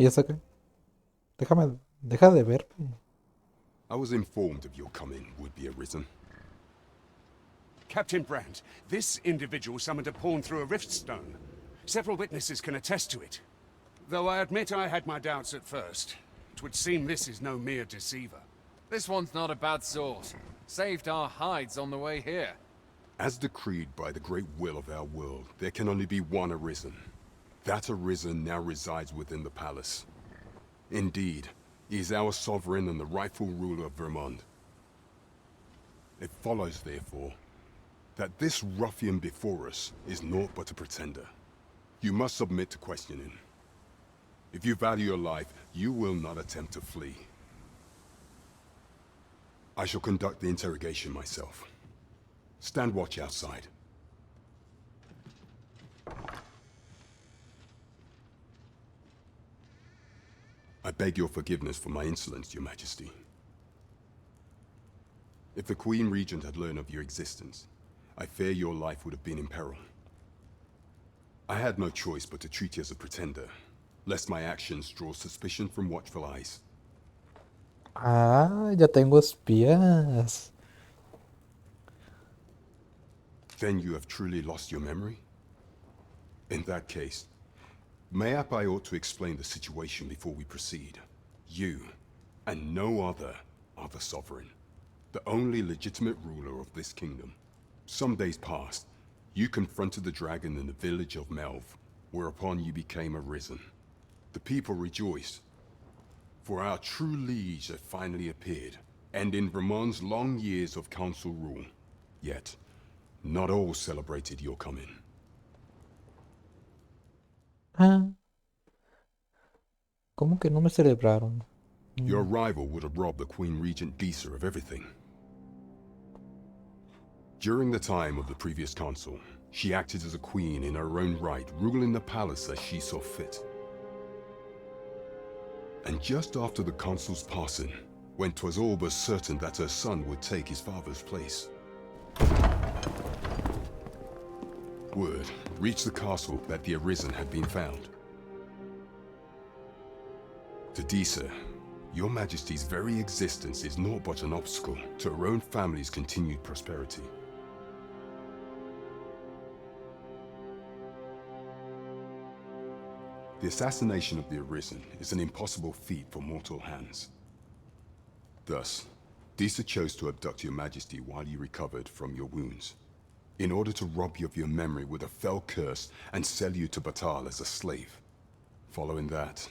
¿Y eso qué? Deja de ver. I was informed of your coming would be arisen. Captain Brandt, this individual summoned a pawn through a rift stone. Several witnesses can attest to it. Though I admit I had my doubts at first. It would seem this is no mere deceiver. This one's not a bad sort. Saved our hides on the way here. As decreed by the great will of our world, there can only be one arisen. That arisen now resides within the palace. Indeed, he is our sovereign and the rightful ruler of Vermont. It follows, therefore, that this ruffian before us is naught but a pretender. You must submit to questioning. If you value your life, you will not attempt to flee. I shall conduct the interrogation myself. Stand watch outside. I beg your forgiveness for my insolence, Your Majesty. If the Queen Regent had learned of your existence, I fear your life would have been in peril. I had no choice but to treat you as a pretender, lest my actions draw suspicion from watchful eyes. Ah, ya tengo espías. Then you have truly lost your memory? In that case, mayhap I ought to explain the situation before we proceed. You, and no other, are the sovereign, the only legitimate ruler of this kingdom. Some days past, you confronted the dragon in the village of Melv, whereupon you became arisen. The people rejoiced, for our true liege had finally appeared, and in Vermont's long years of council rule. Yet, not all celebrated your coming. Ah, ¿cómo que no me celebraron? Your arrival would have robbed the Queen Regent Disa of everything. During the time of the previous council, she acted as a queen in her own right, ruling the palace as she saw fit. And just after the council's passing, when 'twas all but certain that her son would take his father's place, word reached the castle that the Arisen had been found. To Disa, your Majesty's very existence is naught but an obstacle to her own family's continued prosperity. The assassination of the Arisen is an impossible feat for mortal hands. Thus, Disa chose to abduct your Majesty while you recovered from your wounds, in order to rob you of your memory with a fell curse and sell you to Batal as a slave. Following that,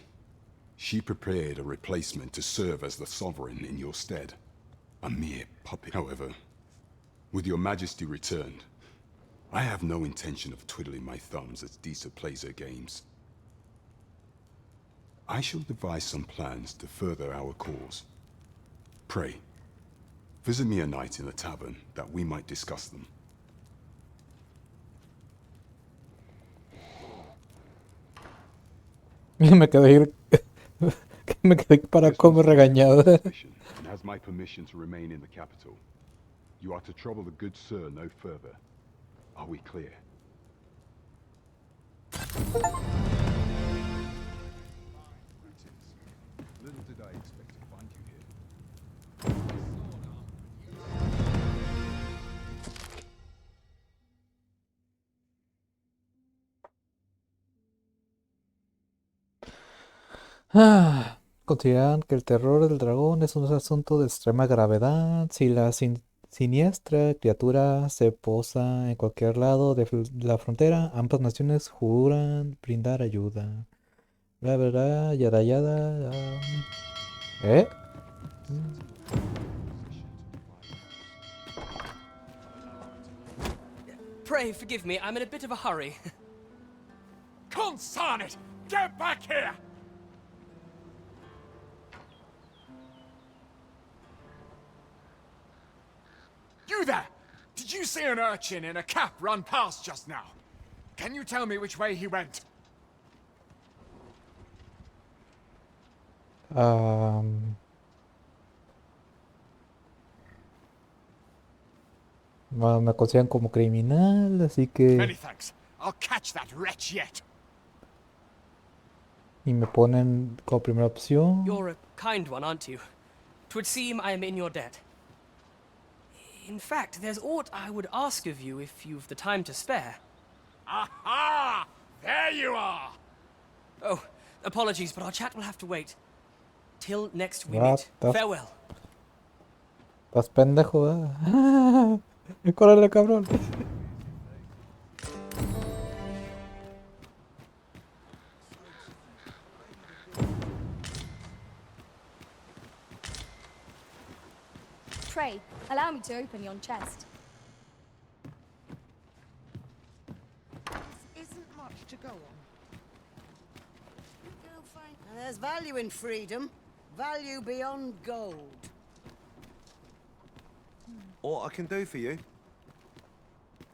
she prepared a replacement to serve as the sovereign in your stead. A mere puppet. However, with your Majesty returned, I have no intention of twiddling my thumbs as Disa plays her games. I shall devise some plans to further our cause. Pray, visit me a night in the tavern that we might discuss them. Me quedé, me quedé para comer regañada. And has my permission to remain in the capital. You are to trouble the good sir no further. Are we clear? Little did I expect to find you here. Consideran que el terror del dragón es un asunto de extrema gravedad. Si la siniestra criatura se posa en cualquier lado de la frontera, ambas naciones juran brindar ayuda. Bla, bla, bla, yada, yada. ¿Eh? Pray forgive me, I'm in a bit of a hurry. Consign it! Get back here! You there! Did you see an urchin in a cap run past just now? Can you tell me which way he went? Me consideran como criminal, así que... Many thanks. I'll catch that wretch yet. Y me ponen como primera opción. You're a kind one, aren't you? 'Twould seem I am in your debt. In fact, there's aught I would ask of you if you've the time to spare. Aha! There you are! Oh, apologies, but our chat will have to wait. Till next we What meet. the Farewell. ¿Estás pendejo, eh? Córrele, cabrón. Pray, allow me to open yon chest. Isn't much to go on. And there's value in freedom. Value beyond gold. All I can do for you?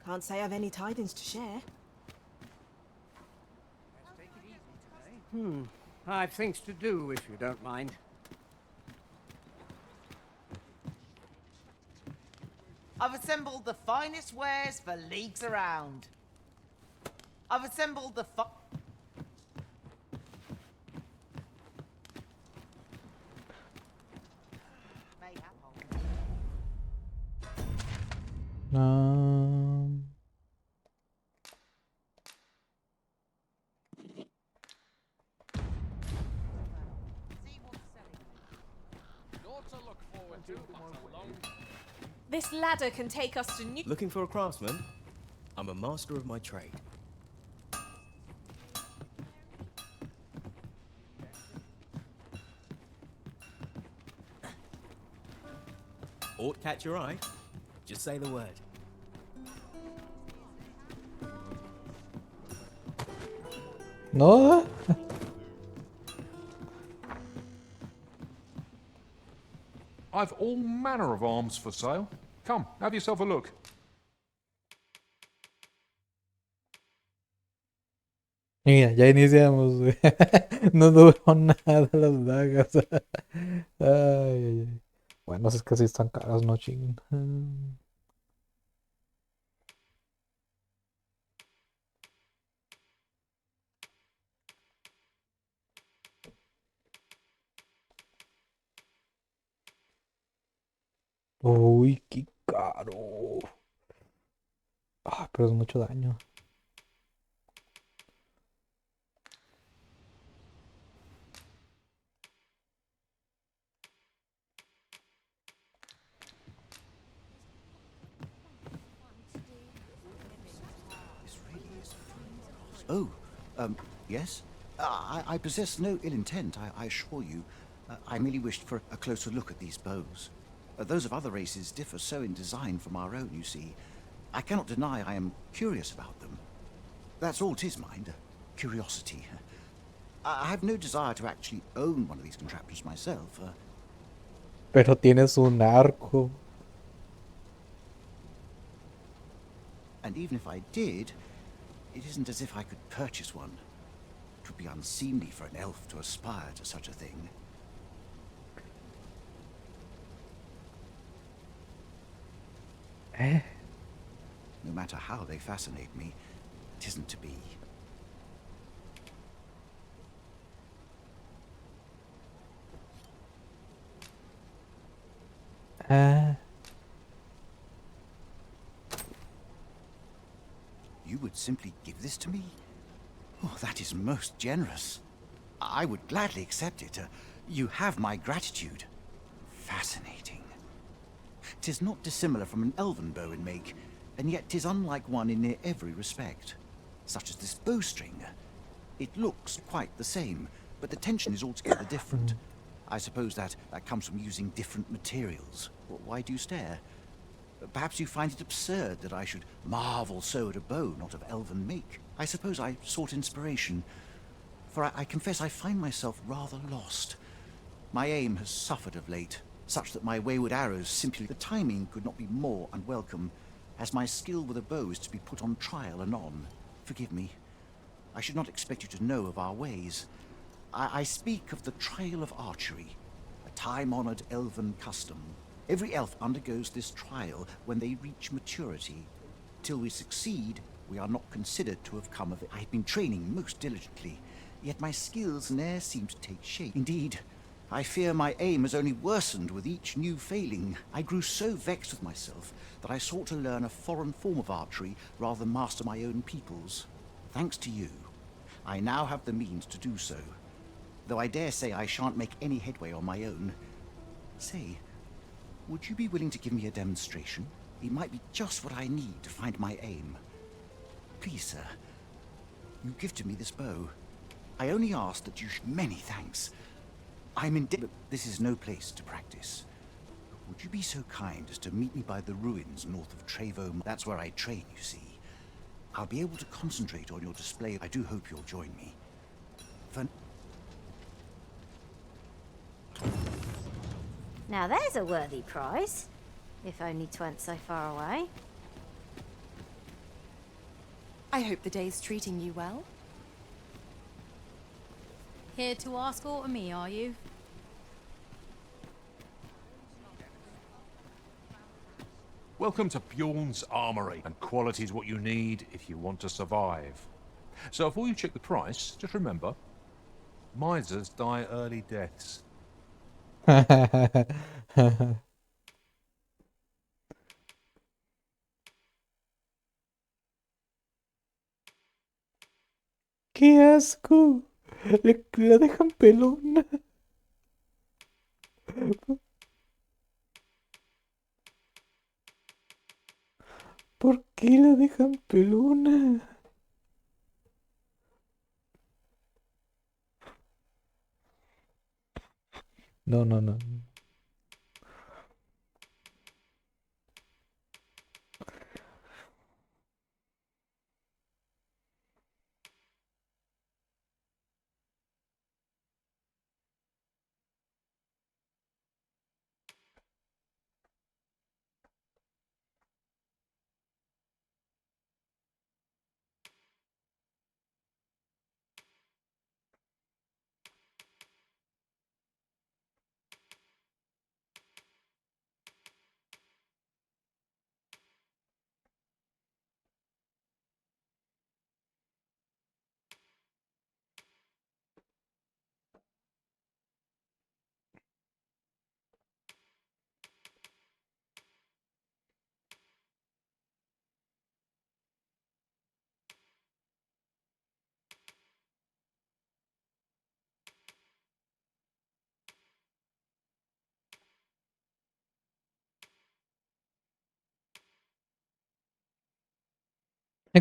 Can't say I've any tidings to share. I've things to do, if you don't mind. I've assembled the finest wares for leagues around. I've assembled the Um, This ladder can take us to new... Looking for a craftsman? I'm a master of my trade. Ought catch your eye? Just say the word. no. I've all manner of arms for sale. Come, have yourself a look. Mira, ya iniciamos, güey. No duró nada las dagas. Ay, ay, ay. Bueno, es que sí están caras, no chinguen. Uy, qué caro. Ah, pero es mucho daño. Oh, yes? I possess no ill intent, I assure you. I merely wished for a closer look at these bows. Those of other races differ so in design from our own, you see. I cannot deny I am curious about them. That's all 'tis, mind. Curiosity. I have no desire to actually own one of these contraptions myself. Pero tienes un arco. And even if I did, it isn't as if I could purchase one. It would be unseemly for an elf to aspire to such a thing. No matter how they fascinate me, it isn't to be. You would simply give this to me? Oh, that is most generous. I would gladly accept it. You have my gratitude. Fascinating. 'Tis not dissimilar from an elven bow in make, and yet 'tis unlike one in near every respect. Such as this bowstring. It looks quite the same, but the tension is altogether different. I suppose that comes from using different materials. Why do you stare? Perhaps you find it absurd that I should marvel so at a bow not of elven make. I suppose I sought inspiration, for I confess I find myself rather lost. My aim has suffered of late, such that my wayward arrows simply... The timing could not be more unwelcome, as my skill with a bow is to be put on trial anon. Forgive me. I should not expect you to know of our ways. I speak of the trial of archery, a time-honored elven custom. Every elf undergoes this trial when they reach maturity. Till we succeed, we are not considered to have come of it. I have been training most diligently, yet my skills ne'er seem to take shape. Indeed, I fear my aim has only worsened with each new failing. I grew so vexed with myself that I sought to learn a foreign form of archery rather than master my own people's. Thanks to you, I now have the means to do so, though I dare say I shan't make any headway on my own. Say, would you be willing to give me a demonstration? It might be just what I need to find my aim. Please, sir, you give to me this bow. I only ask that you many thanks. I'm in but this is no place to practice. Would you be so kind as to meet me by the ruins north of Trevo? That's where I train, you see. I'll be able to concentrate on your display. I do hope you'll join me. Now there's a worthy prize, if only 'twant so far away. I hope the day's treating you well. Here to ask aught of me, are you? Welcome to Bjorn's Armory, and quality's what you need if you want to survive. So before you check the price, just remember, misers die early deaths. ¡Qué asco! La dejan pelona. ¿Por qué la dejan pelona? No, no, no.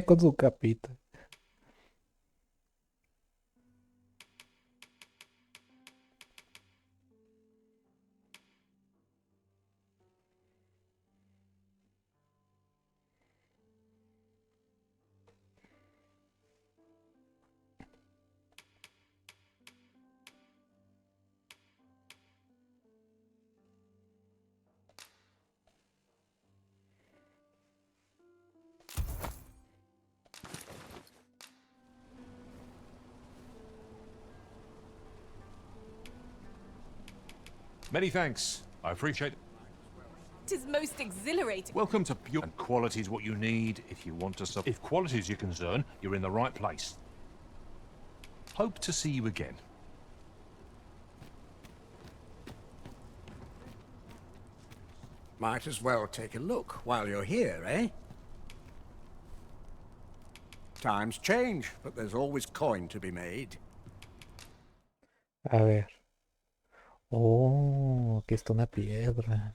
Con su capita. Many thanks. I appreciate it. 'Tis most exhilarating. Welcome to Bjorn. And quality's what you need if you want to survive. If quality's your concern, you're in the right place. Hope to see you again. Might as well take a look while you're here, eh? Times change, but there's always coin to be made. A ver. Oh, aquí está una piedra.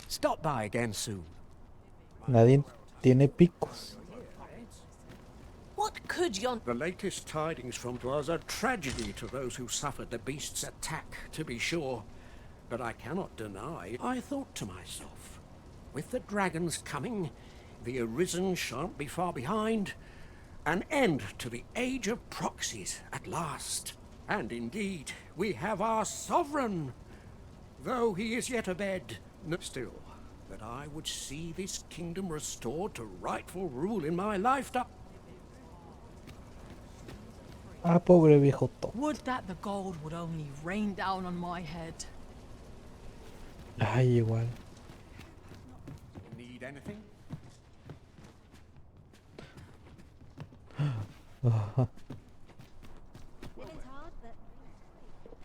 Stop by again soon. Nadie tiene picos. What could yon... The latest tidings from was a tragedy to those who suffered the beast's attack, to be sure. But I cannot deny, I thought to myself, with the dragons coming, the Arisen shan't be far behind, An end to the age of proxies at last. And indeed, we have our sovereign. Though he is yet abed, still, that I would see this kingdom restored to rightful rule in my lifetime. Ah, pobre viejo Tom. Would that the gold would only rain down on my head. Ay, igual. Need anything?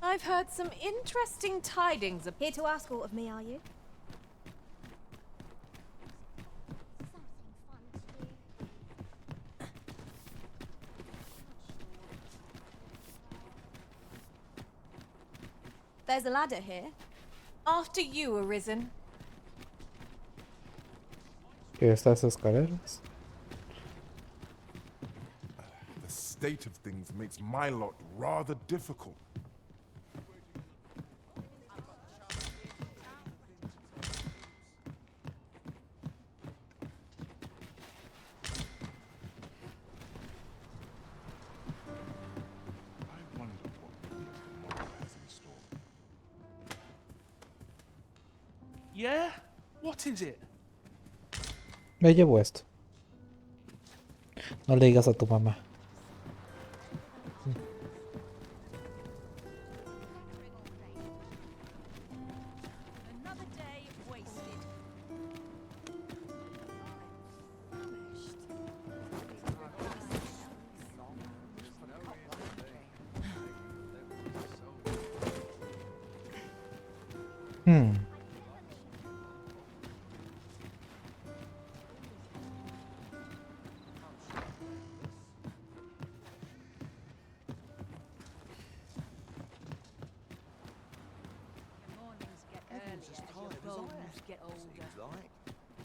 I've heard some interesting tidings. Here to ask aught of me, are you? There's a ladder here. After you, Arisen. ¿Qué estas escaleras? The state of things makes my lot rather difficult. Yeah? What is it? Me llevo esto. No le digas a tu mamá. Another day wasted.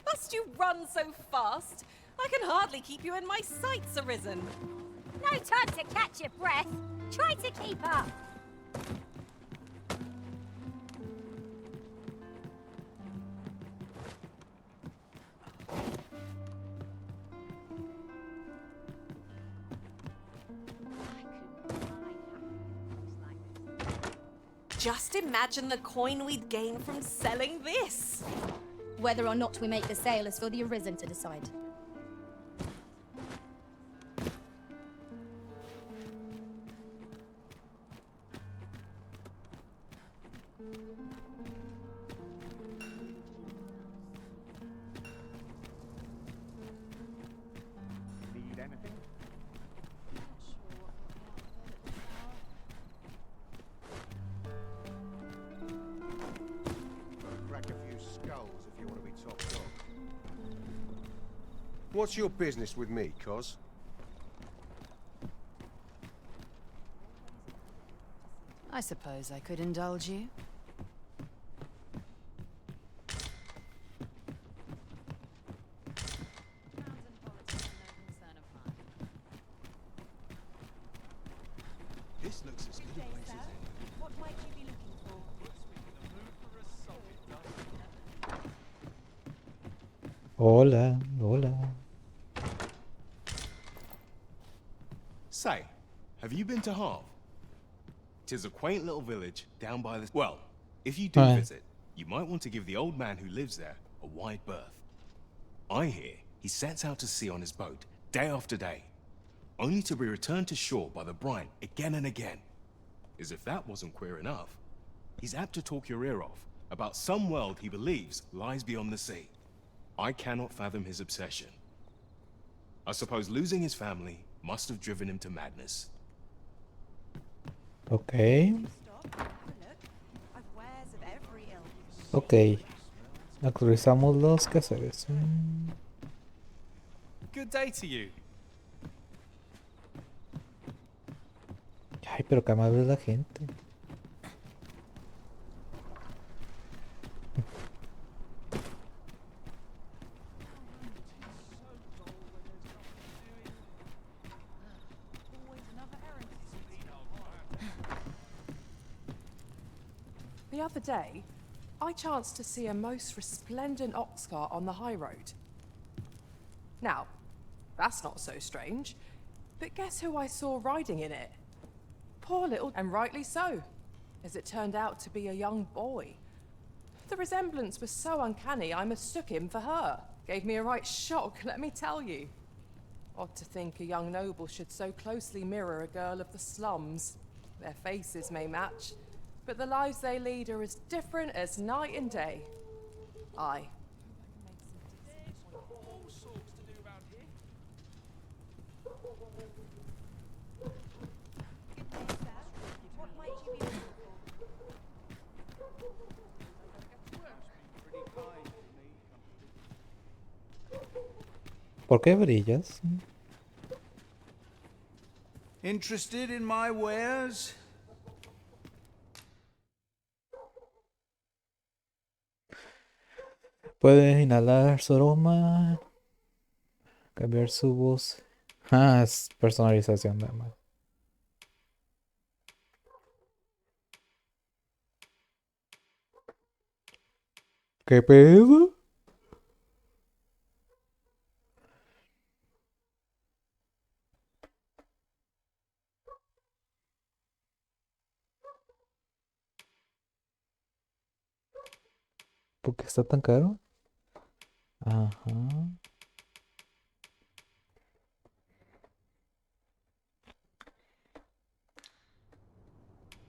Must you run so fast? I can hardly keep you in my sights, Arisen. No time to catch your breath. Try to keep up. Just imagine the coin we'd gain from selling this. Whether or not we make the sale is for the Arisen to decide. Need anything? Crack a few skulls if you want to be top dog. What's your business with me, Cos? I suppose I could indulge you. This looks as good a place as any. What might you be looking for? Hola, hola. Say, have you been to Harv? 'Tis a quaint little village down by the... Well, if you do visit, you might want to give the old man who lives there a wide berth. I hear he sets out to sea on his boat, day after day, only to be returned to shore by the brine again and again. As if that wasn't queer enough, he's apt to talk your ear off about some world he believes lies beyond the sea. I cannot fathom his obsession. I suppose losing his family must have driven him to madness. Ok. Ok. Actualizamos los quehaceres. Good day to you. Ay, pero qué amable es la gente. The other day, I chanced to see a most resplendent ox cart on the high road. Now, that's not so strange. But guess who I saw riding in it? Poor little, and rightly so, as it turned out to be a young boy. The resemblance was so uncanny, I mistook him for her. Gave me a right shock, let me tell you. Odd to think a young noble should so closely mirror a girl of the slums. Their faces may match, but the lives they lead are as different as night and day. Aye. ¿Por qué brillas? Interested in my wares? Puede inhalar su aroma, cambiar su voz. Ah, es personalización nada más. ¿Qué pedo? ¿Por qué está tan caro? Ajá.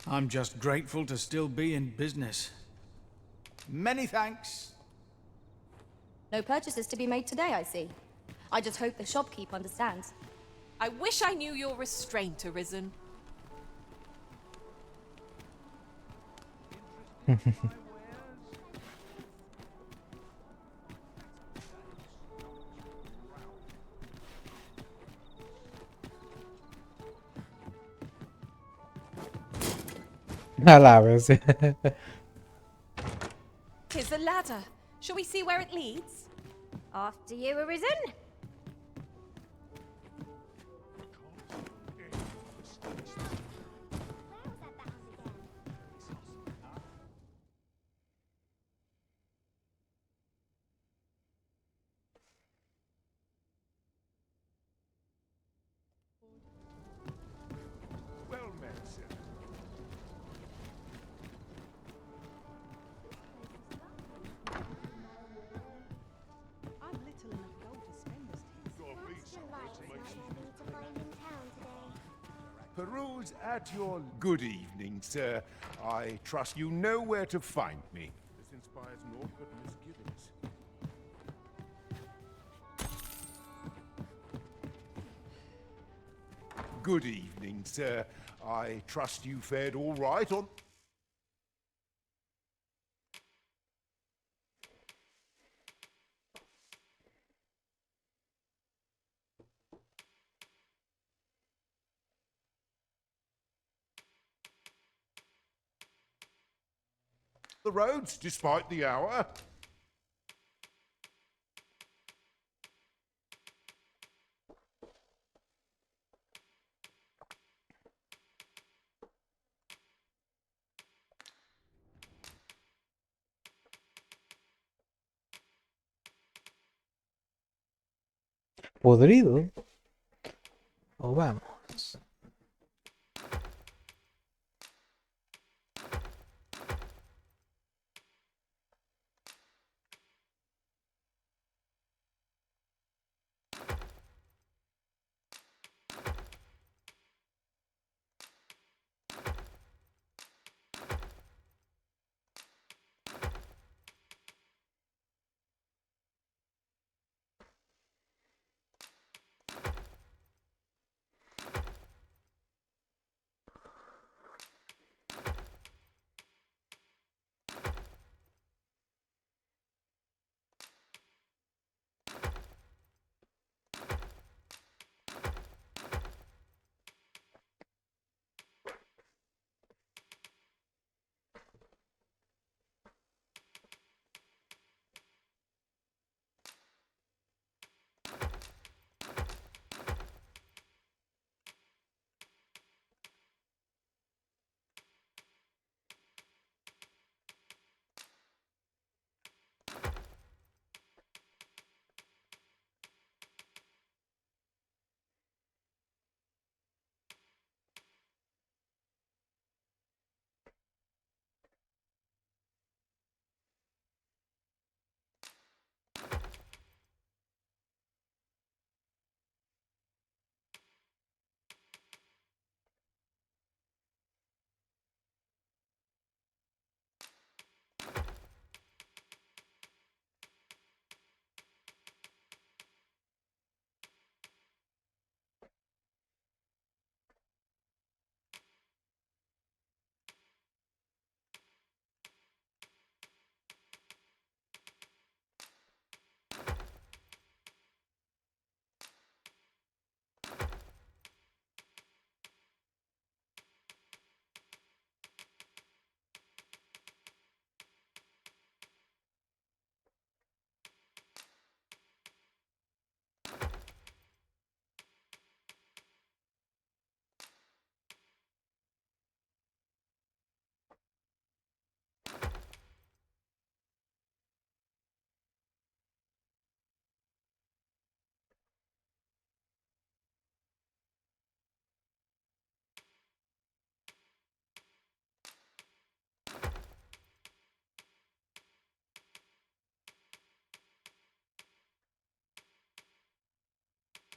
I'm just grateful to still be in business. Many thanks. No purchases to be made today, I see. I just hope the shopkeep understands. I wish I knew your restraint, Arisen. A la vez. Here's the ladder. Shall we see where it leads? After you, Arisen. Well met, sir. I've little enough gold to spend this Peruse at your good evening, sir. I trust you know where to find me. This inspires naught but misgivings. Good evening, sir. I trust you fared all right on... the roads, despite the hour. ¿Podrido? O vamos.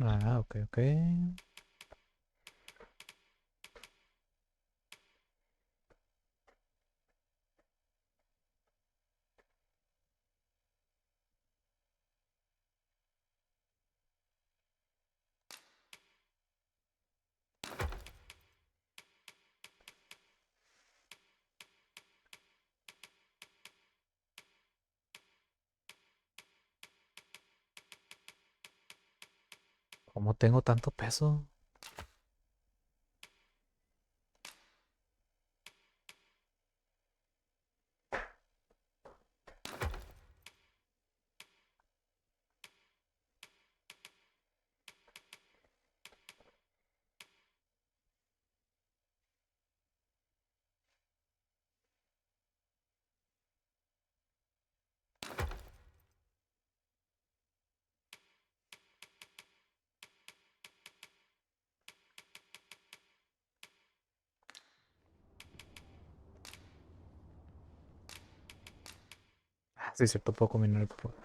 Ah, ok, ok. ¿Cómo tengo tanto peso? Ah, sí, cierto, puedo combinar el poder.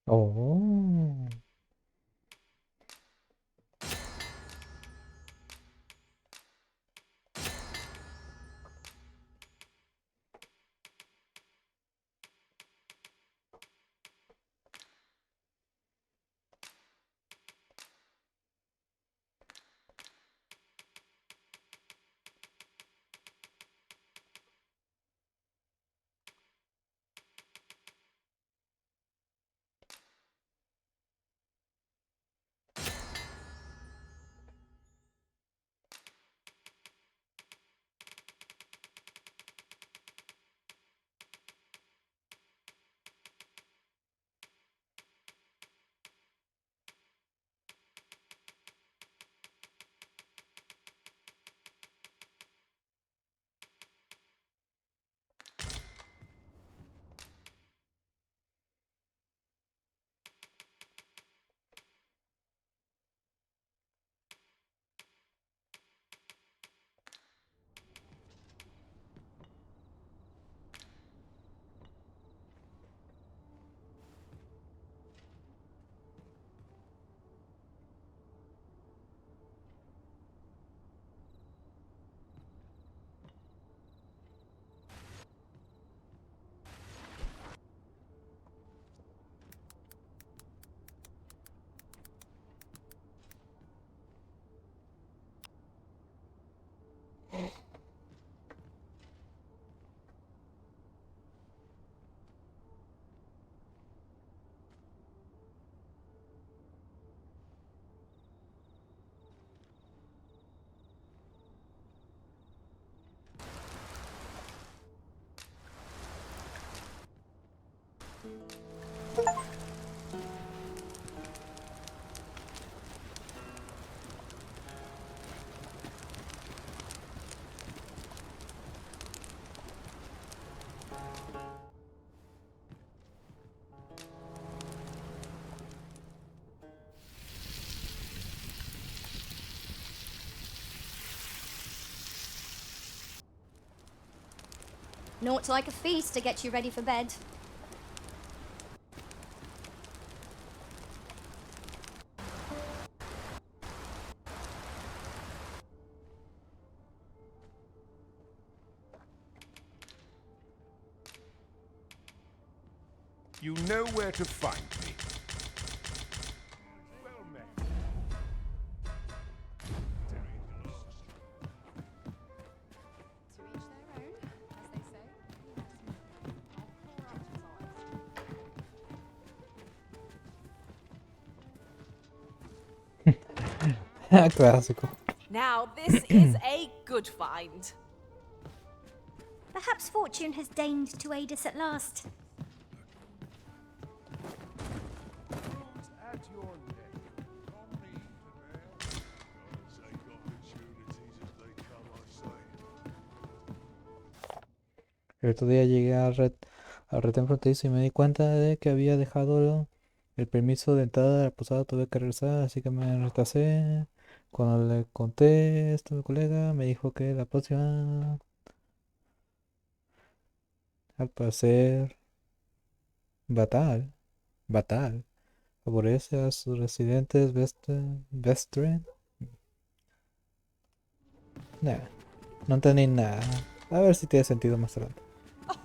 Oh. Naught like a feast to get you ready for bed. You know where to find me. Well met. Clásico. Now, this is a good find. Perhaps fortune has deigned to aid us at last. At your neck. Take opportunities as they come, I say. El otro día llegué al retén fronterizo y me di cuenta de que había dejado el permiso de entrada de la posada. Tuve que regresar, así que me retrasé. Cuando le conté esto a mi colega, me dijo que la próxima, al parecer, Batal, favorece a sus residentes Vestren. Nah, no entendí nada. A ver si tiene sentido más adelante.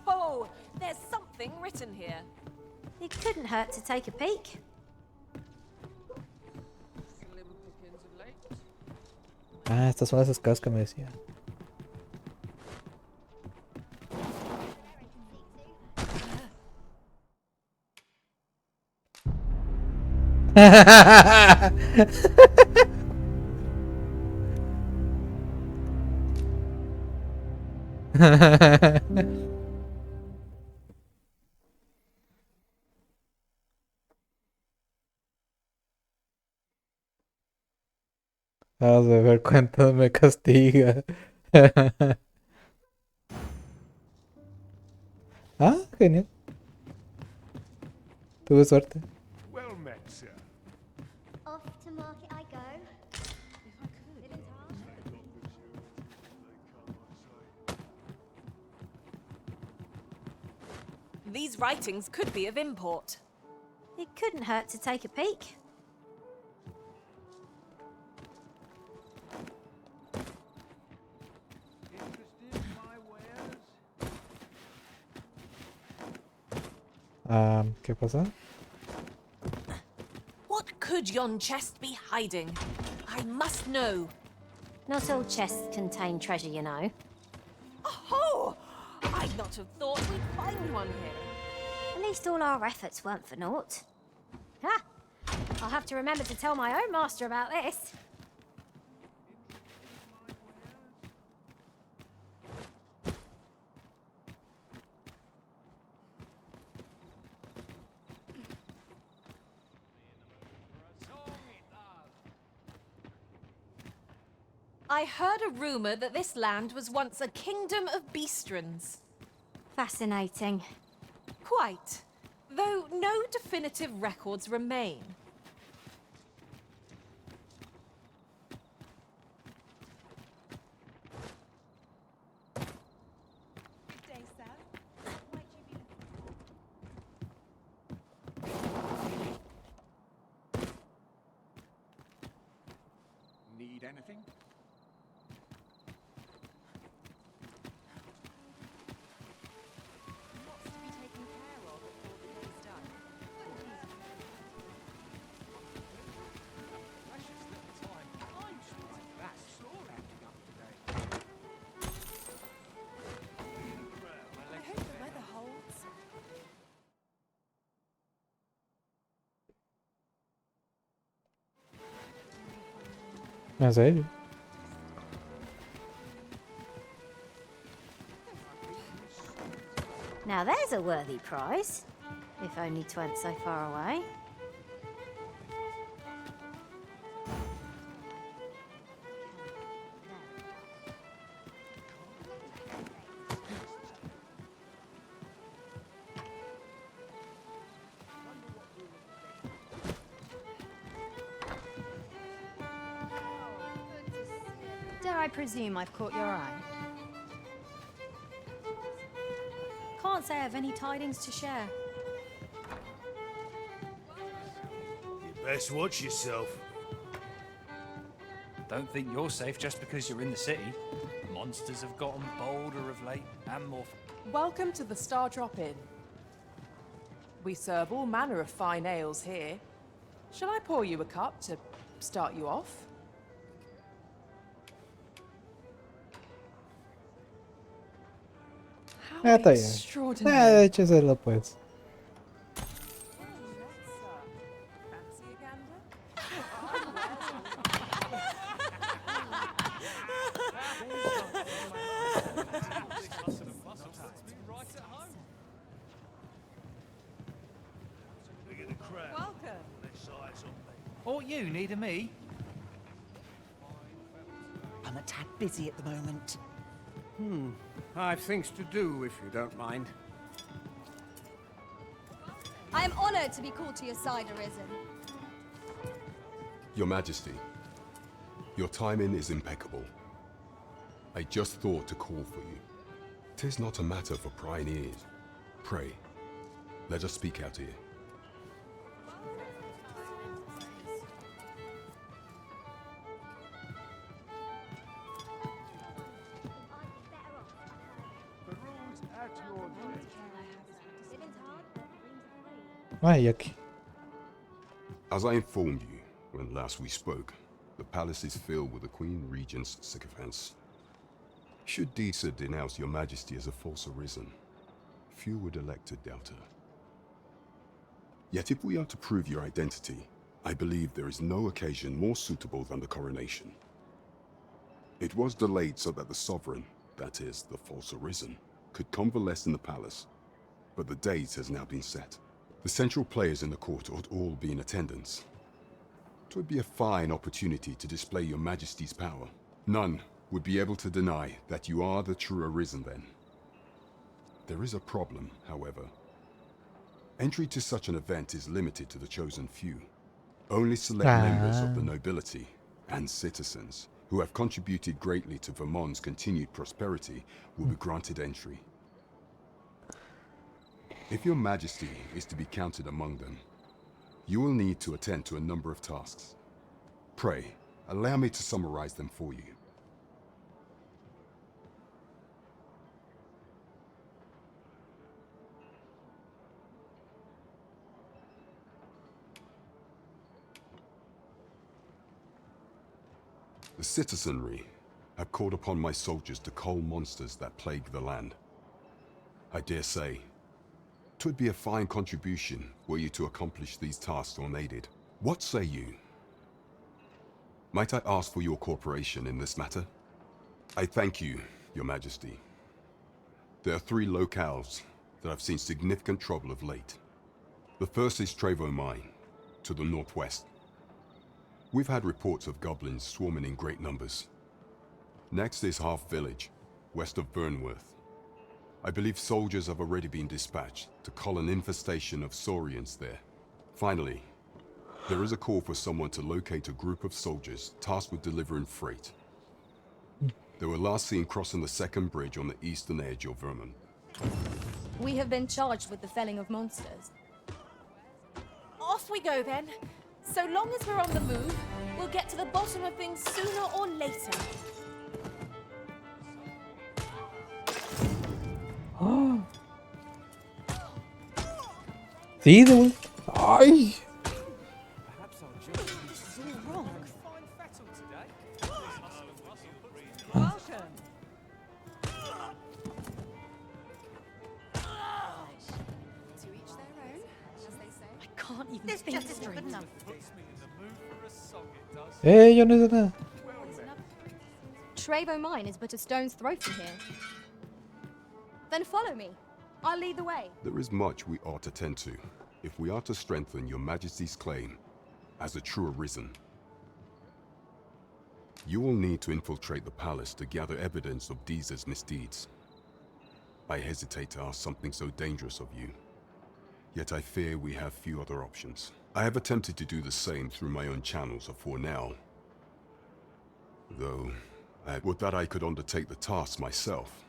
Oh, there's something written here. It couldn't hurt to take a peek. Ah, estas son las escalas que me decía. Vamos a ver cuánto me castiga. Ah, genial. Tuve suerte. Well met, sir. Off to market I go. These writings could be of import. It couldn't hurt to take a peek. ¿Qué pasa? What could yon chest be hiding? I must know. Not all chests contain treasure, you know. Oh! I'd not have thought we'd find one here. At least all our efforts weren't for naught. Ha! I'll have to remember to tell my own master about this. I heard a rumor that this land was once a kingdom of beastrons. Fascinating. Quite. Though no definitive records remain. Good day, sir. What might you be looking for? Need anything? Lots to be taken care of before the day's done. Precious little time. I'm like that. Sore acting up today. I hope the weather holds. ¿En serio? Now there's a worthy prize. If only 'tweren't so far away. Dare I presume I've caught your eye? Can't say I've any tidings to share. You best watch yourself. Don't think you're safe just because you're in the city. Monsters have gotten bolder of late and more. Welcome to the Star Drop-In. We serve all manner of fine ales here. Shall I pour you a cup to start you off? Está bien. Écheselo pues. Ought you needing me? I'm a tad busy at the moment. I've things to do, if you don't mind. I am honored to be called to your side, Arisen. Your Majesty, your timing is impeccable. I just thought to call for you. 'Tis not a matter for prying ears. Pray, let us speak out here. Ay, aquí. As I informed you when last we spoke, the palace is filled with the Queen Regent's sycophants. Should Disa denounce your Majesty as a false arisen, few would elect to doubt her. Yet if we are to prove your identity, I believe there is no occasion more suitable than the coronation. It was delayed so that the sovereign, that is, the false arisen, could convalesce in the palace, but the date has now been set. The central players in the court ought all be in attendance. 'Twould be a fine opportunity to display your Majesty's power. None would be able to deny that you are the true Arisen then. There is a problem, however. Entry to such an event is limited to the chosen few. Only select members of the nobility and citizens who have contributed greatly to Vermont's continued prosperity will be granted entry. If your Majesty is to be counted among them, you will need to attend to a number of tasks. Pray, allow me to summarize them for you. The citizenry have called upon my soldiers to cull monsters that plague the land. I dare say, 'twould be a fine contribution were you to accomplish these tasks unaided. What say you? Might I ask for your cooperation in this matter? I thank you, your Majesty. There are 3 locales that have seen significant trouble of late. The first is Trevo Mine, to the northwest. We've had reports of goblins swarming in great numbers. Next is Half Village, west of Burnworth. I believe soldiers have already been dispatched to cull an infestation of saurians there. Finally, there is a call for someone to locate a group of soldiers tasked with delivering freight. They were last seen crossing the second bridge on the eastern edge of Vermont. We have been charged with the felling of monsters. Off we go then. So long as we're on the move, we'll get to the bottom of things sooner or later. Sí, de vuelta. Ay. Can't even think straight. Yo no hice nada. Trevo Mine is but a stone's throw from here. Then follow me. I'll lead the way. There is much we ought to tend to if we are to strengthen your Majesty's claim as a true arisen. You will need to infiltrate the palace to gather evidence of Deeza's misdeeds. I hesitate to ask something so dangerous of you, yet I fear we have few other options. I have attempted to do the same through my own channels afore now, though I would that I could undertake the task myself.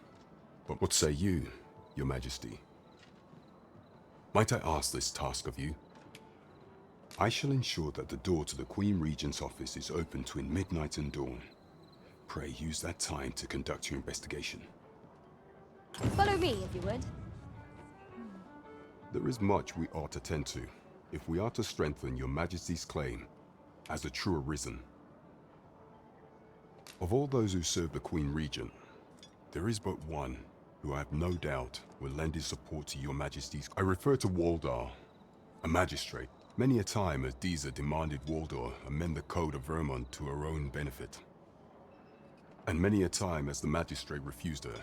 But what say you, Your Majesty? Might I ask this task of you? I shall ensure that the door to the Queen Regent's office is open between midnight and dawn. Pray use that time to conduct your investigation. Follow me, if you would. There is much we ought to tend to if we are to strengthen your Majesty's claim as a true arisen. Of all those who serve the Queen Regent, there is but one who I have no doubt will lend his support to your Majesty's. I refer to Waldar, a magistrate. Many a time has Deeza demanded Waldar amend the Code of Vermont to her own benefit. And many a time has the magistrate refused her,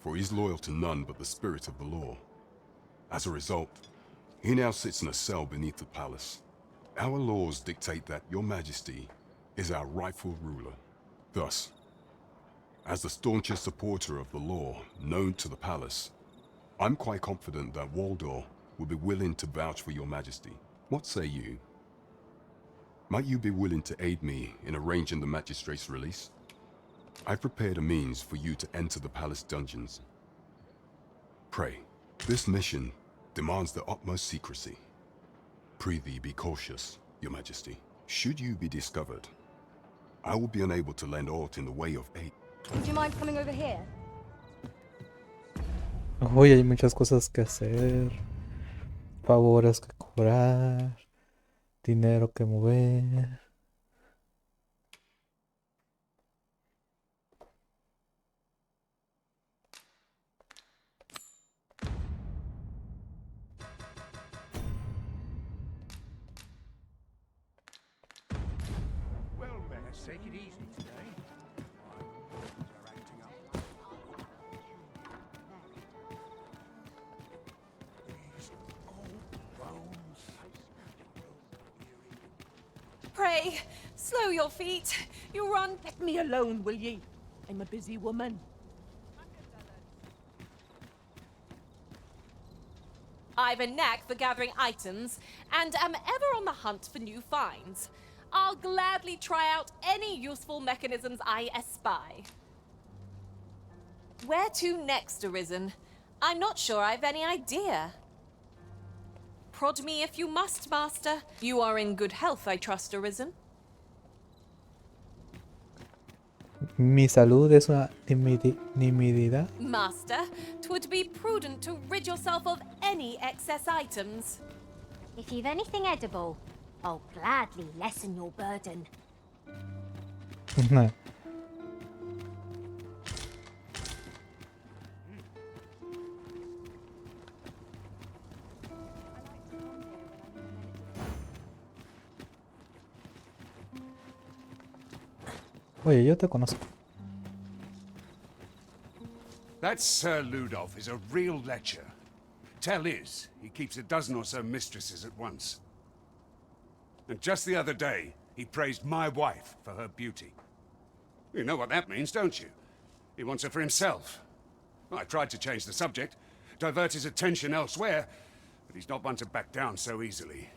for he is loyal to none but the spirit of the law. As a result, he now sits in a cell beneath the palace. Our laws dictate that your Majesty is our rightful ruler. Thus, as the staunchest supporter of the law known to the palace, I'm quite confident that Waldor will be willing to vouch for your Majesty. What say you? Might you be willing to aid me in arranging the magistrate's release? I've prepared a means for you to enter the palace dungeons. Pray, this mission demands the utmost secrecy. Prithee be cautious, your Majesty. Should you be discovered, I will be unable to lend aught in the way of aid. Would you mind coming over here? Uy, hay muchas cosas que hacer. Favores que cobrar. Dinero que mover. Well, let's take it easy today. Pray, slow your feet. You run. Let me alone, will ye? I'm a busy woman. I've a knack for gathering items, and am ever on the hunt for new finds. I'll gladly try out any useful mechanisms I espy. Where to next, Arisen? I'm not sure I've any idea. Prod me if you must, Master. You are in good health, I trust, Arisen. Mi salud es una nimiedad. Master, 'twould be prudent to rid yourself of any excess items. If you've anything edible, I'll gladly lessen your burden. Oye, yo te conozco. That Sir Ludolf is a real lecher. Tell is, he keeps a dozen or so mistresses at once. And just the other day, he praised my wife for her beauty. You know what that means, don't you? He wants her for himself. I tried to change the subject, divert his attention elsewhere, but he's not one to back down so easily.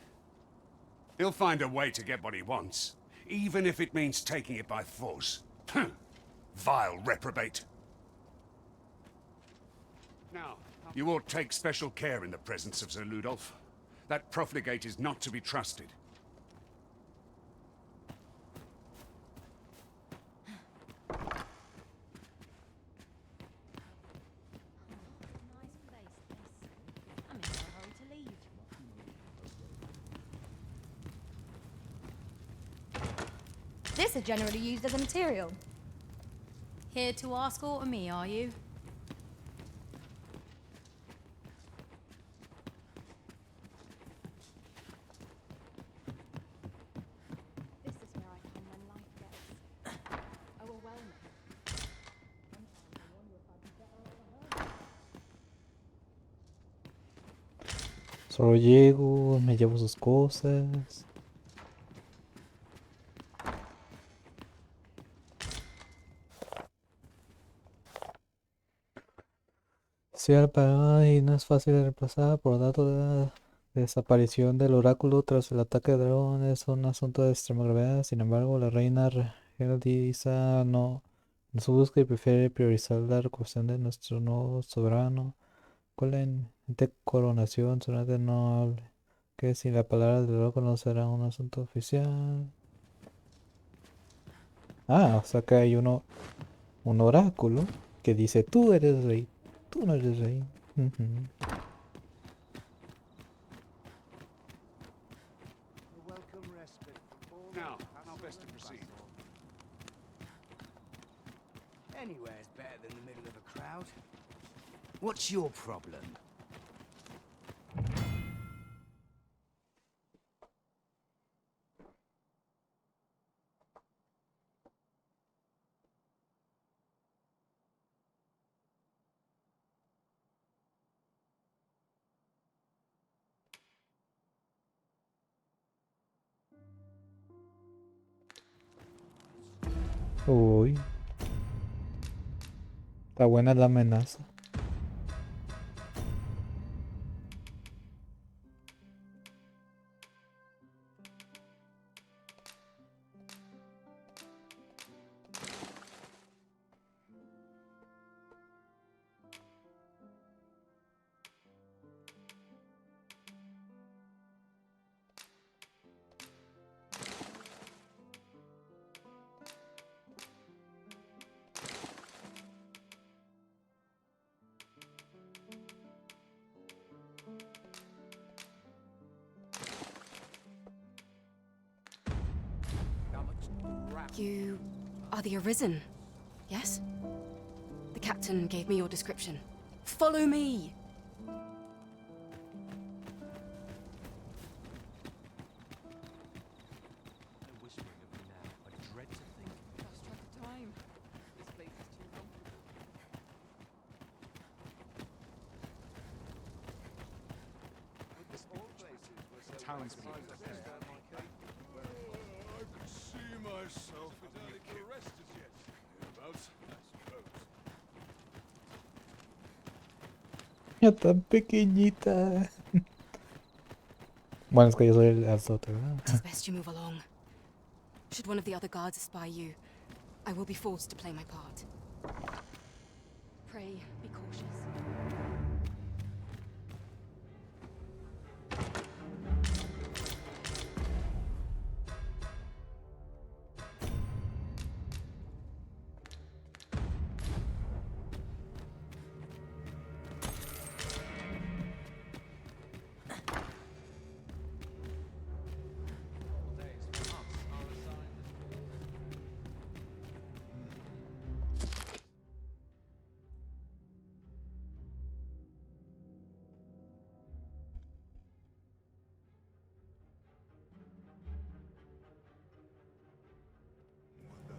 He'll find a way to get what he wants, even if it means taking it by force. Vile reprobate. Now, you ought take special care in the presence of Sir Ludolf. That profligate is not to be trusted. This is generally used as a material. Here to ask aught of me, are you? This is where I come when life gets overwhelming. Solo llego, me llevo sus cosas. Si al parar y no es fácil de reemplazar, por lo tanto la desaparición del oráculo tras el ataque de dragón es un asunto de extrema gravedad. Sin embargo, la reina Heldiza no se busca y prefiere priorizar la recuperación de nuestro nuevo soberano. Con la inminente coronación, solamente no hable, que sin la palabra del oráculo no será un asunto oficial. O sea que hay un oráculo que dice tú eres rey, tú no eres rey. Ujú. Now, how best to proceed? Anywhere's better than the middle of a crowd. What's your problem? Uy, está buena la amenaza. You are the Arisen, yes? The captain gave me your description. Follow me! Townspeople. I could see myself in the arrested yet. Hereabouts, I suppose. Ya tan pequeñita. Bueno, es que yo soy el azote, ¿verdad? It is best you move along. Should one of the other guards espy you, I will be forced to play my part. Pray, be cautious.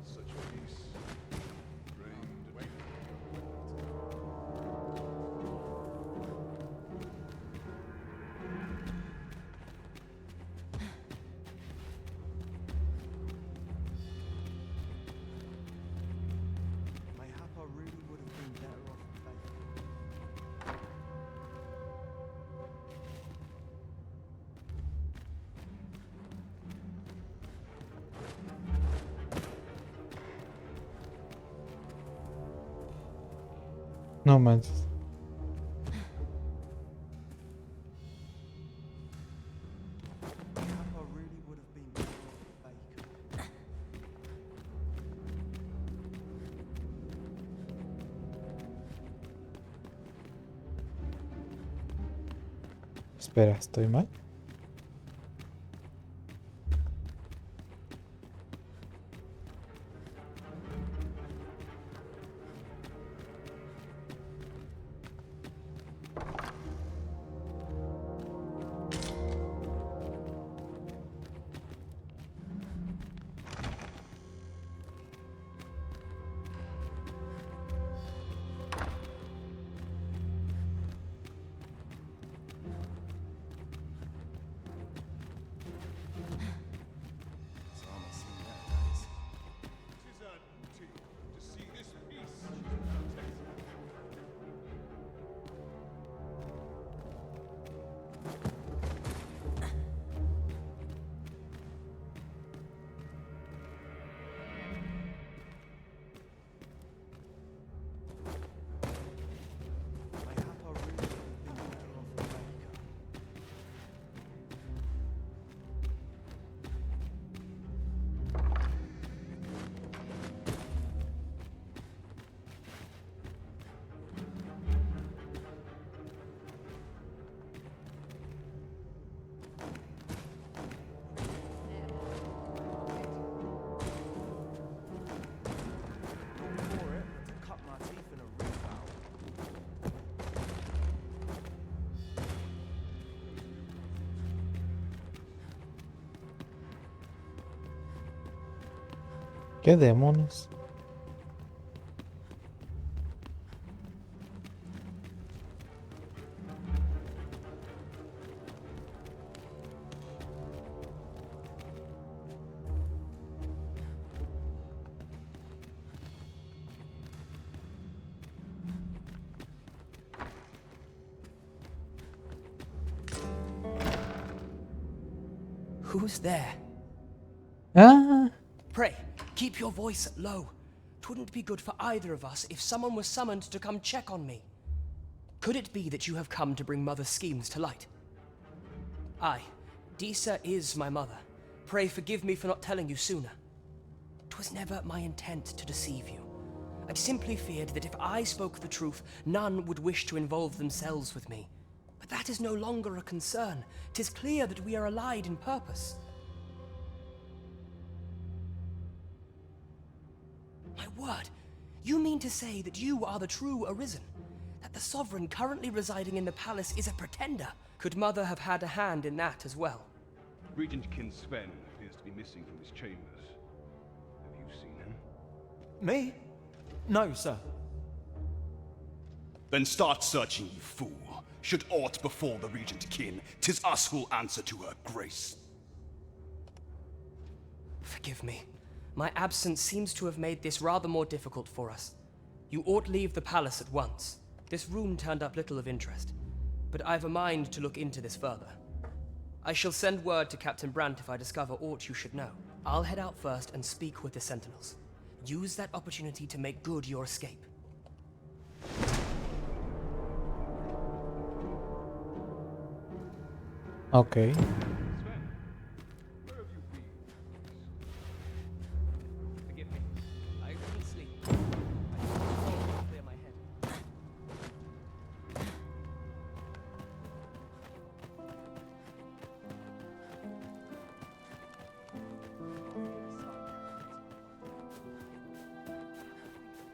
Such peace. Reigned. Mayhap I really would have been better off faithful. No manches. Mayhap I really would have been better off faithful. Espera, ¿estoy mal? ¿Qué demonios? Who's there? Ah, Pray, keep your voice low. 'Twouldn't be good for either of us if someone was summoned to come check on me. Could it be that you have come to bring Mother's schemes to light? Aye, Disa is my mother. Pray forgive me for not telling you sooner. 'Twas never my intent to deceive you. I simply feared that if I spoke the truth, none would wish to involve themselves with me. But that is no longer a concern. 'Tis clear that we are allied in purpose. My word, you mean to say that you are the true Arisen? That the Sovereign currently residing in the palace is a pretender? Could Mother have had a hand in that as well? Regent Kin Sven appears to be missing from his chambers. Have you seen him? Me? No, sir. Then start searching, you fool. Should aught befall the Regent Kin, 'tis us who'll answer to her grace. Forgive me. My absence seems to have made this rather more difficult for us. You ought leave the palace at once. This room turned up little of interest, but I've a mind to look into this further. I shall send word to Captain Brandt if I discover aught you should know. I'll head out first and speak with the Sentinels. Use that opportunity to make good your escape. Okay. Forgive me. I couldn't sleep. I couldn't clear my head.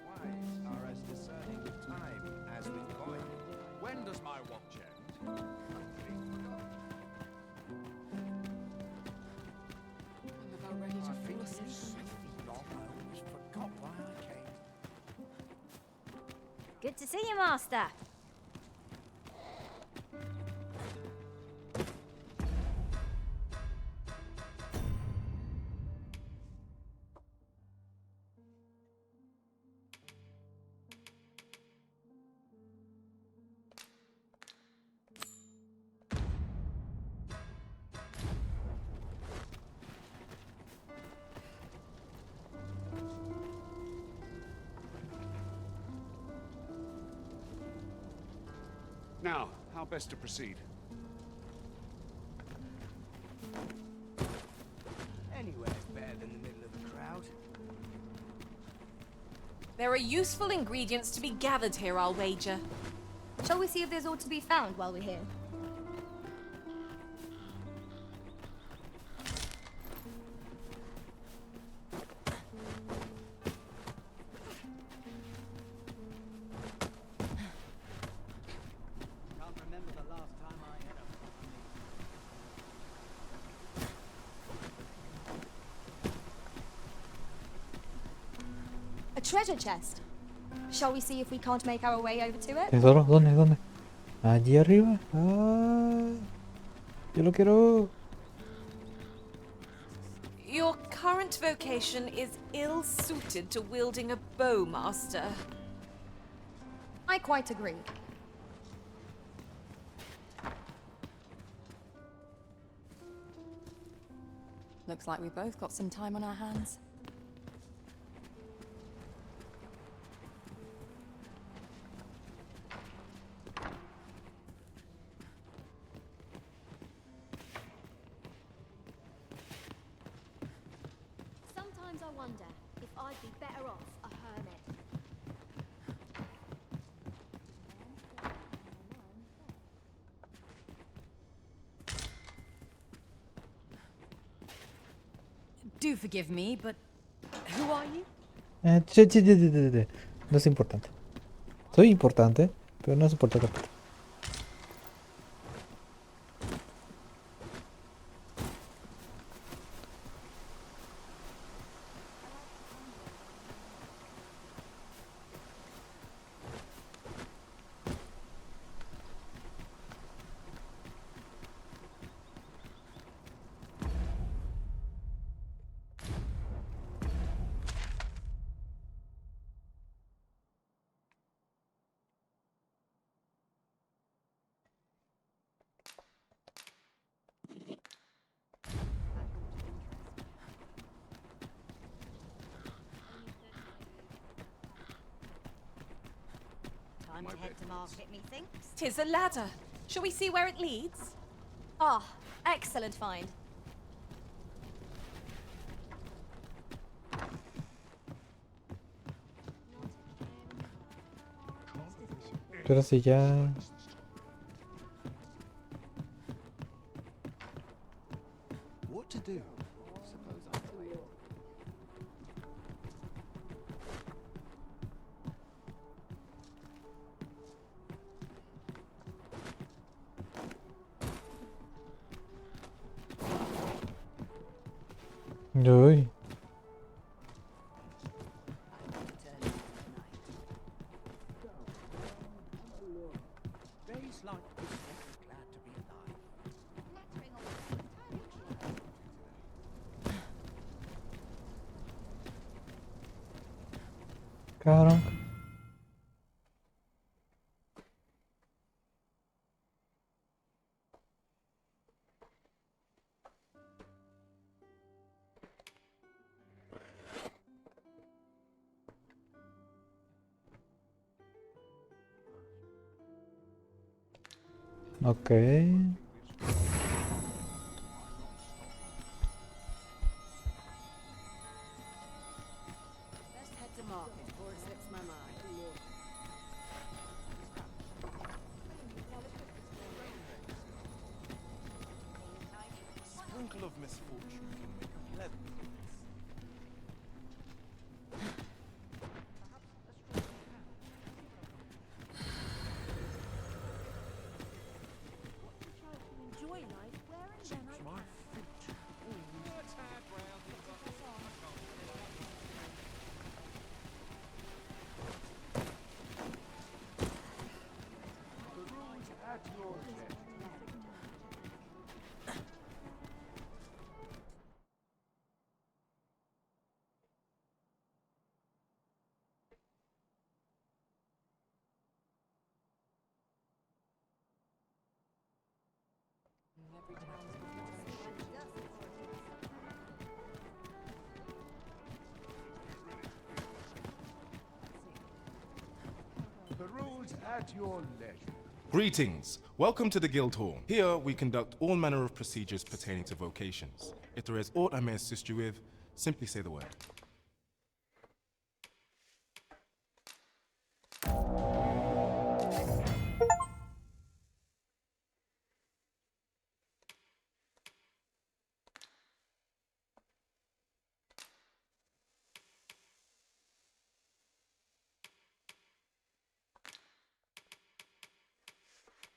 Wise are as discerning with time as with coin. When does my watch end? Good to see you, Master. Now, how best to proceed? Anywhere's better than the middle of a crowd. There are useful ingredients to be gathered here, I'll wager. Shall we see if there's aught to be found while we're here? A treasure chest. Shall we see if we can't make our way over to it? Tesoro, ¿dónde? ¿Dónde? Allí arriba. Ah, yo lo quiero. Your current vocation is ill-suited to wielding a bow, Master. I quite agree. Looks like we both got some time on our hands. Sometimes I wonder if I'd be better off a hermit. Do forgive me, but who are you? No es importante. Soy importante, pero no es importante. Time to head to market, methinks. 'Tis a ladder. Shall we see where it leads? Ah, excellent find. Pero si ya... What to do? Suppose I play. Uy. Days like this make me glad to be alive. Caramba. Ok. Best head to market before it slips my mind. Sprinkle of misfortune can make a pleasant place. Enjoy life wearing them I My can. feet. The rules at your leisure. The rules at your leisure. Greetings. Welcome to the Guild Hall. Here we conduct all manner of procedures pertaining to vocations. If there is aught I may assist you with, simply say the word.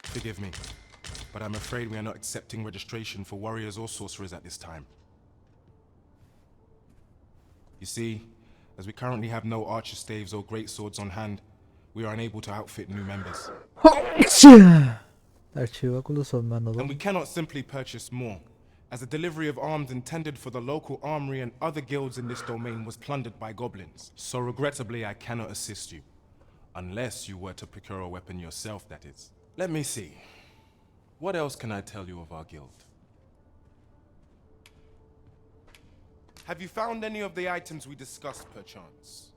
Forgive me, but I'm afraid we are not accepting registration for warriors or sorcerers at this time. You see, as we currently have no archer staves or great swords on hand, we are unable to outfit new members. Archibáculos son mano And we cannot simply purchase more, as the delivery of arms intended for the local armory and other guilds in this domain was plundered by goblins. So regrettably, I cannot assist you. Unless you were to procure a weapon yourself, that is. Let me see. What else can I tell you of our guild? Have you found any of the items we discussed, perchance?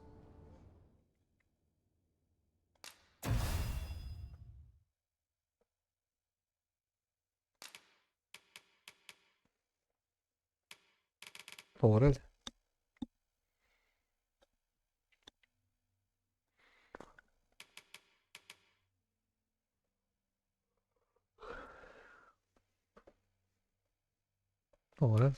Órale. Órale.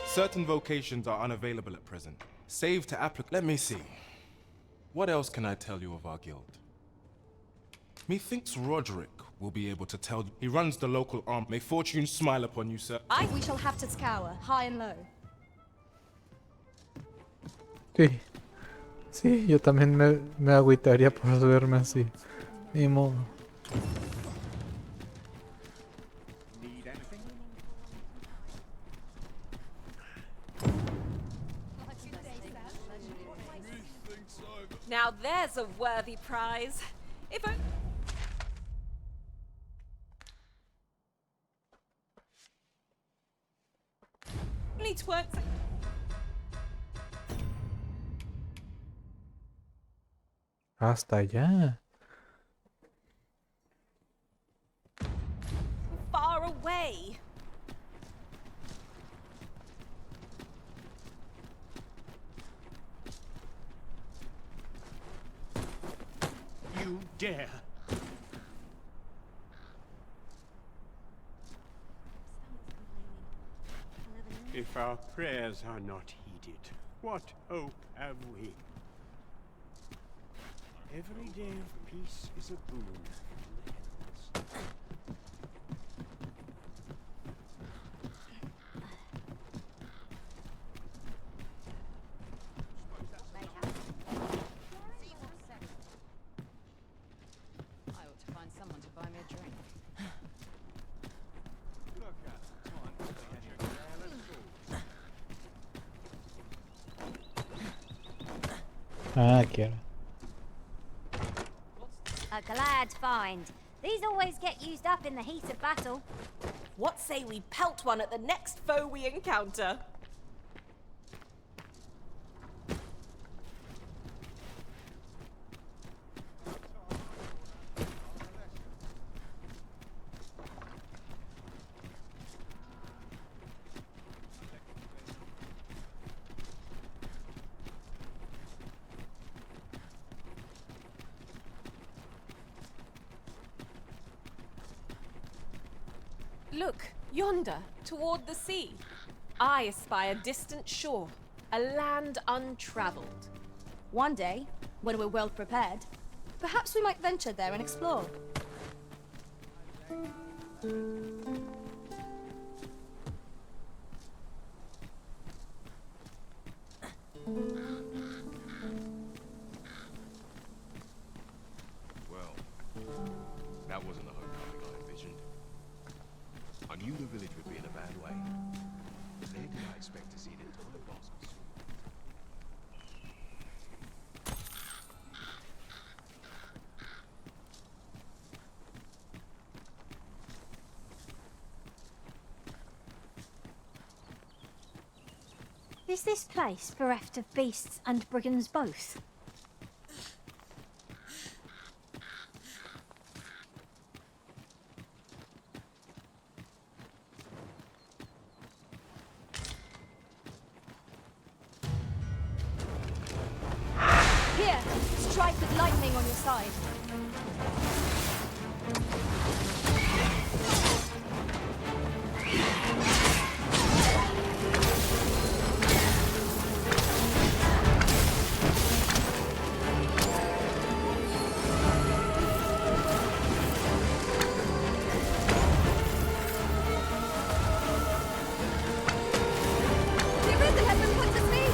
Certain vocations are unavailable at present. Save to applicant. Let me see. What else can I tell you of our guild? Methinks Roderick will be able to tell you. He runs the local arm. May fortune smile upon you, sir. We shall have to scour, high and low. Sí. Sí, yo también me agüitaría por verme así. Ni modo. Now there's a worthy prize. If I... only twerks... Hasta allá. far away. You dare! If our prayers are not heeded, what hope have we? Every day of peace is a boon from the heavens. I ought to find someone to buy me a drink. Ah, quiero. A glad find. These always get used up in the heat of battle. What say we pelt one at the next foe we encounter? Look, yonder, toward the sea. I espy a distant shore, a land untraveled. One day, when we're well prepared, perhaps we might venture there and explore. Well, that wasn't the homecoming I envisioned. I knew the village would be in a bad way. Where did I expect to see an entire basket? Is this place bereft of beasts and brigands both? Here, strike with lightning on your side. The Arisen has been put to sea!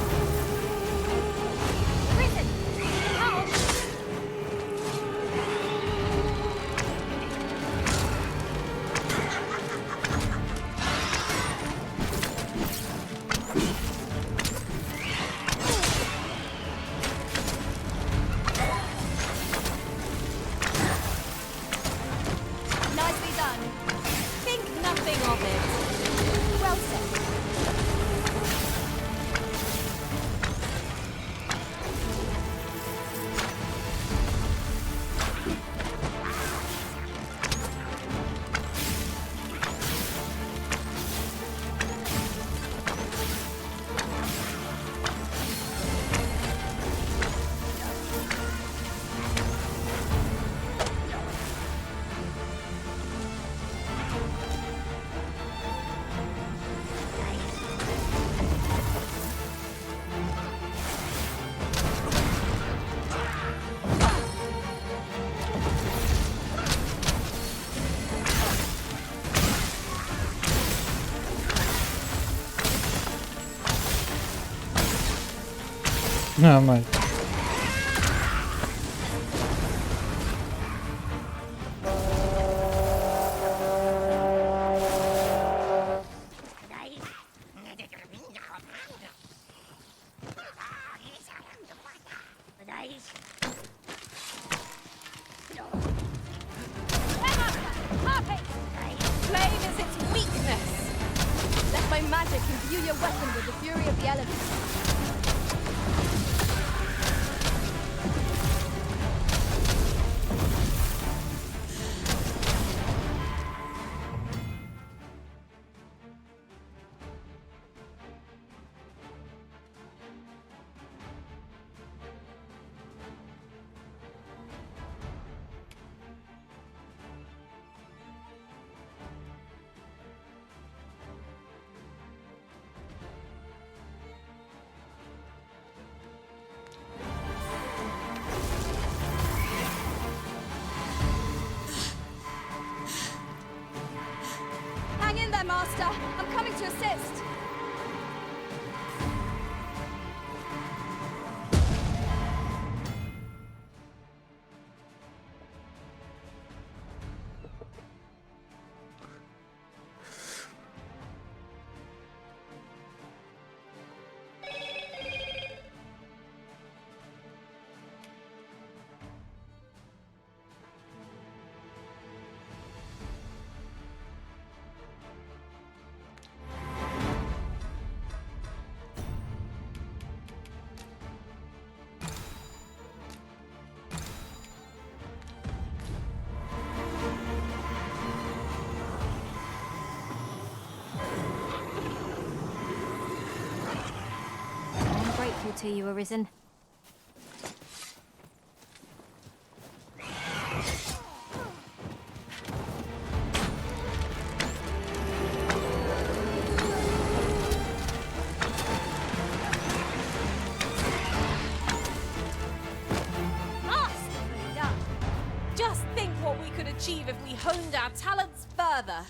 Arisen! Out! Nicely done. Think nothing of it. Well said. No, man. my magic imbue your weapon with the fury of the elements. Hang in there, Master. I'm coming to assist. I'm grateful to you, Arisen. Masterfully done. Just think what we could achieve if we honed our talents further.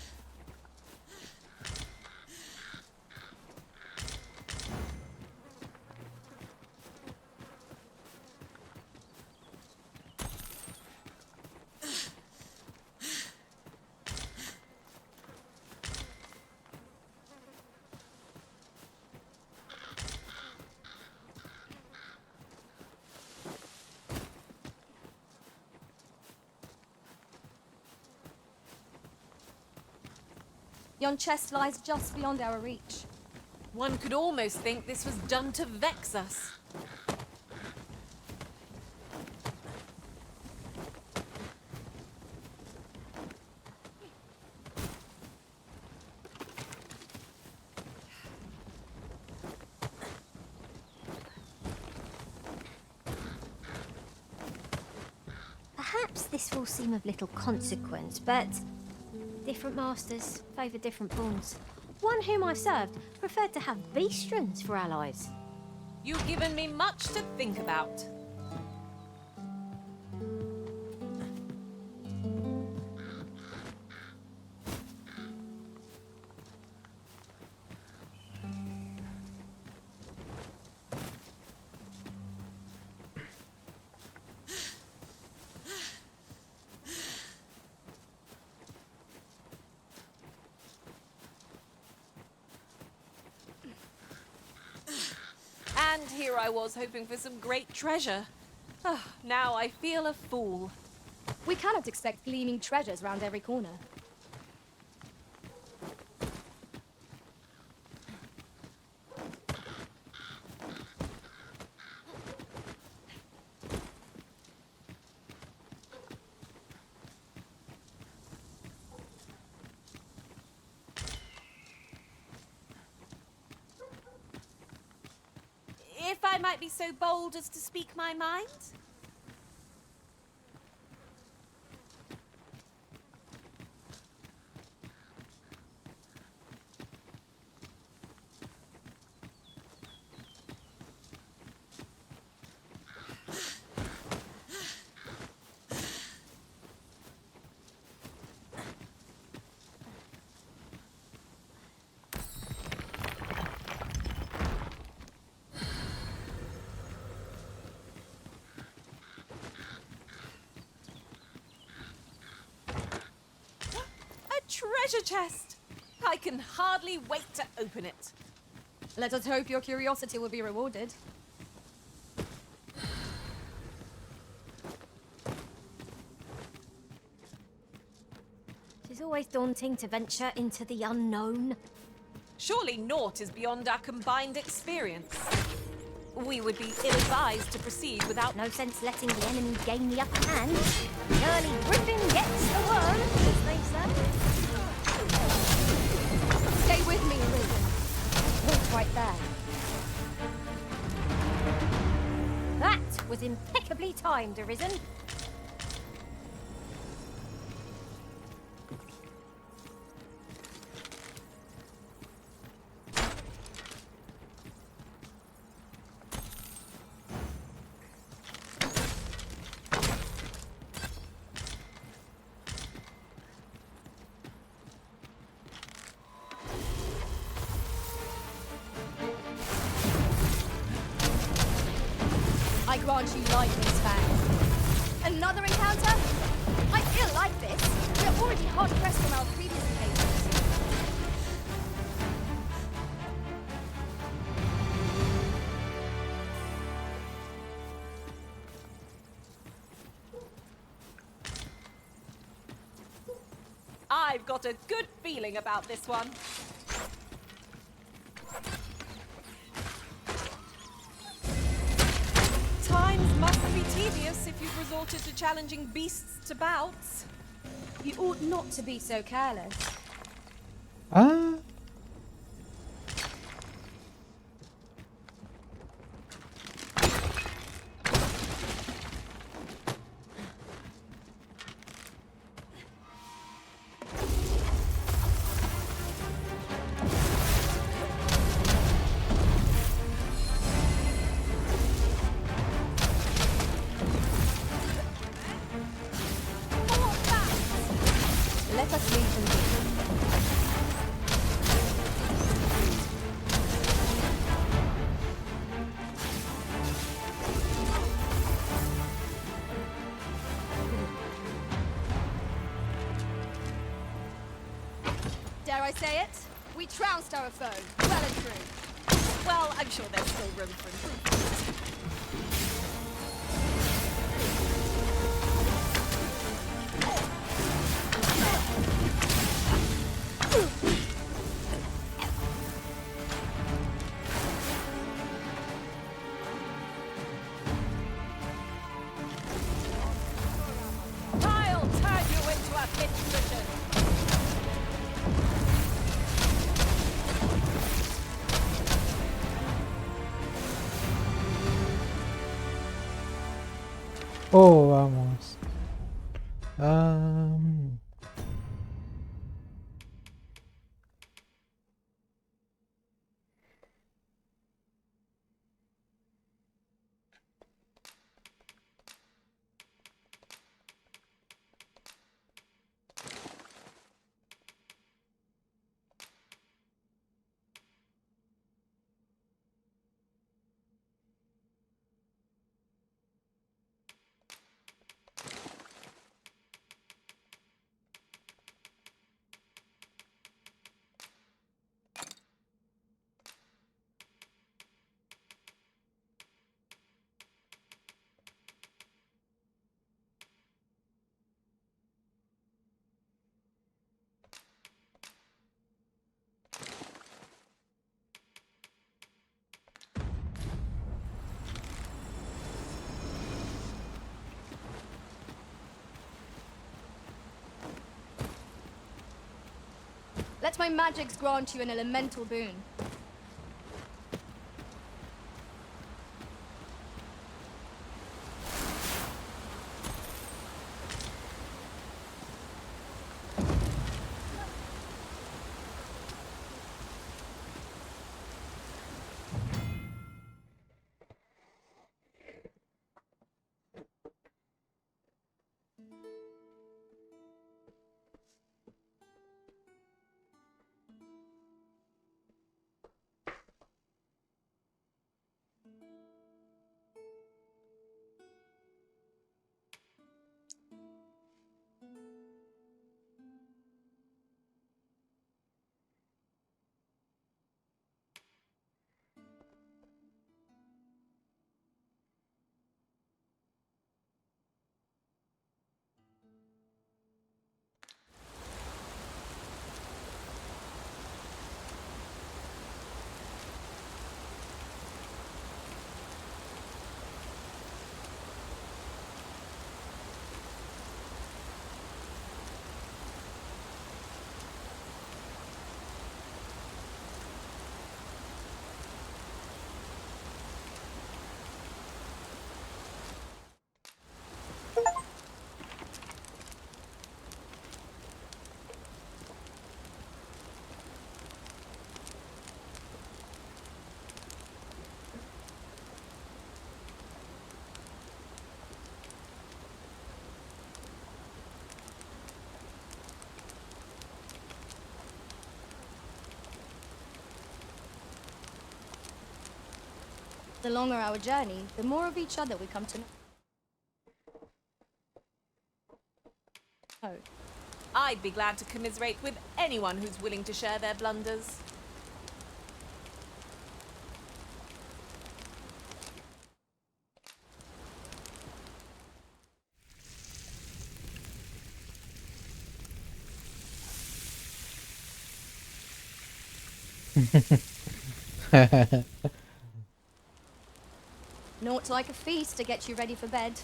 Yon chest lies just beyond our reach. One could almost think this was done to vex us. Perhaps this will seem of little consequence, but different masters favour different pawns. One whom I've served preferred to have beastrons for allies. You've given me much to think about. And here I was hoping for some great treasure. Ah, now I feel a fool. We cannot expect gleaming treasures round every corner. If I might be so bold as to speak my mind? Treasure chest! I can hardly wait to open it. Let us hope your curiosity will be rewarded. It is always daunting to venture into the unknown. Surely naught is beyond our combined experience. We would be ill-advised to proceed without... No sense letting the enemy gain the upper hand. The early griffin gets the worm, as they say. Stay with me, Arisen. Point right there. That was impeccably timed, Arisen. I grant you lightning span. Another encounter? I feel like this. We're already hard pressed from our previous occasions. I've got a good feeling about this one. Times must be tedious if you've resorted to challenging beasts to bouts. You ought not to be so careless. Ah. Let us leave them be. Dare I say it? We trounced our foe, well and true. Well, I'm sure there's still room for improvement. I'll turn you into a pit cushion. Oh, vamos. Am, Let my magics grant you an elemental boon. The longer our journey, the more of each other we come to know. I'd be glad to commiserate with anyone who's willing to share their blunders. Naught like a feast to get you ready for bed.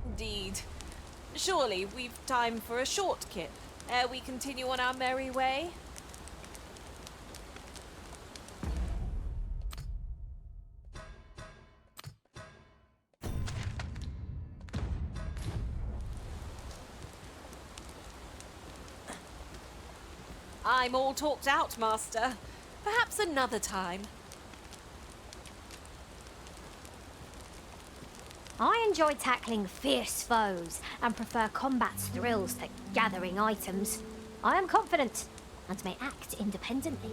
Indeed. Surely we've time for a short kip ere we continue on our merry way. I'm all talked out, Master. Perhaps another time. I enjoy tackling fierce foes and prefer combat's thrills to gathering items. I am confident and may act independently.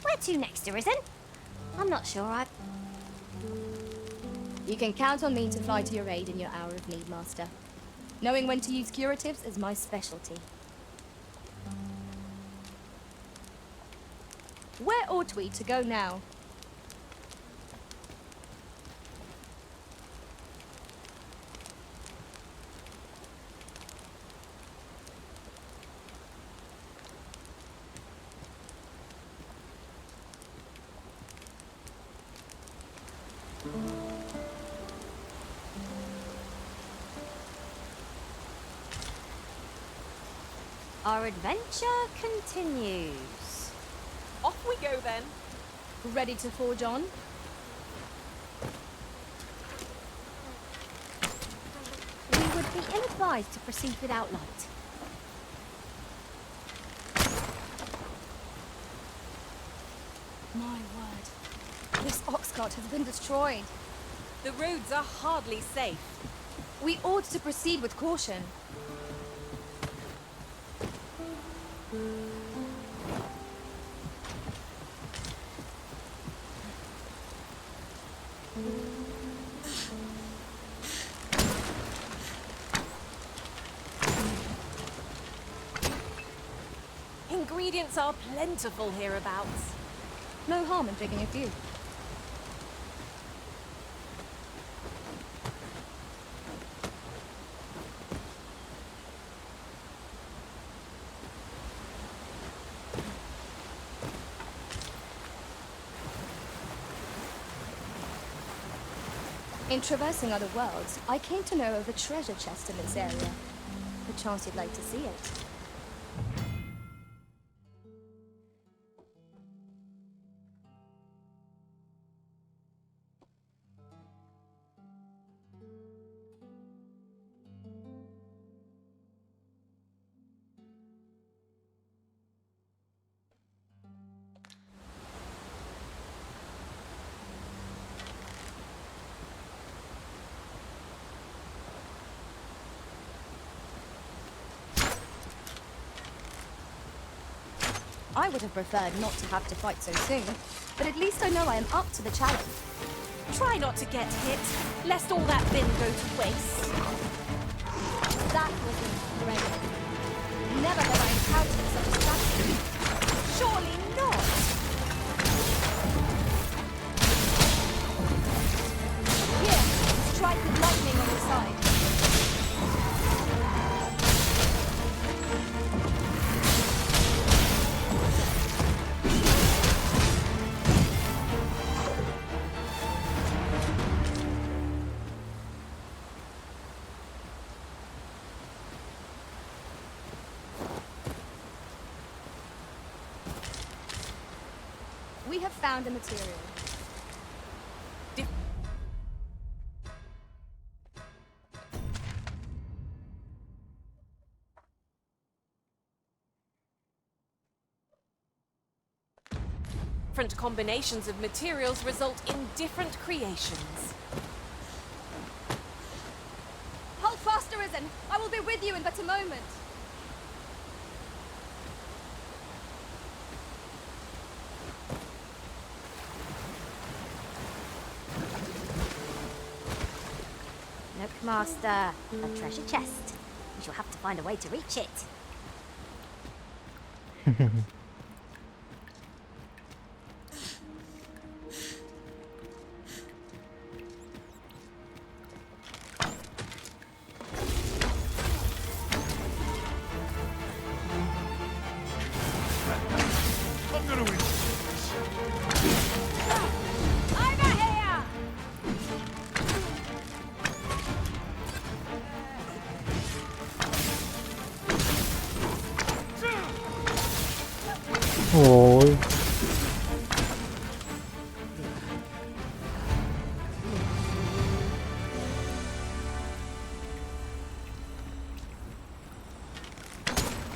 Where to next, Arisen? I'm not sure You can count on me to fly to your aid in your hour of need, Master. Knowing when to use curatives is my specialty. Where ought we to go now? our adventure continues. Off we go then. Ready to forge on? We would be ill-advised to proceed without light. My word. This ox cart has been destroyed. The roads are hardly safe. We ought to proceed with caution. Ingredients are plentiful hereabouts. No harm in picking a few. In traversing other worlds, I came to know of a treasure chest in this area. Perchance you'd like to see it. I would have preferred not to have to fight so soon, but at least I know I am up to the challenge. Try not to get hit, lest all that vim go to waste. That was incredible. Never have I encountered such a strategy. Surely not! Here, strike with lightning on the side. We have found a material. Different combinations of materials result in different creations. Hold fast, Arisen! I will be with you in but a moment. Master. A treasure chest. We shall have to find a way to reach it. I'm gonna win. Over here! Ôi.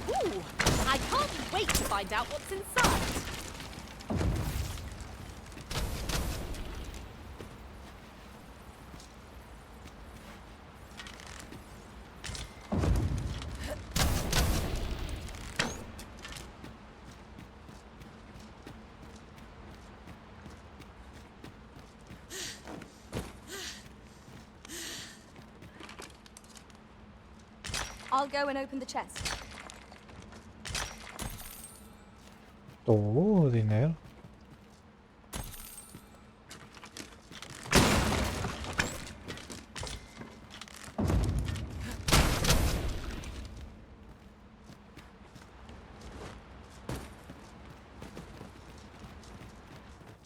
Ooh, I can't wait to find out what's inside. I'll go and open the chest. Oh, dinero.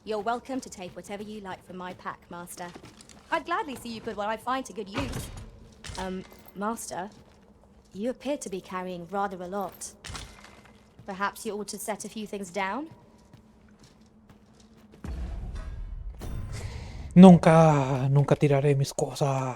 You're welcome to take whatever you like from my pack, Master. I'd gladly see you put what I find to good use. Master, you appear to be carrying rather a lot. Perhaps you ought to set a few things down? Nunca tiraré mis cosas.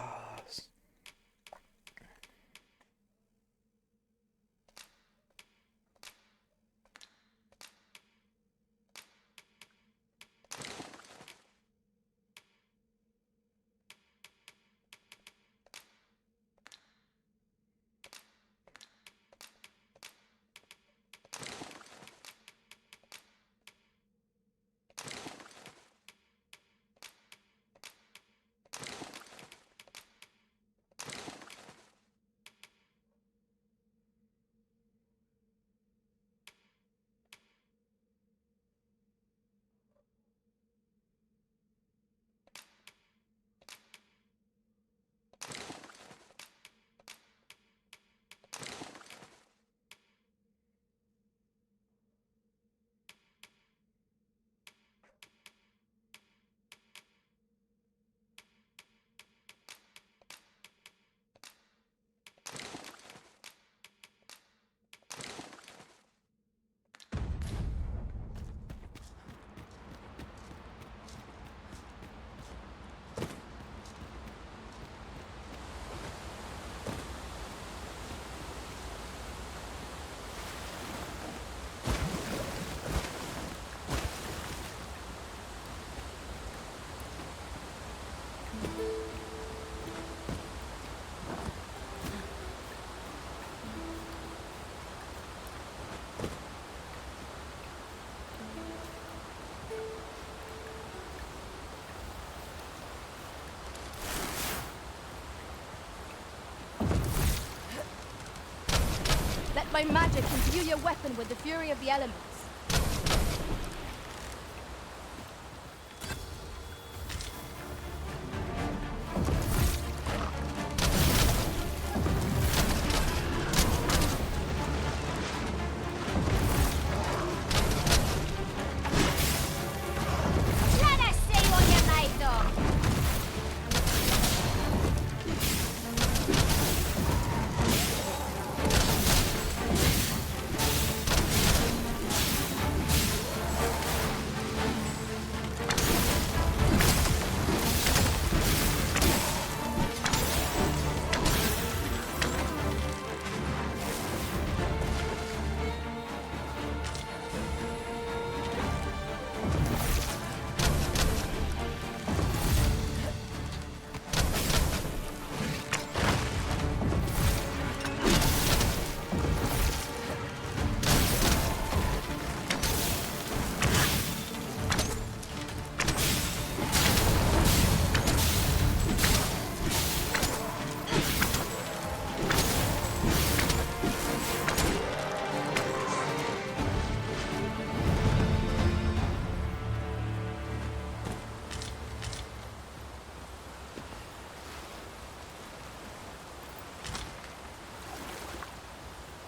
Let my magic imbue your weapon with the fury of the elements. Let us see what you're made of.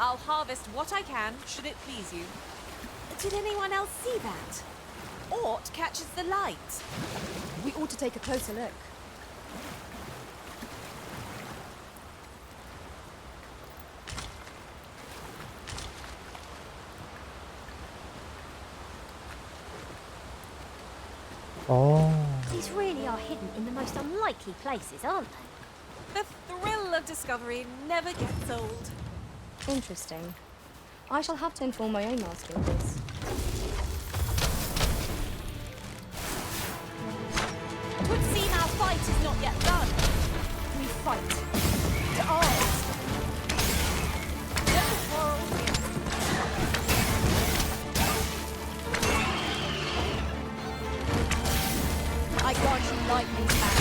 I'll harvest what I can, should it please you. Did anyone else see that? Ort catches the light. We ought to take a closer look. Oh. These really are hidden in the most unlikely places, aren't they? The thrill of discovery never gets old. Interesting. I shall have to inform my own master of this. It would seem our fight is not yet done. We fight. To arms! No quarrel here. I grant you lightning power.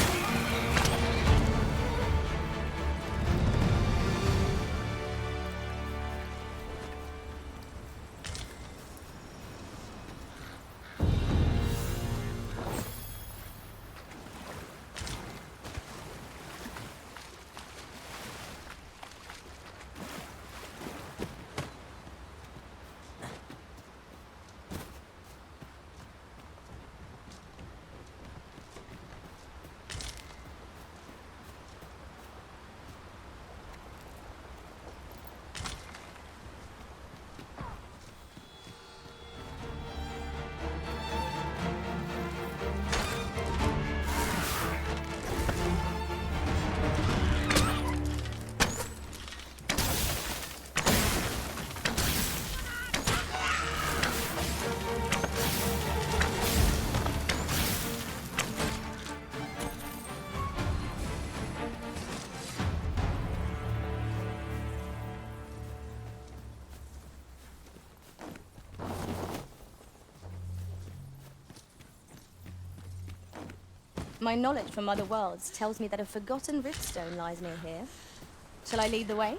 My knowledge from other worlds tells me that a forgotten riftstone lies near here. Shall I lead the way?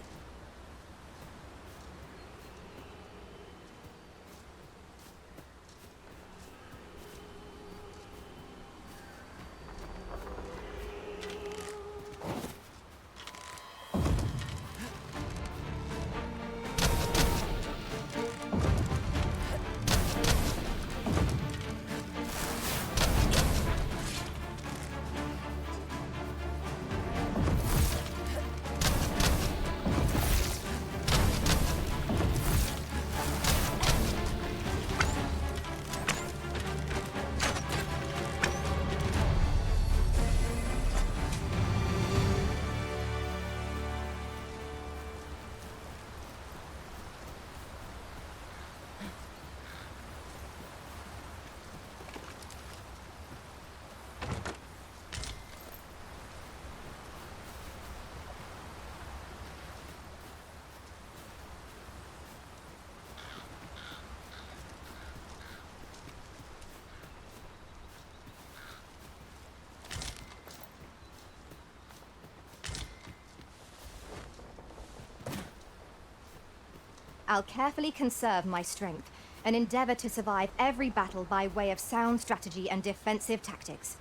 I'll carefully conserve my strength and endeavor to survive every battle by way of sound strategy and defensive tactics.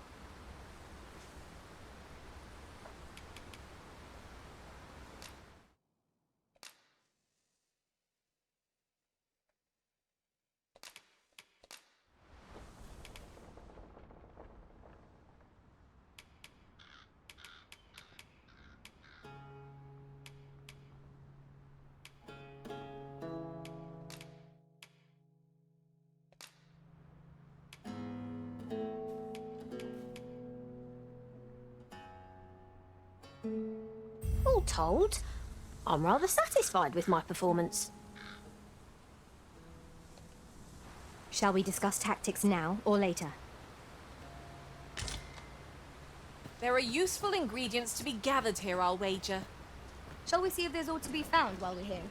All told, I'm rather satisfied with my performance. Shall we discuss tactics now or later? There are useful ingredients to be gathered here, I'll wager. Shall we see if there's aught to be found while we're here?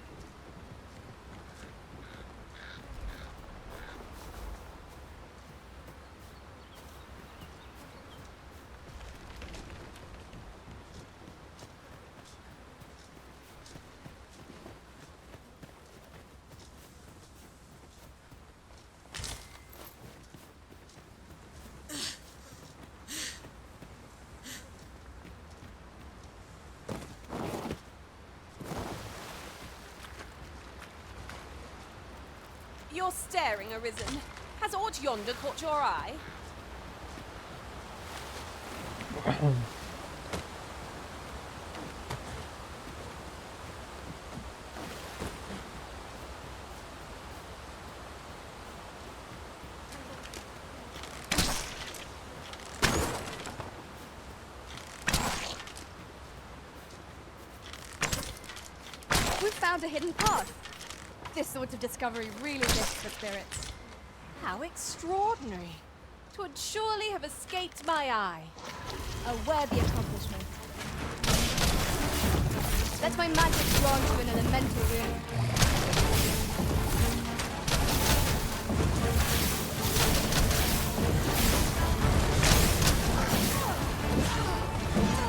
You're staring, Arisen. Has aught yonder caught your eye? We've found a hidden path. This sort of discovery really lifts the spirits. How extraordinary. 'Twould surely have escaped my eye. A worthy accomplishment. Let my magic grant you an elemental rune.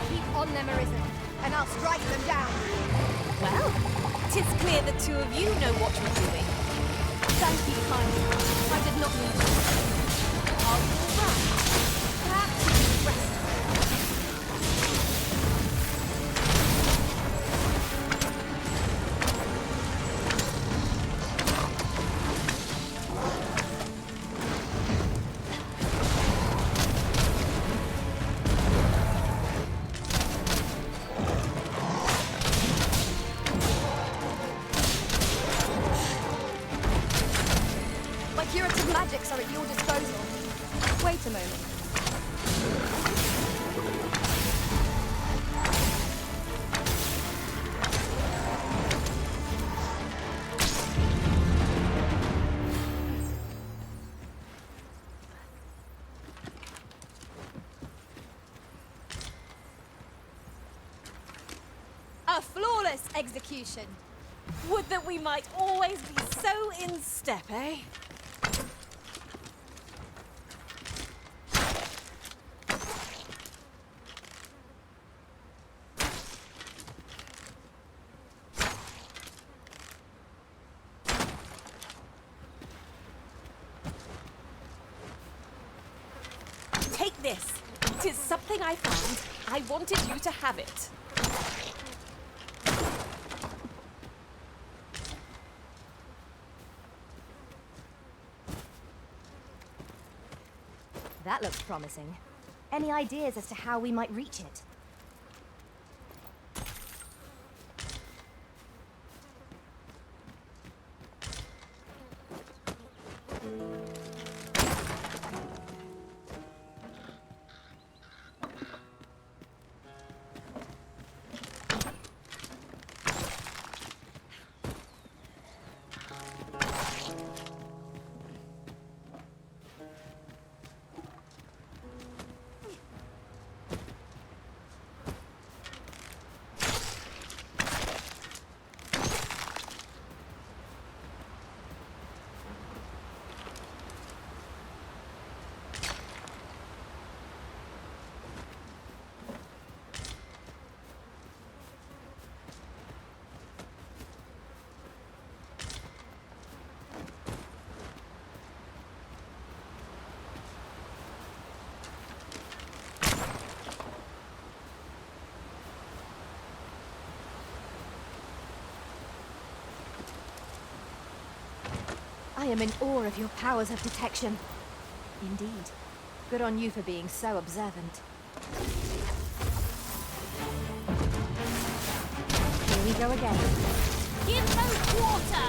Keep on them, Arisen, and I'll strike them down. Well, 'tis clear the two of you know what you're doing. Thank you, kind. I did not need to. Are you all right? Perhaps you should rest. My curative magics are at your disposal. Wait a moment. A flawless execution. Would that we might always be so in step, eh? Take this. 'Tis something I found. I wanted you to have it. That looks promising. Any ideas as to how we might reach it? I am in awe of your powers of detection. Indeed. Good on you for being so observant. Here we go again. Give those water!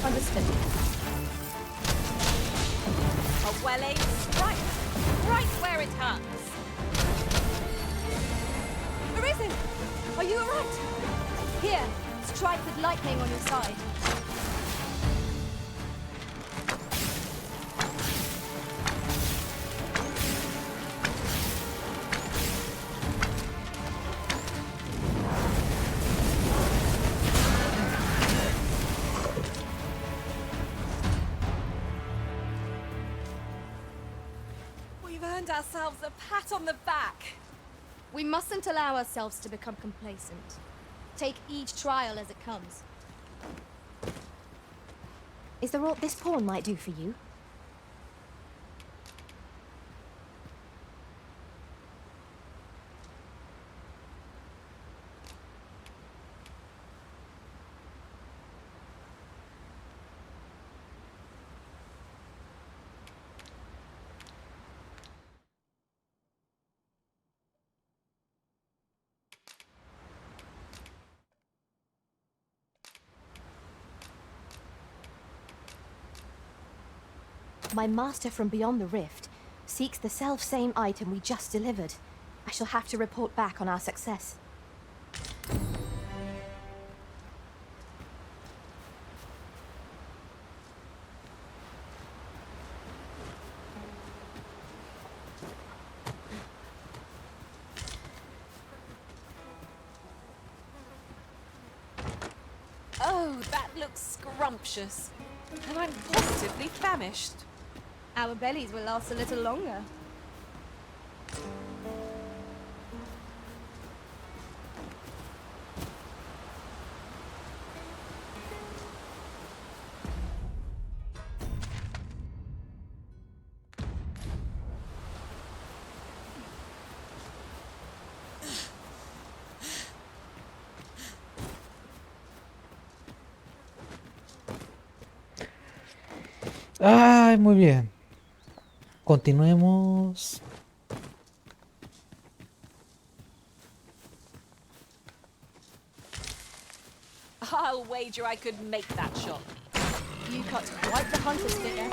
Understood. A well-aimed strike. Right where it hurts. Arisen! Are you alright? Here, strike with lightning on your side. We've earned ourselves a pat on the back. We mustn't allow ourselves to become complacent. Take each trial as it comes. Is there aught this pawn might do for you? My master from beyond the rift seeks the self-same item we just delivered. I shall have to report back on our success. Oh, that looks scrumptious. And I'm positively famished. Our bellies will last a little longer. Ay, muy bien. Continuemos. I'll wager I could make that shot. You cut quite the hunter's figure.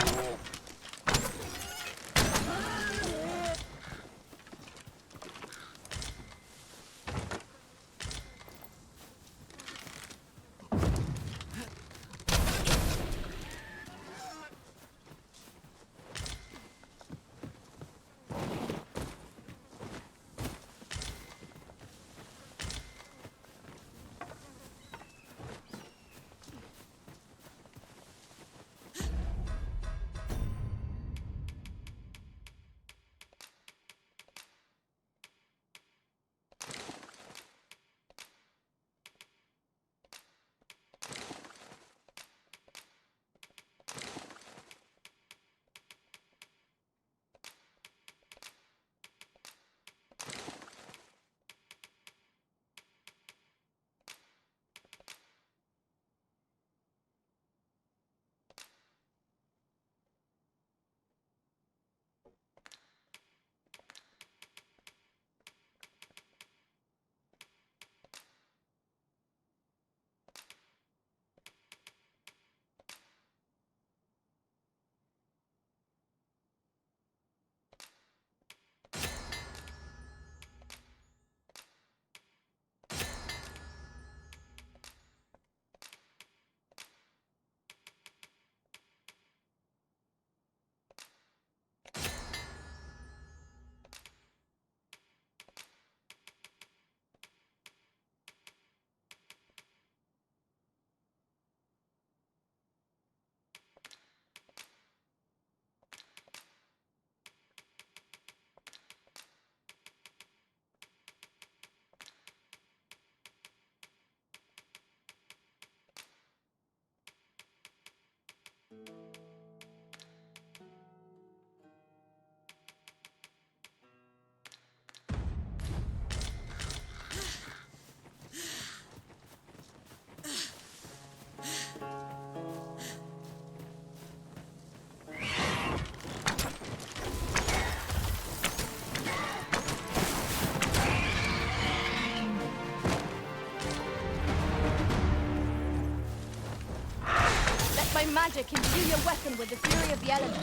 My magic imbue your weapon with the fury of the elements.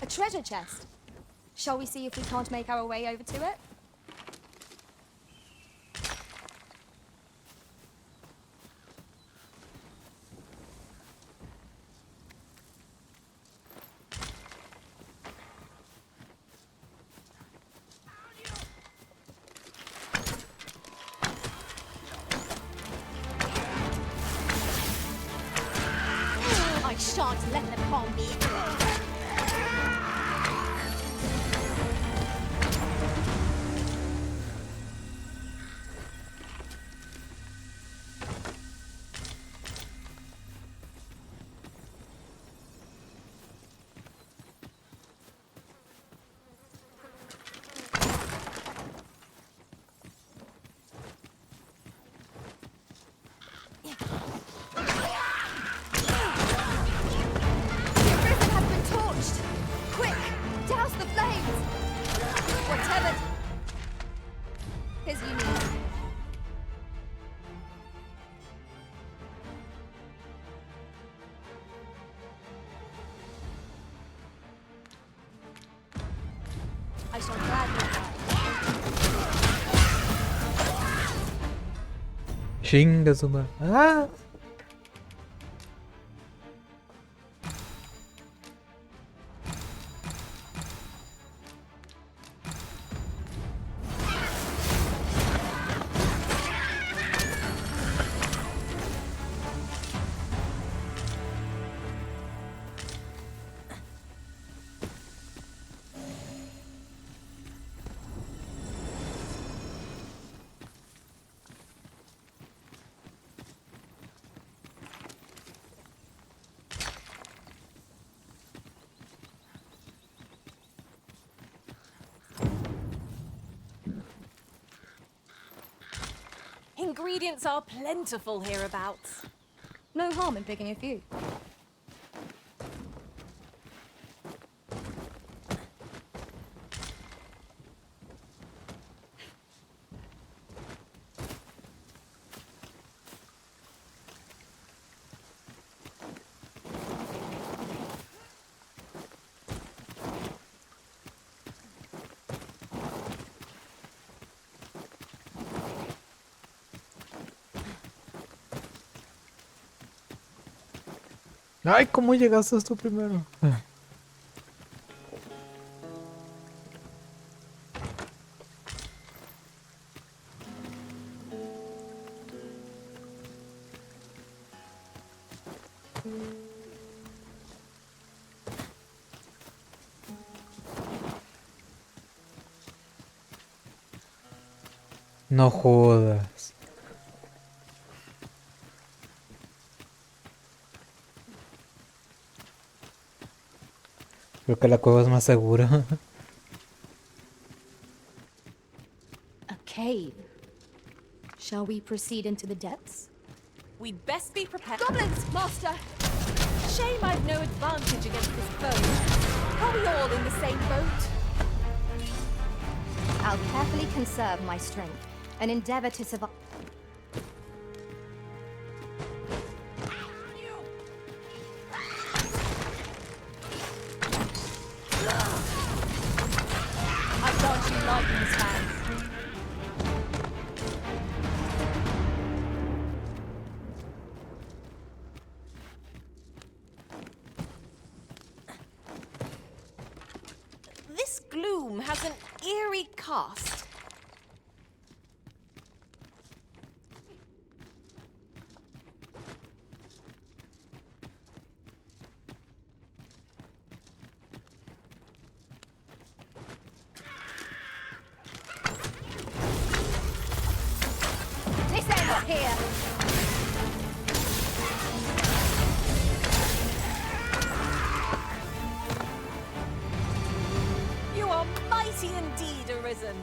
A treasure chest. Shall we see if we can't make our way over to it? I shan't let them harm me. shall gladly Chinga su madre. ¡Ah! Ingredients are plentiful hereabouts. No harm in picking a few. Ay, ¿cómo llegaste tú primero? No jodas. Creo que la cueva es más segura. A cave. Shall we proceed into the depths? We'd best be prepared. Goblins, master! Shame I've no advantage against this bow. Are we all in the same boat? I'll carefully conserve my strength and endeavor to survive. I dodge you lightning's hands. This gloom has an eerie cast. This ends here. You are mighty indeed, Arisen.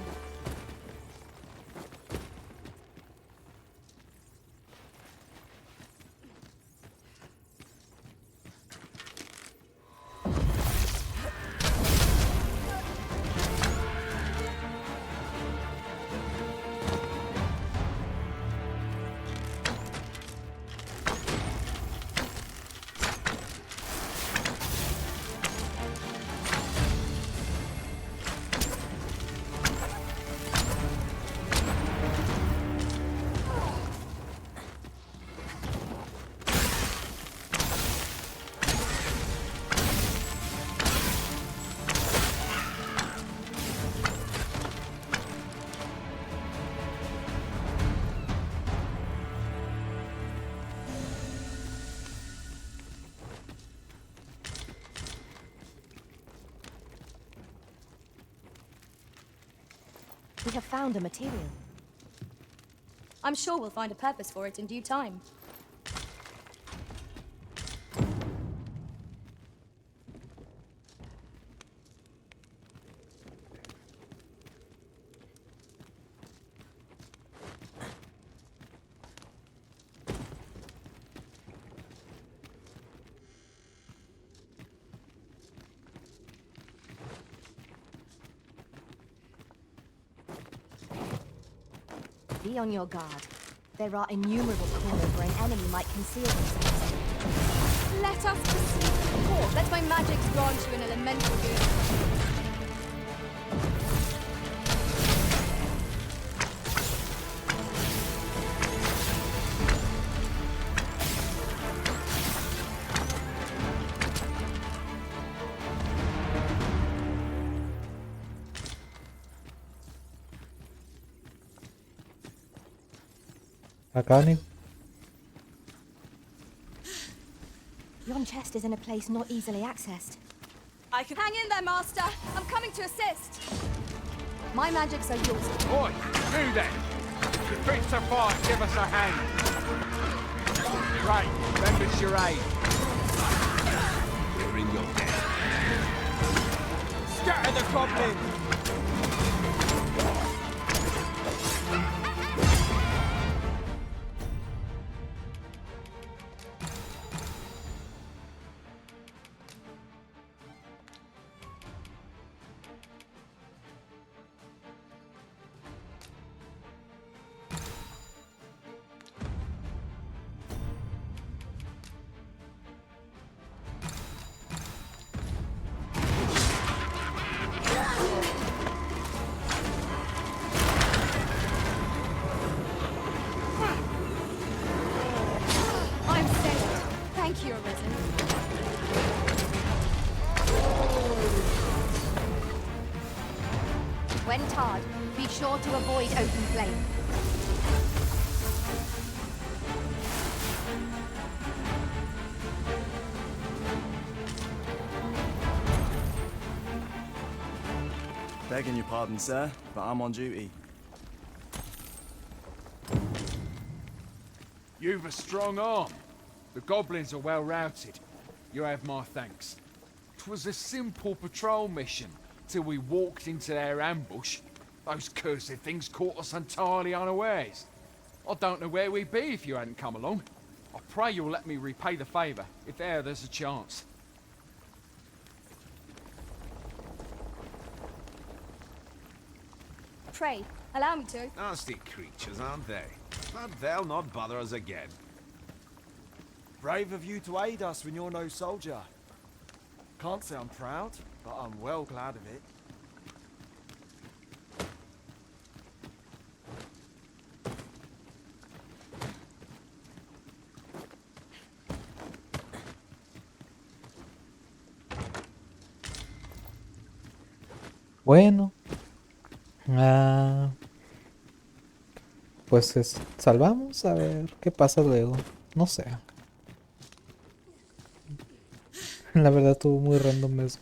We have found a material. I'm sure we'll find a purpose for it in due time. Be on your guard. There are innumerable corners where an enemy might conceal themselves. Let us proceed. Let my magic grant you an elemental good. Acá, Nick. Yon chest is in a place not easily accessed. I can hang in there, Master. I'm coming to assist. My magics are yours. Oi, you then! If you're fit to fight, give us a hand. Right, lend us your aid. We're in your debt. Scatter the goblins! I'm saved. Thank you, Arisen. When tarred, be sure to avoid open flame. Begging your pardon, sir, but I'm on duty. You've a strong arm. The goblins are well routed. You have my thanks. 'Twas a simple patrol mission, till we walked into their ambush. Those cursed things caught us entirely unawares. I don't know where we'd be if you hadn't come along. I pray you'll let me repay the favour, if there's a chance. Pray, allow me to. Nasty creatures, aren't they? But they'll not bother us again. Brave of you to aid us when you're no soldier. Can't say I'm proud, but I'm well glad of it. Bueno. Pues salvamos a ver qué pasa luego. No sé. La verdad estuvo muy random eso.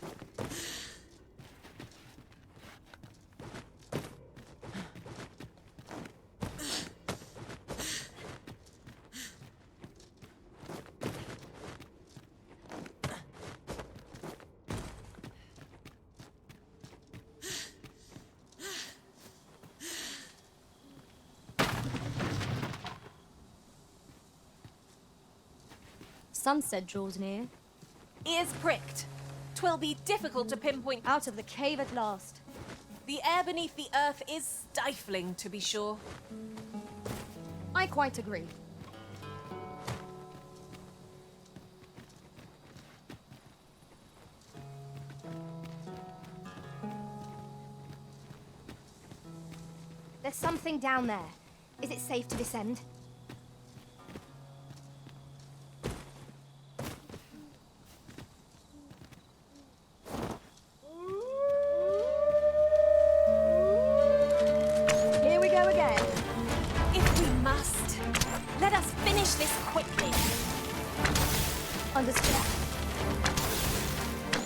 Sunset draws near. Ears pricked. 'Twill be difficult to pinpoint. Out of the cave at last. The air beneath the earth is stifling, to be sure. I quite agree. There's something down there. Is it safe to descend? Here we go again. If we must, let us finish this quickly. Understood.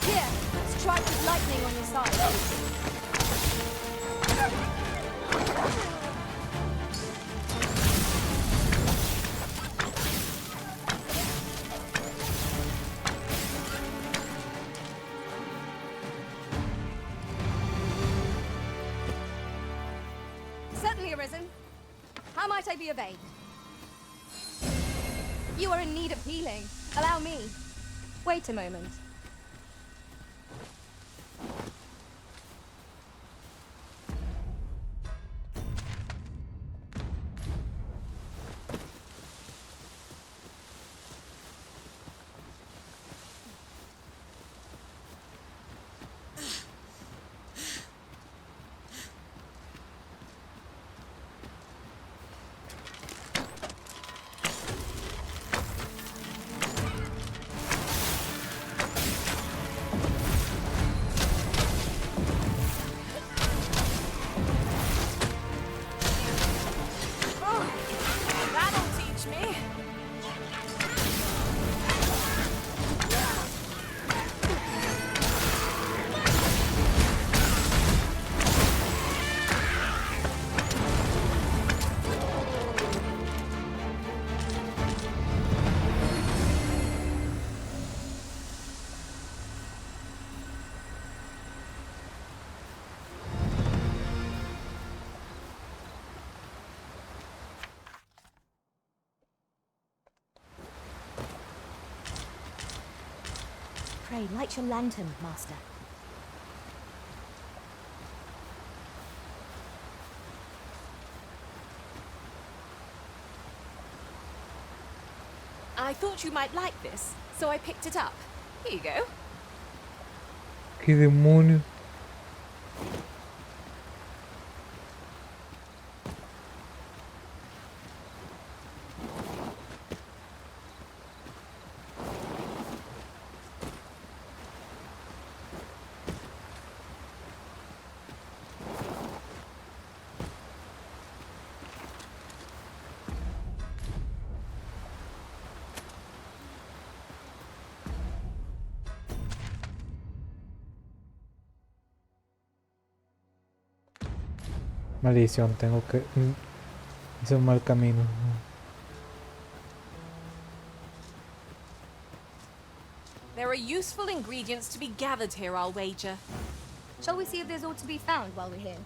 Here, strike with lightning on your side. Certainly, Arisen. How might I be of aid? You are in need of healing. Allow me. Wait a moment. prey, light your lantern, Master. I thought you might like this, so I picked it up. Here you go. ¿Qué demonios? Maldición, tengo que... hice un mal camino. There are useful ingredients to be gathered here, I'll wager. Shall we see if there's aught to be found while we're here?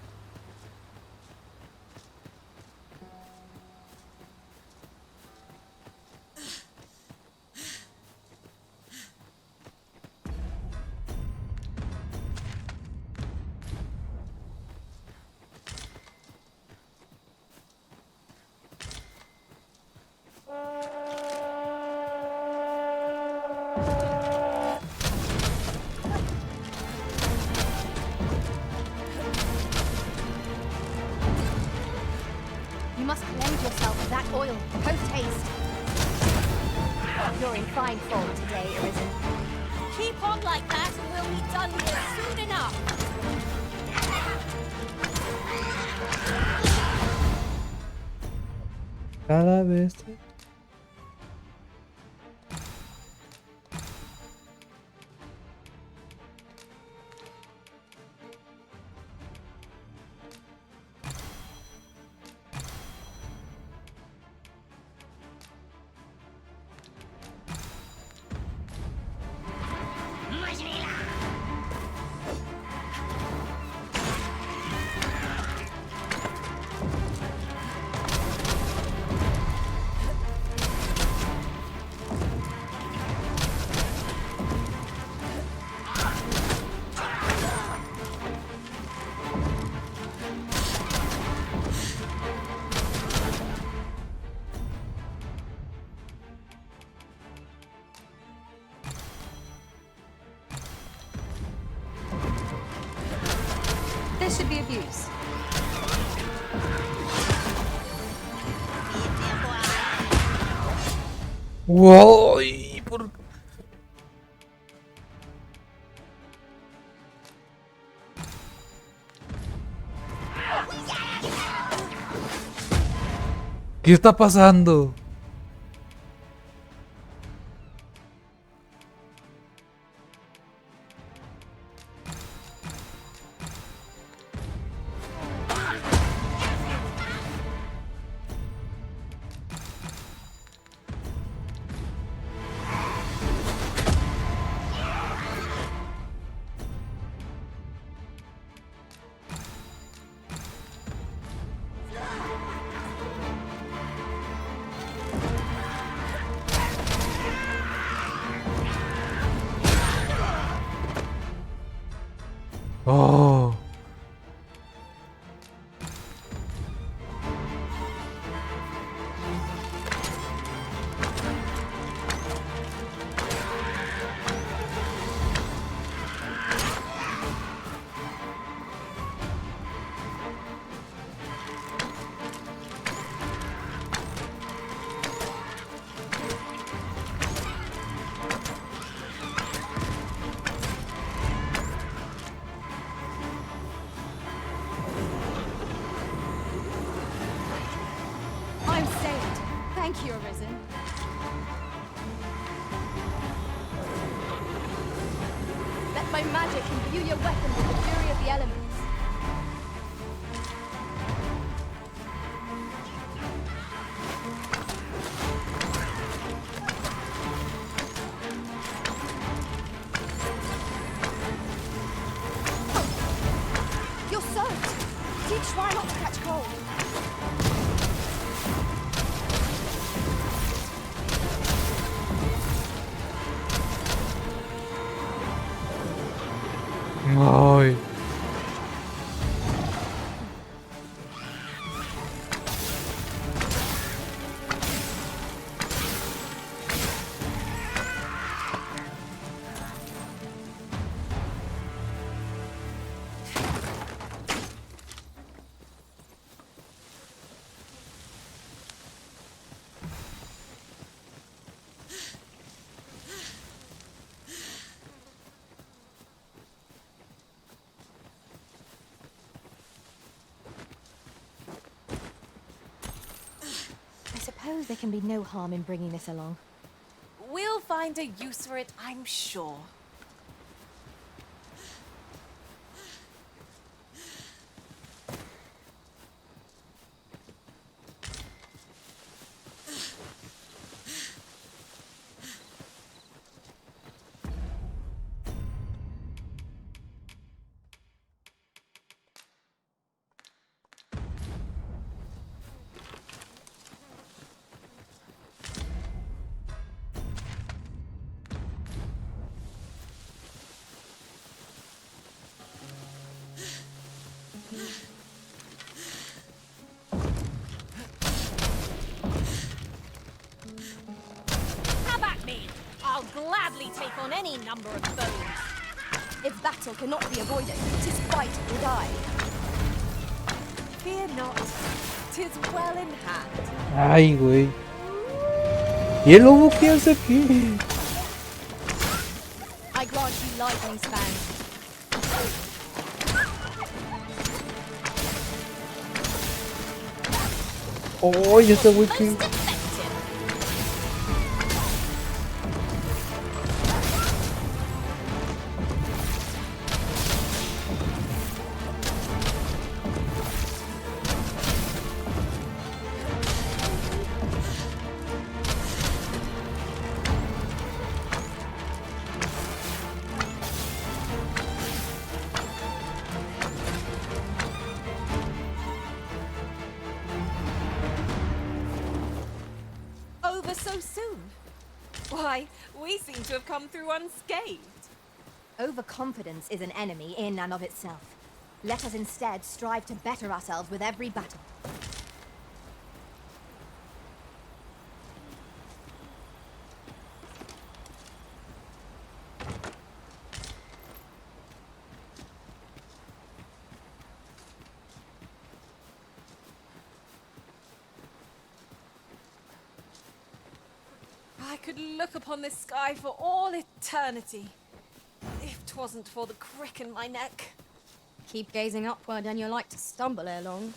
You must cleanse yourself of that oil, post-haste. You're in fine form today, Arisen. Keep on like that and we'll be done here soon enough. Cada vez... This should be of use. ¡Wow! ¿Y por... ¿Qué está pasando? Oh. I'm saved. Thank you, Arisen. Let my magic imbue your weapon with the fury of the elements. You're soaked. Do try not to catch cold. Ay. I suppose there can be no harm in bringing this along. We'll find a use for it, I'm sure. Have at me! I'll gladly take on any number of foes. If battle cannot be avoided, 'tis fight or die. Fear not, 'tis well in hand. Ay, güey. ¿Y el lobo qué hace aquí? I grant you lightning span. Oh, ese güey que... Over so soon? Why, we seem to have come through unscathed. Overconfidence is an enemy in and of itself. Let us instead strive to better ourselves with every battle. I could look upon this sky for all eternity, if 'twasn't for the crick in my neck. Keep gazing upward and you're like to stumble ere long.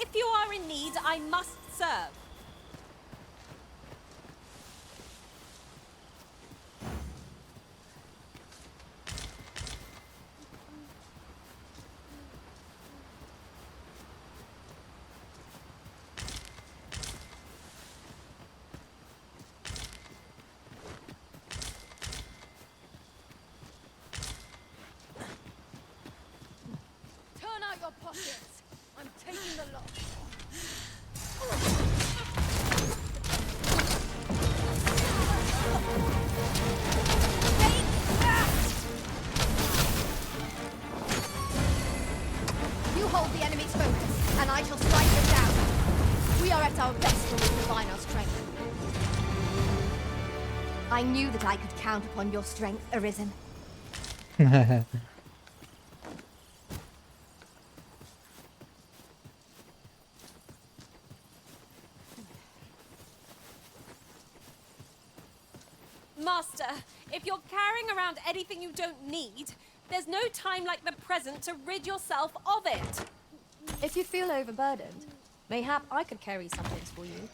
If you are in need, I must serve. Turn out your pockets. I'm taking the lot. You hold the enemy's focus, and I shall strike them down. We are at our best when we combine our strength. I knew that I could count upon your strength, Arisen. Master, if you're carrying around anything you don't need, there's no time like the present to rid yourself of it. If you feel overburdened, mayhap I could carry some things for you.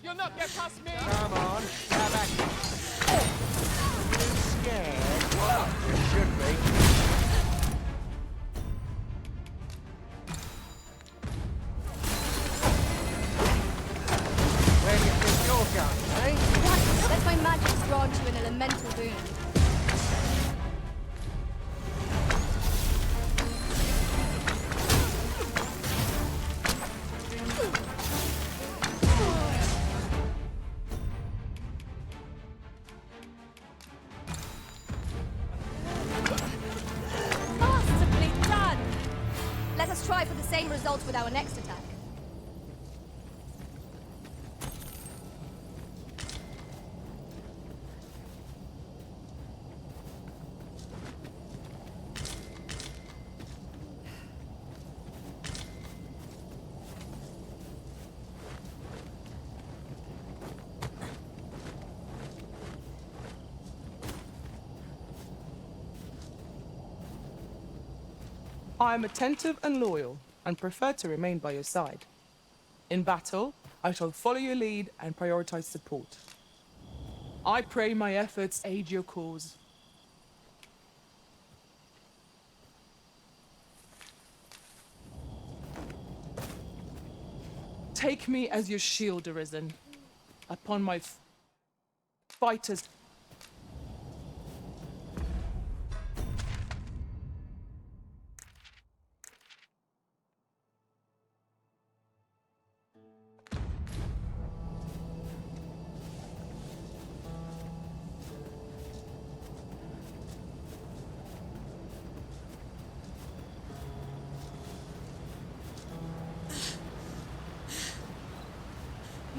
You'll not get past me! Come on, have at it. Scared? Well, you should be. Where do you think you're going, eh? What? Let my magic grant you an elemental boon. Masterfully done! Let us try for the same result with our next attack. I am attentive and loyal, and prefer to remain by your side. In battle, I shall follow your lead and prioritize support. I pray my efforts aid your cause. Take me as your shield, Arisen. Upon my fighters.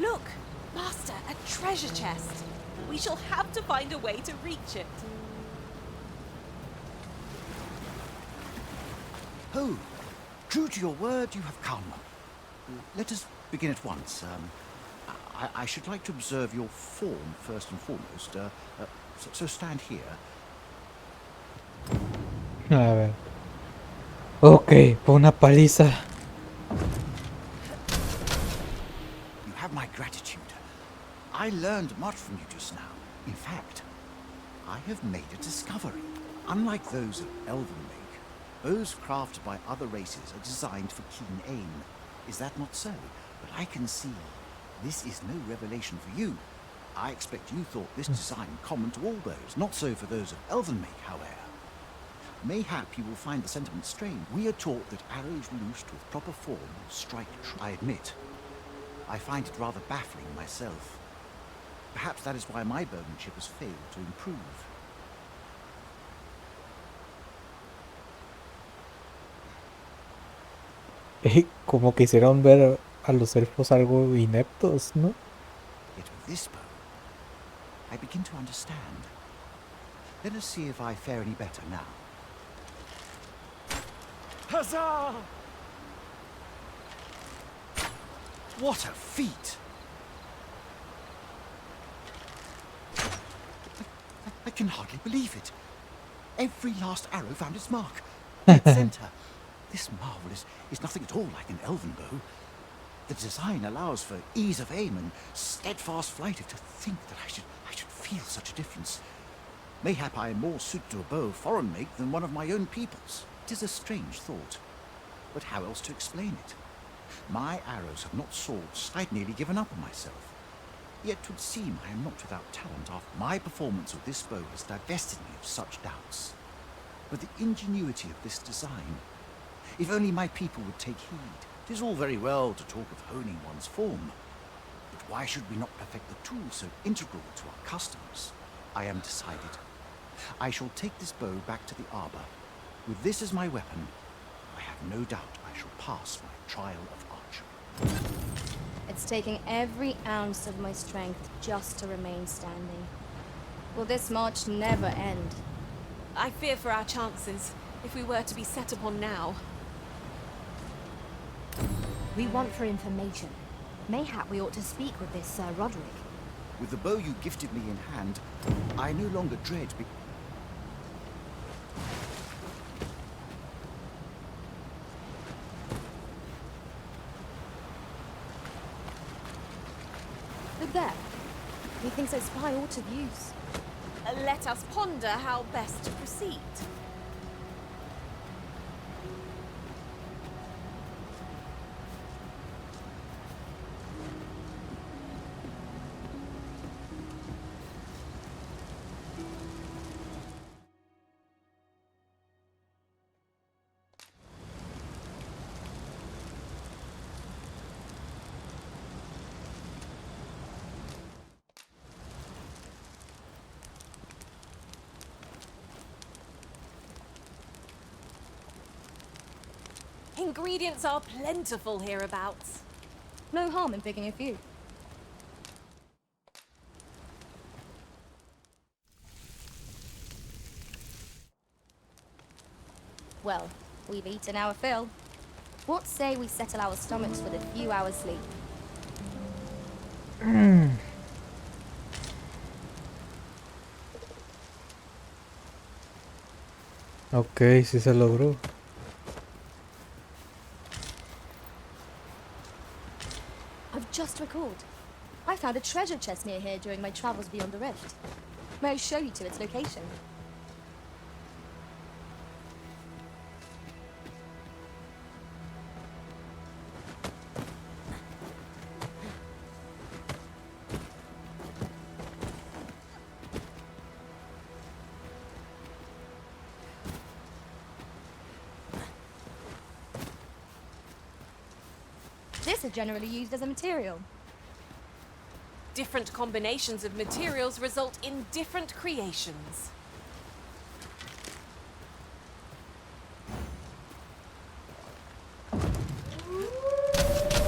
Look, Master, a treasure chest. We shall have to find a way to reach it. Oh, true to your word, you have come. Let us begin at once. I should like to observe your form first and foremost. So stand here. A ver. Ok, fue una paliza. You have my gratitude. I learned much from you just now. In fact, I have made a discovery. Unlike those of Elven make, bows crafted by other races are designed for keen aim. Is that not so? But I can see this is no revelation for you. I expect you thought this design common to all bows, not so for those of Elven make, however. Mayhap you will find the sentiment strange. We are taught that arrows loosed with proper form strike true. I admit, I find it rather baffling myself. Perhaps that is why my bowmanship has failed to improve. Como quisieron ver a los elfos algo ineptos, ¿no? Yet with this bow, I begin to understand. Let us see if I fare any better now. Huzzah! What a feat! I can hardly believe it. Every last arrow found its mark. Dead center. This marvel is nothing at all like an elven bow. The design allows for ease of aim and steadfast flight. To think that I should feel such a difference. Mayhap I am more suited to a bow of foreign make than one of my own people's. It is a strange thought, but how else to explain it? My arrows have not soared. I'd nearly given up on myself. Yet 'twould seem I am not without talent after my performance with this bow has divested me of such doubts. But the ingenuity of this design, if only my people would take heed. 'Tis all very well to talk of honing one's form, but why should we not perfect the tool so integral to our customs? I am decided. I shall take this bow back to the arbor. With this as my weapon, I have no doubt I shall pass my trial of archery. It's taking every ounce of my strength just to remain standing. Will this march never end? I fear for our chances, if we were to be set upon now. We want for information. Mayhap we ought to speak with this Sir Roderick. With the bow you gifted me in hand, I no longer dread Look there. Methinks I spy aught of use. Let us ponder how best to proceed. Ingredients are plentiful hereabouts. No harm in picking a few. Well, we've eaten our fill. What say we settle our stomachs with a few hours sleep? Ok, sí se logró. I've just recalled. I found a treasure chest near here during my travels beyond the rift. May I show you to its location? This is generally used as a material. Different combinations of materials result in different creations.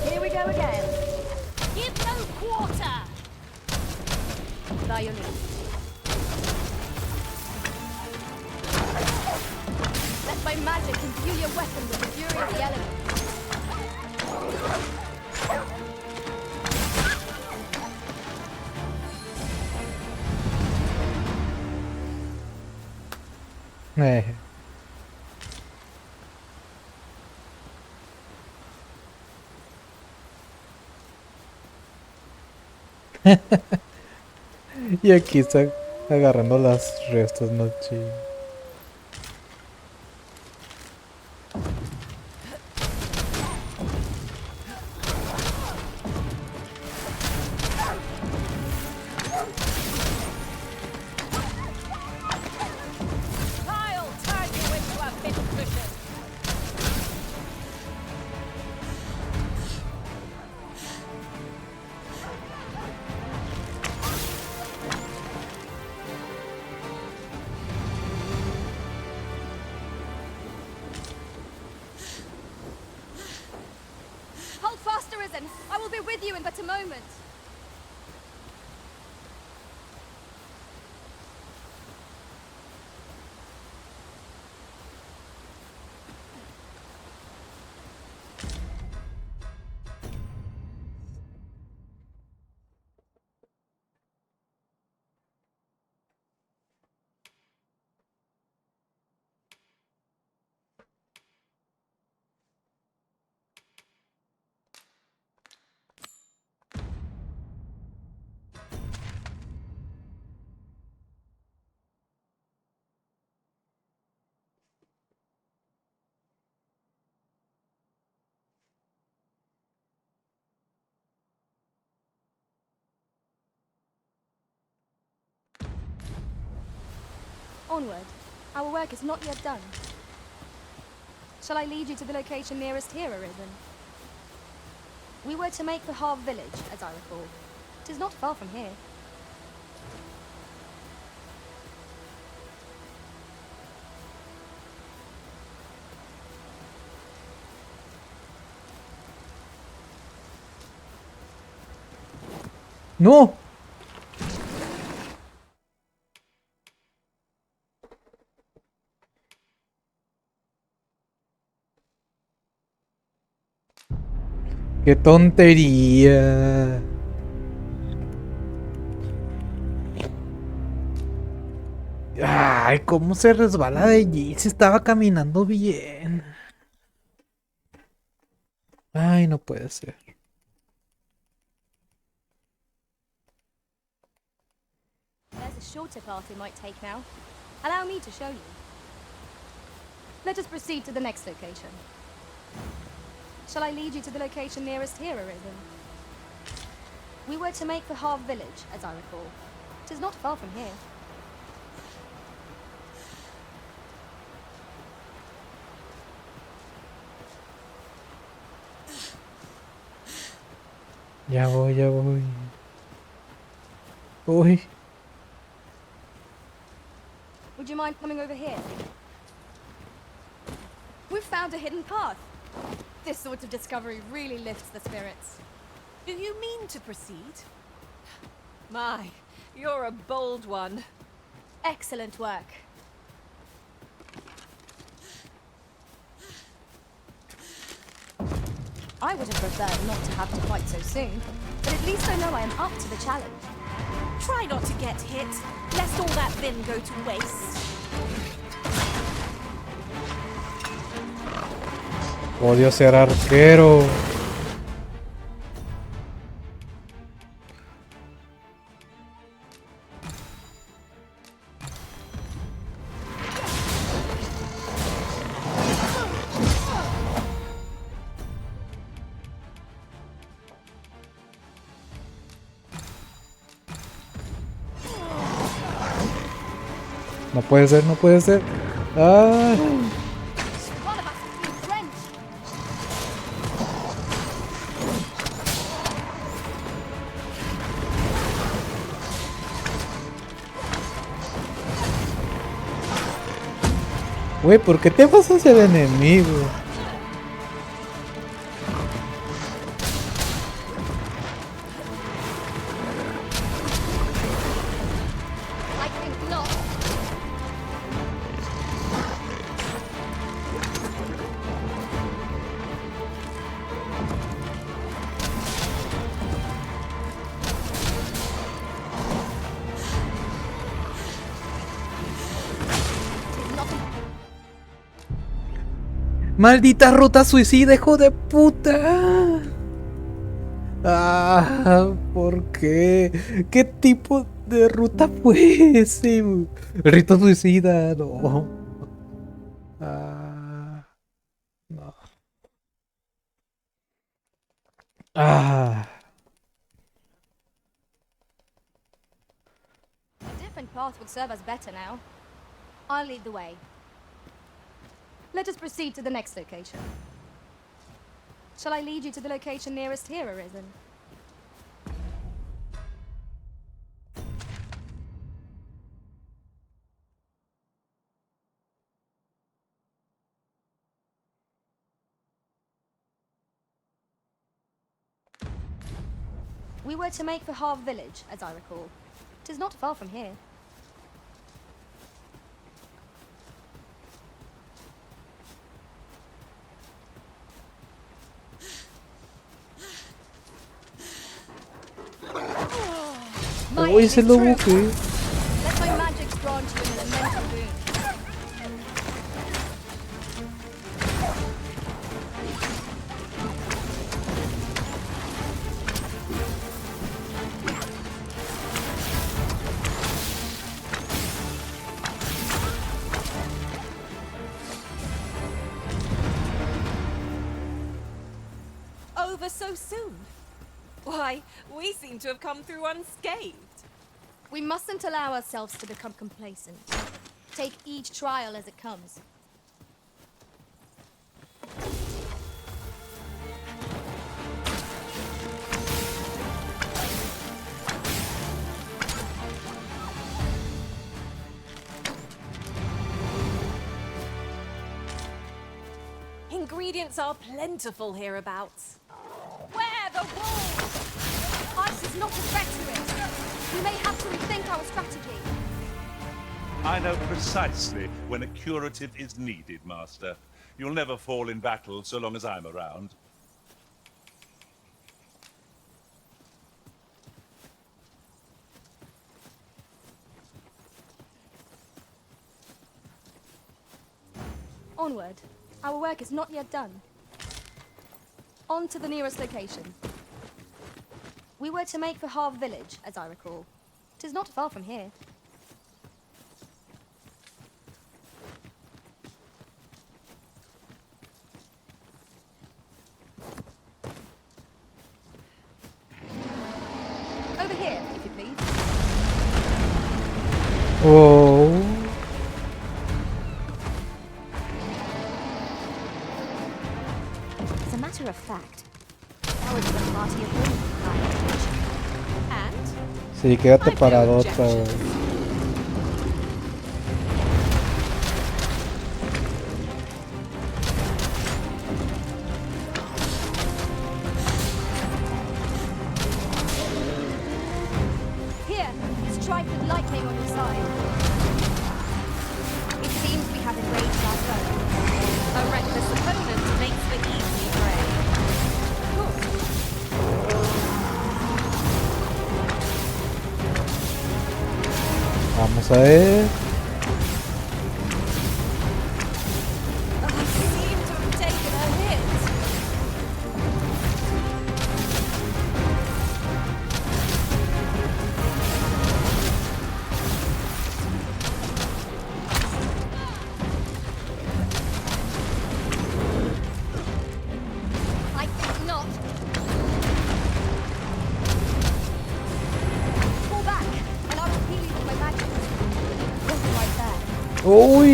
Here we go again. Give no quarter! By your leave. Let my magic imbue your weapon with the fury of the elements. Y aquí está agarrando las restos, no chido. I'll turn you into a bit cushion. Hold fast, Arisen! I will be with you in but a moment. Onward. Our work is not yet done. Shall I lead you to the location nearest here, Arisen? We were to make for Harv village, as I recall. It is not far from here. ¡No! ¡Qué tontería! Ay, cómo se resbala de allí. Se estaba caminando bien. Ay, no puede ser. There's a shorter path we might take now. Allow me to show you. Let us proceed to the next location. Shall I lead you to the location nearest here, Arisen? We were to make for Harv village, as I recall. It is not far from here. Ya voy, ya voy. Uy. Would you mind coming over here? We've found a hidden path. This sort of discovery really lifts the spirits. Do you mean to proceed? My, you're a bold one. Excellent work. I would have preferred not to have to fight so soon, but at least I know I am up to the challenge. Try not to get hit, lest all that vim go to waste. Odio ser arquero. No puede ser, no puede ser. ¡Ah! Güey, ¿por qué te vas hacia el enemigo? ¡Maldita ruta suicida, hijo de puta! Ah, ¿por qué? ¿Qué tipo de ruta fue ese? El rito suicida, no. Ah, no. Ah. A different path would serve us better now. I'll lead the way. Let us proceed to the next location. Shall I lead you to the location nearest here, Arisen? We were to make for Harv village, as I recall. It is not far from here. Uy, se lo buqué. Let my magic grant you an elemental boon. Over so soon? Why, we seem to have come through unscathed. We mustn't allow ourselves to become complacent. Take each trial as it comes. Ingredients are plentiful hereabouts. Where the wolves? Ice is not a threat to it. We may have to rethink our strategy. I know precisely when a curative is needed, Master. You'll never fall in battle so long as I'm around. Onward. Our work is not yet done. On to the nearest location. We were to make for Harv Village, as I recall. 'Tis not far from here. Over here, if you please. Oh. As a matter of fact, that would be a party of women with high education. And Sí, quédate parado otra vez. Here, strike with lightning on your side. It seems we have enraged our foe. A reckless opponent makes for easy prey. Vamos a ver. I seem to have taken a hit. I think not. Pull back, and I will heal you with my magic. Hold it right there. Uy.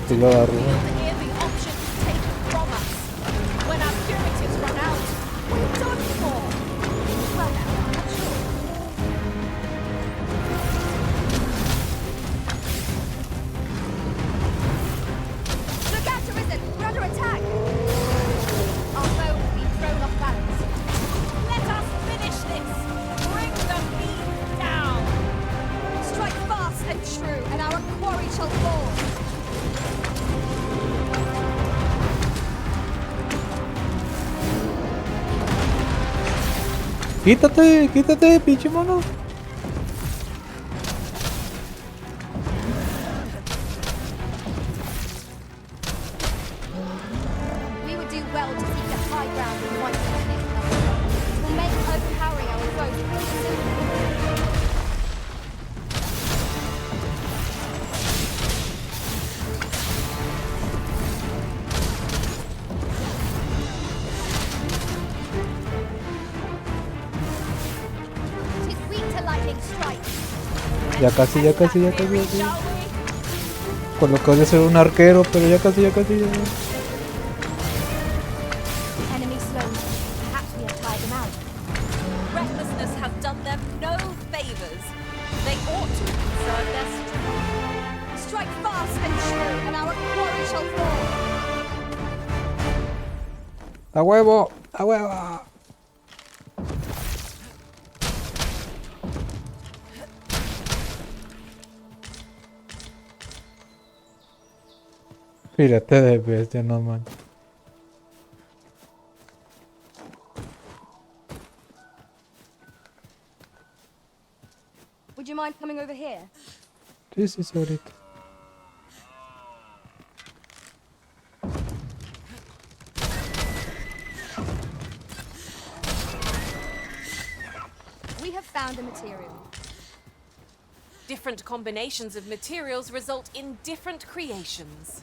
Sí lo agarró. Hear the options taken from us. When our curatives run out, we're done for. Well now, I'm not sure. Look out, Arisen! We're under attack! Our foe will be thrown off balance. Let us finish this. Bring the beam down. Strike fast and true, and our quarry shall fall. Quítate, quítate, pinche mono. We would do well to seek the high ground and fight for the king. It will make overpowering our foes more simple. Tis weak to lightning strikes. Ya casi, ya casi, ya casi, ya casi. Con lo que voy a ser un arquero, pero ya casi, ya casi. Ya. The enemy slows. Perhaps we have tired them out. Recklessness has done them no favors. They ought to conserve their strength. Strike fast and true, and our quarry shall fall. ¡A huevo! ¡A huevo! Fíjate de bestia, no man. Would you mind coming over here? Sí, sí, sí, ahorita. We have found a material. Different combinations of materials result in different creations.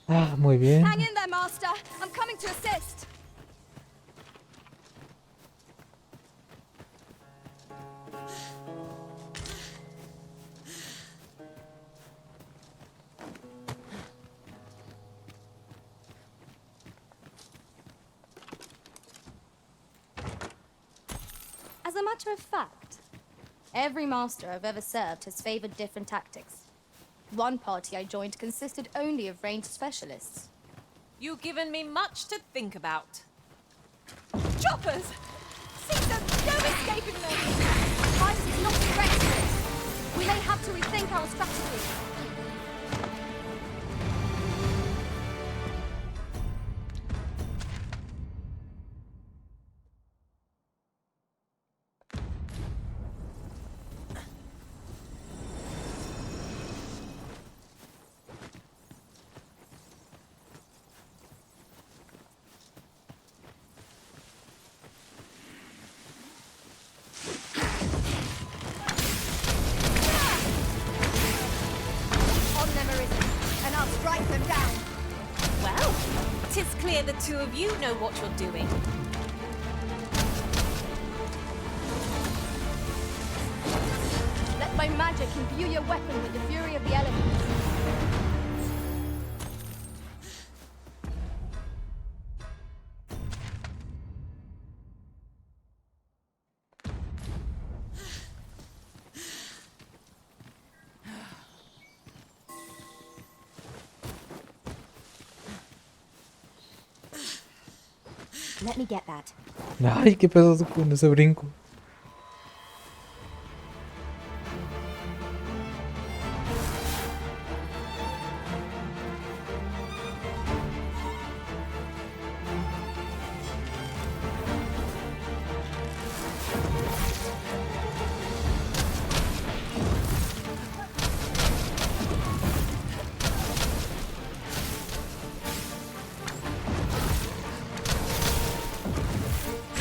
Ah, muy bien. Hang in there, Master. I'm coming to assist. As a matter of fact, every master I've ever served has favored different tactics. One party I joined consisted only of ranged specialists. You've given me much to think about. Choppers! Caesar, no escaping them! Price is not reckless. We may have to rethink our strategy. Well, 'tis clear the two of you know what you're doing. Let my magic imbue your weapon with the fury of the elements. Let me get that. Ay, qué pedo con ese brinco.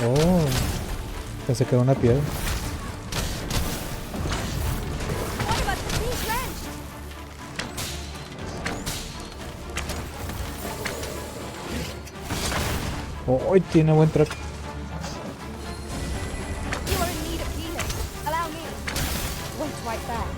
Oh, pensé que era una piedra. Oh, tiene buen track. You are in need of healing. Allow me. Wait right there.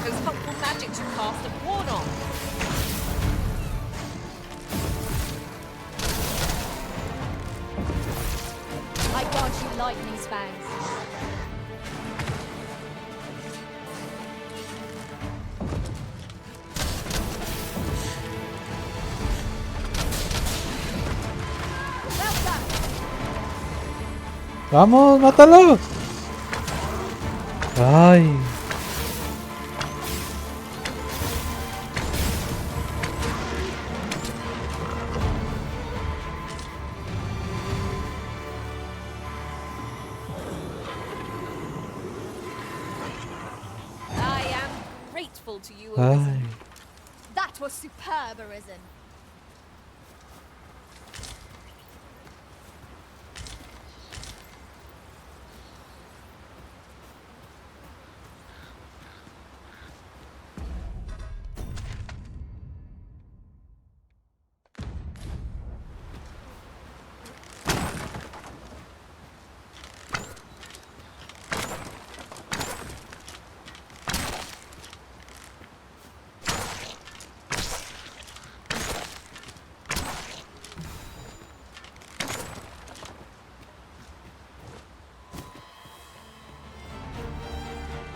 Those helpful magics you cast have worn off. I grant you lightning spangs. ¡Vamos, mátalo! ¡Ay! I am grateful to you, Ay. Arisen. That was superb, Arisen.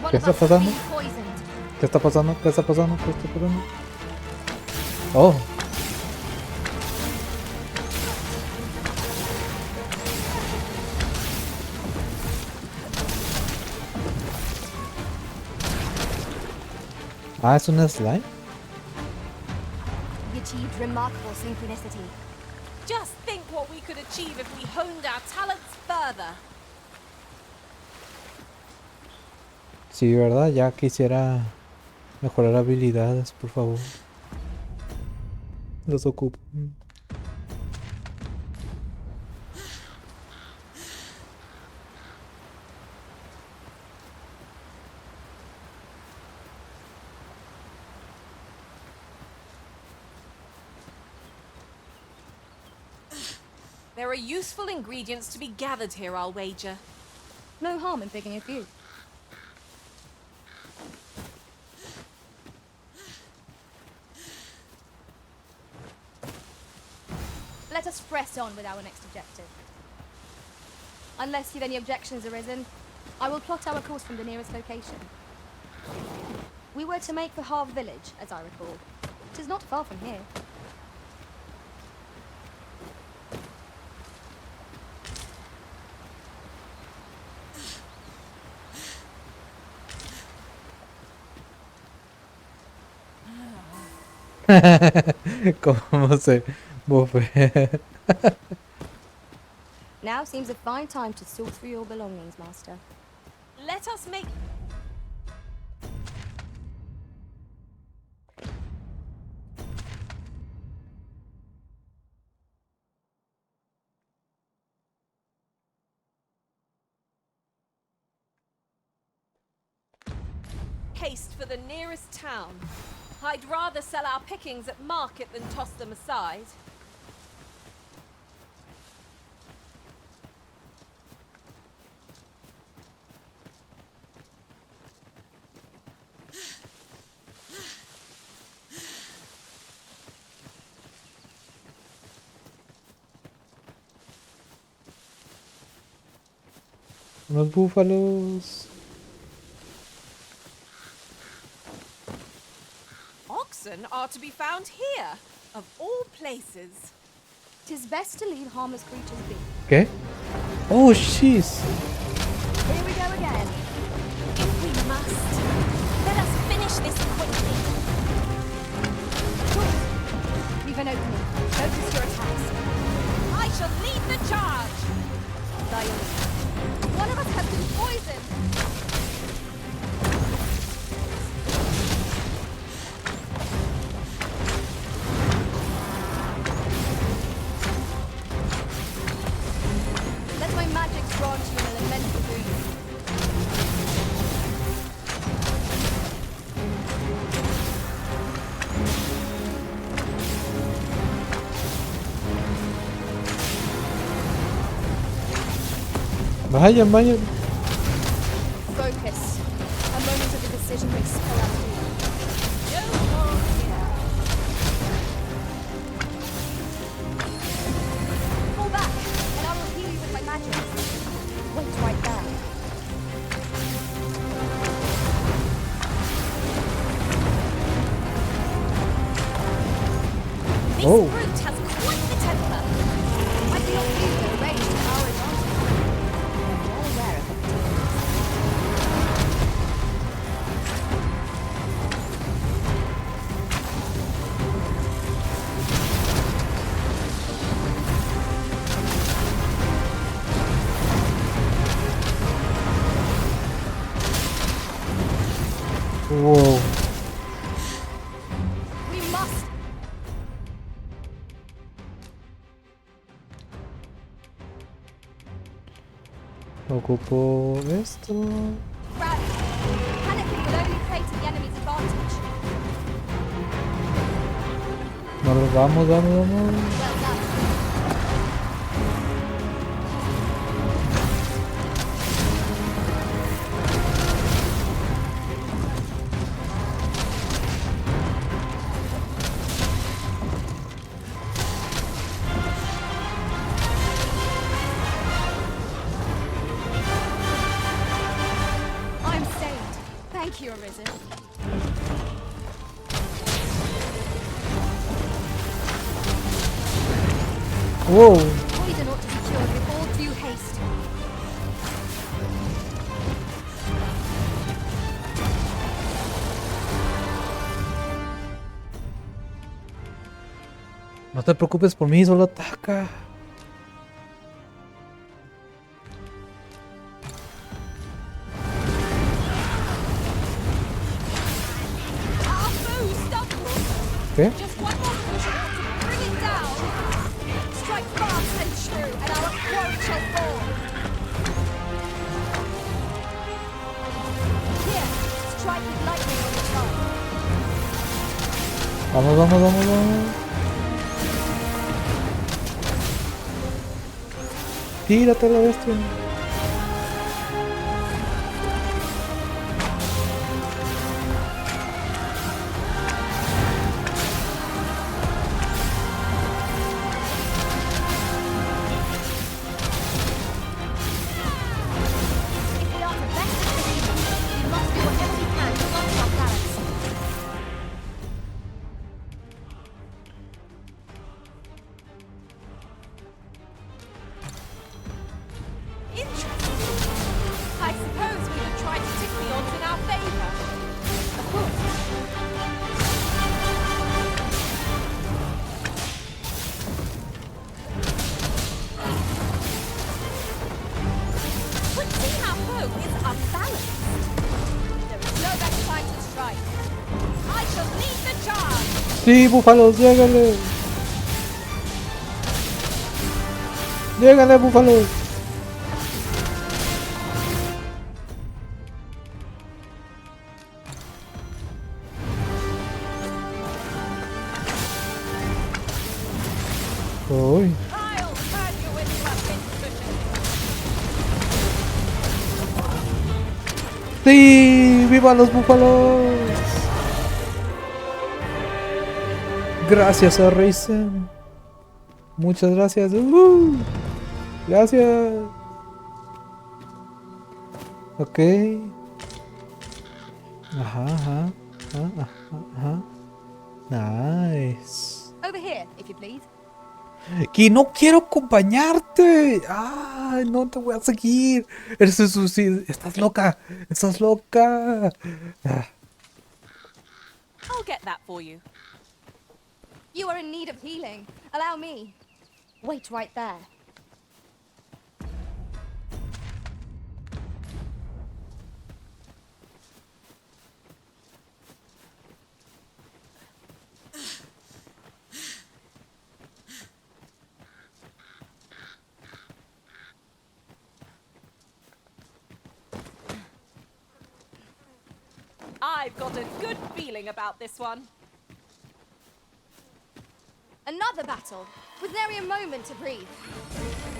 ¿Qué está pasando? Poisoned. ¿Qué está pasando? ¿Qué está pasando? ¿Qué está pasando? Oh. Ah, es una slime. You achieved remarkable synchronicity. Just think what we could achieve if we honed our talents further. Sí, ¿verdad? Ya quisiera mejorar habilidades, por favor. Los ocupo. There are useful ingredients to be gathered here, I'll wager. No harm in picking a few. Let us press on with our next objective. Unless you've any objections arisen, I will plot our course from the nearest location. We were to make for Harve Village, as I recall. It is not far from here. ¿Cómo se bofea? Now seems a fine time to sort through your belongings, Master. Let us make... haste for the nearest town. I'd rather sell our pickings at market than toss them aside. Unos búfalos. Oxen are to be found here, of all places. 'Tis best to leave harmless creatures be. ¿Qué? Oh, jeez. Here we go again. If we must, let us finish this quickly. Leave an opening. Focus your attacks. I shall lead the charge. One of us has been poisoned. Let my magic grant you an elemental boon. Vayan, vayan. Focus. A moment of indecision may spell out doom. No more here. Fall back, and I will heal you with my magic. Wait right there. This Oh. brute has quite the temper. I do not feel the rage to our advantage. You're all aware of it. Wow. We must. Ocupo esto. Rally. Panicking will only play to the enemy's advantage. Vamos, vamos, vamos, vamos. Well done. I'm saved. Thank think you're risen. Wow. Poison ought to be cured with all due haste. No te preocupes por mí, solo ataca. ¿Qué? Just one more push to bring it down. Strike fast and true, and our quarry shall fall. Here, strike with lightning on the tongue. Vamos, vamos, vamos, vamos. Tírate la bestia. If we are to best succeed, we must do whatever we can to bump our balance. Interesting. I suppose we could try to tip the odds in our favor. Of course. But seeing our foe is unbalanced. There is no better time to strike. I shall lead the charge. Sí, búfalos, llégale. Llégale, búfalos. Uy. I'll turn you into a pincushion. Sí, viva los búfalos. Gracias a Raizen. Muchas gracias. Gracias. Ok. Ajá, ajá. Ajá, ajá. Nice. Over here, if you please. Que no quiero acompañarte. Ay, no te voy a seguir. Eres un suicidio. Estás loca. Estás loca. Ah, I'll get that for you. You are in need of healing. Allow me. Wait right there. I've got a good feeling about this one. Another battle, with nary a moment to breathe.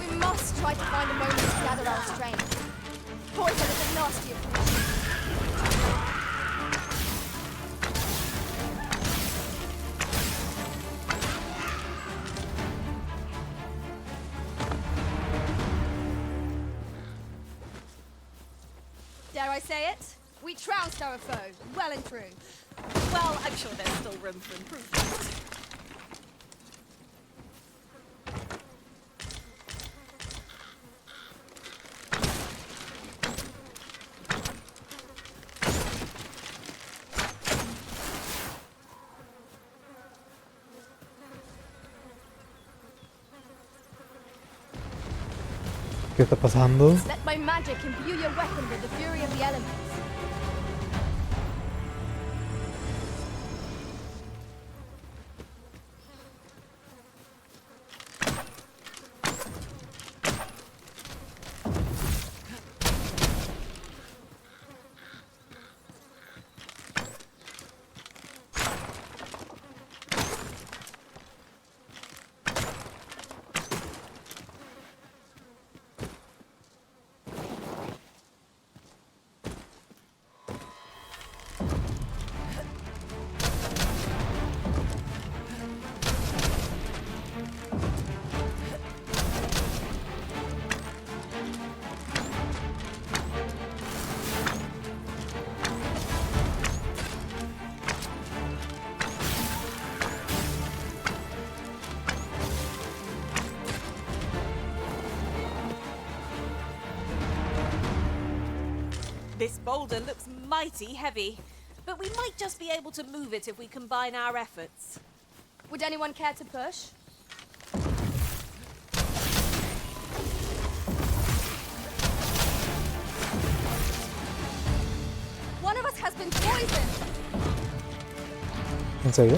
We must try to find a moment to gather our strength. Poison is a nasty approach. Dare I say it? We trounced our foe, well and true. Well, I'm sure there's still room for improvement. ¿qué está pasando? Let my magic imbue your weapon with the fury of the elements. This boulder looks mighty heavy, but we might just be able to move it if we combine our efforts. Would anyone care to push? One of us has been poisoned! ¿En serio?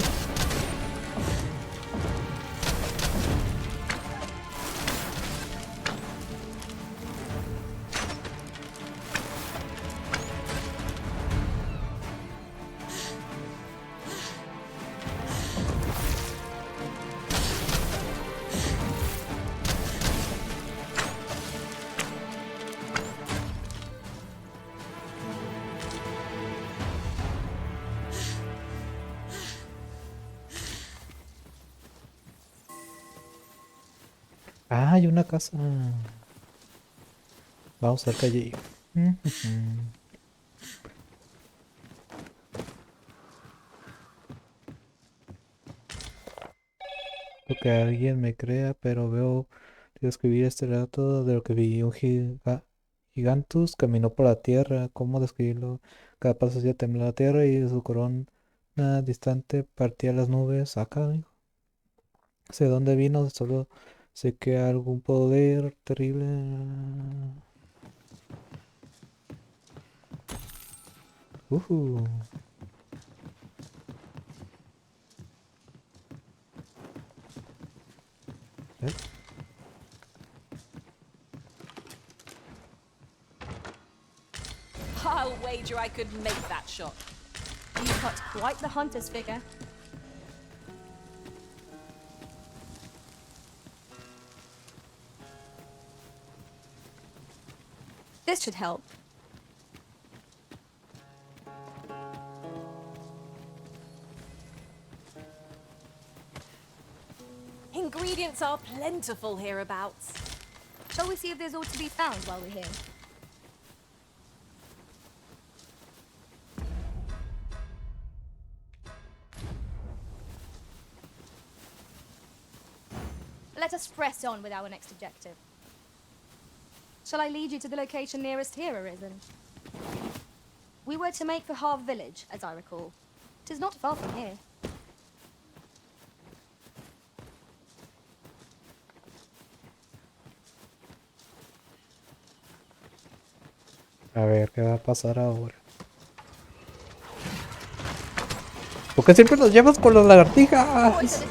Ah, hay una casa. Vamos a ver qué hay allí. Creo que alguien me crea, pero veo que escribir este relato de lo que vi. Un gigantus caminó por la tierra. ¿Cómo describirlo? Cada paso hacía temblar la tierra y de su corona distante partía las nubes. Acá, amigo. Sé dónde vino, solo sé que algún poder terrible. Uh. ¿Eh? I'll wager I could make that shot. You cut quite the hunter's figure. This should help. Ingredients are plentiful hereabouts. Shall we see if there's aught to be found while we're here? Let us press on with our next objective. Shall I lead you to the location nearest here, Arisen? We were to make for Harve Village, as I recall. 'Tis not far from here. A ver, ¿qué va a pasar ahora? ¿Por qué siempre nos llevas con las lagartijas?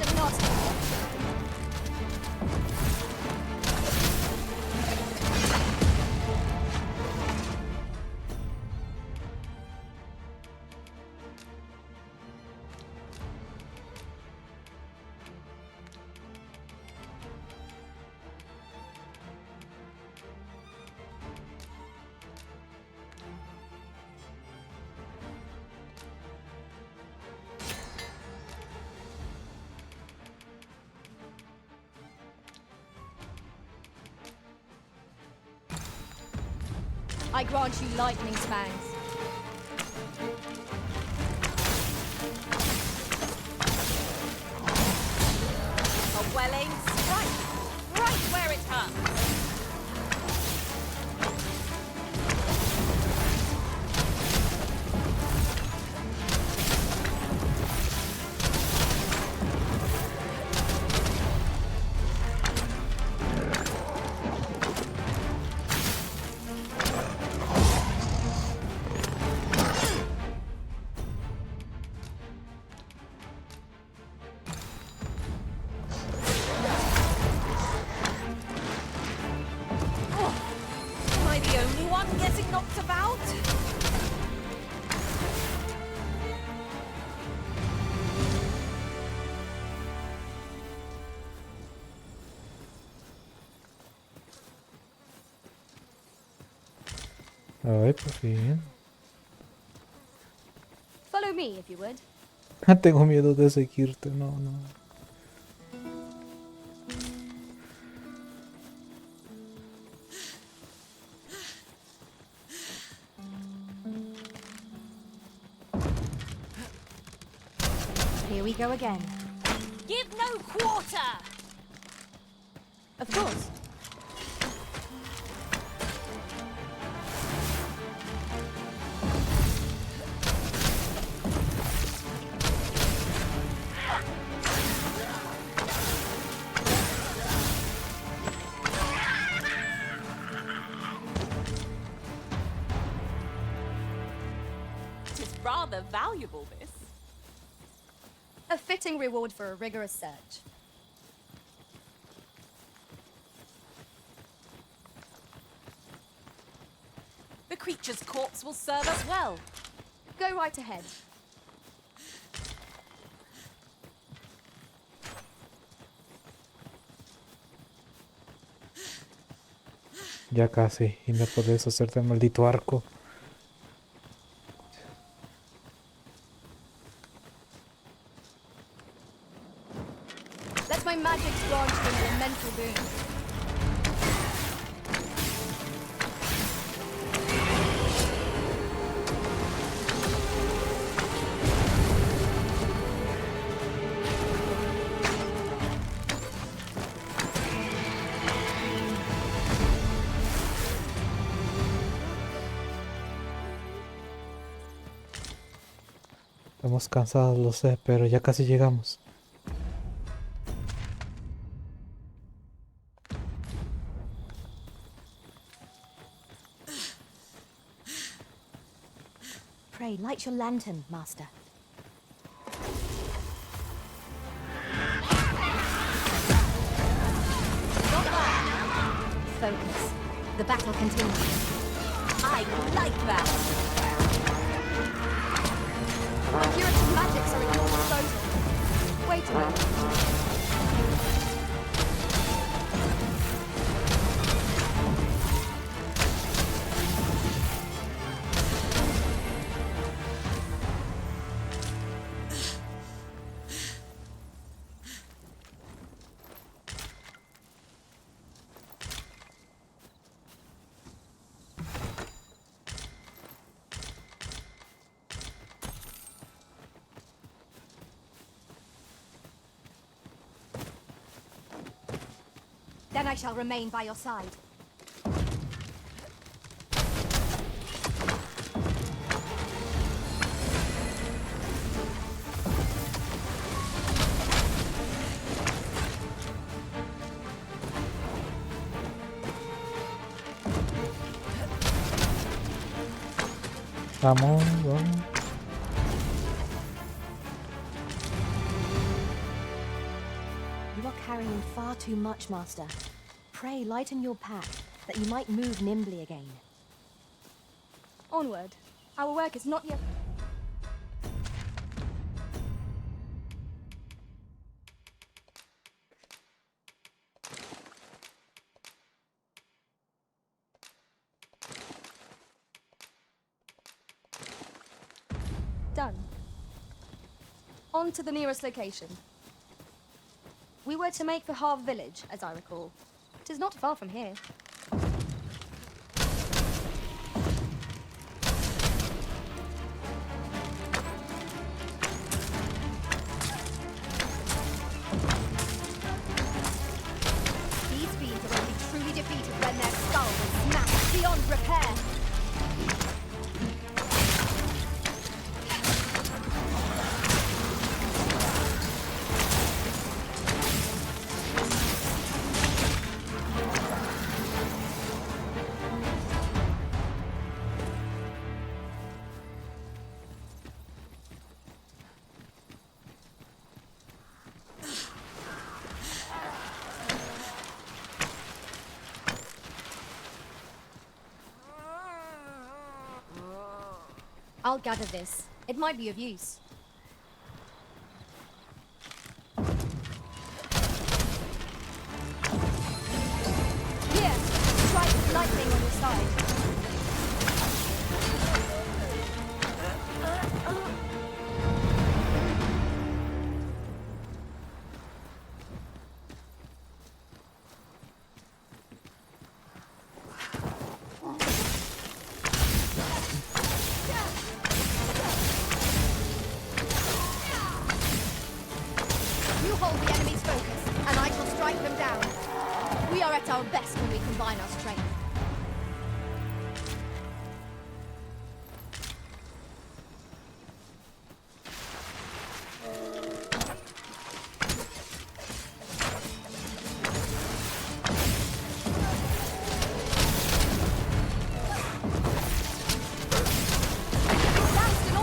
I grant you lightning fangs. A well-aimed strike, right where it hurts. Ay, por fin. Follow me, if you would. Tengo miedo de seguirte, no, no. Here we go again. Give no quarter! Of course. 'Tis rather valuable, this. A fitting reward for a rigorous search. The creature's corpse will serve us well. Go right ahead. Ya casi, y me podés hacerte el maldito arco. Let my magic grant you an elemental boon. Estamos cansados, lo sé, pero ya casi llegamos. Pray, light your lantern, Master. Focus. The battle continues. I like that. Curative magics are at your disposal. Wait a minute. Then I shall remain by your side. Vamos, vamos. You are carrying far too much, Master. Pray lighten your pack, that you might move nimbly again. Onward. Our work is not yet... Done. On to the nearest location. We were to make for Harve Village, as I recall. 'Tis not far from here. These fiends are only truly defeated when their skull is smashed beyond repair. I'll gather this. It might be of use. Here, strike with lightning on your side. You hold the enemy's focus, and I shall strike them down. We are at our best when we combine our strength. Danced in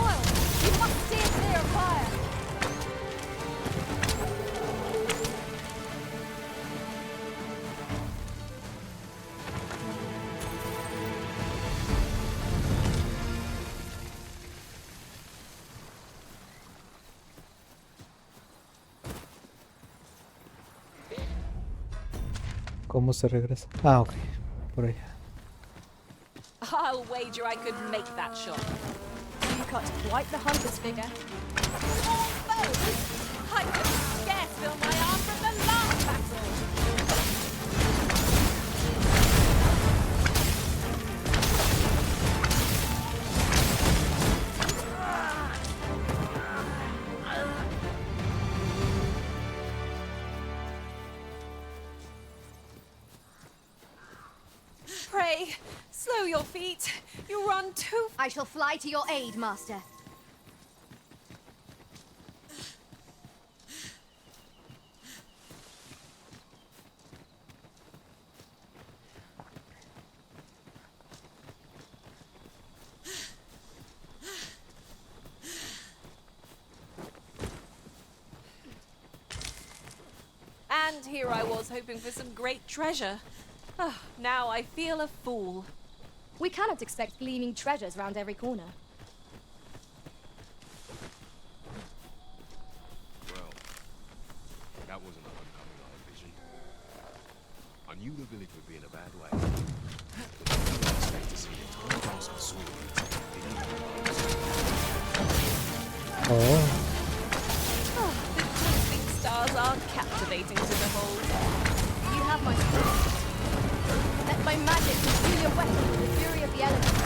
¿Cómo se regresa? Ah, ok. Por allá. I'll wager I could make that shot. You cut quite the hunter's figure. More foes? I could scarce feel my arm from the last battle. Pray, slow your feet. You run too. I shall fly to your aid, Master. And here I was hoping for some great treasure. Ah, now I feel a fool. We cannot expect gleaming treasures round every corner. Well, that wasn't a homecoming I envisioned. I knew the village would be in a bad way. But I didn't expect to see the entire task of swords. Oh. The twinkling stars are captivating to behold. You have my support. Let my magic consume your weapon with the fury of the elements.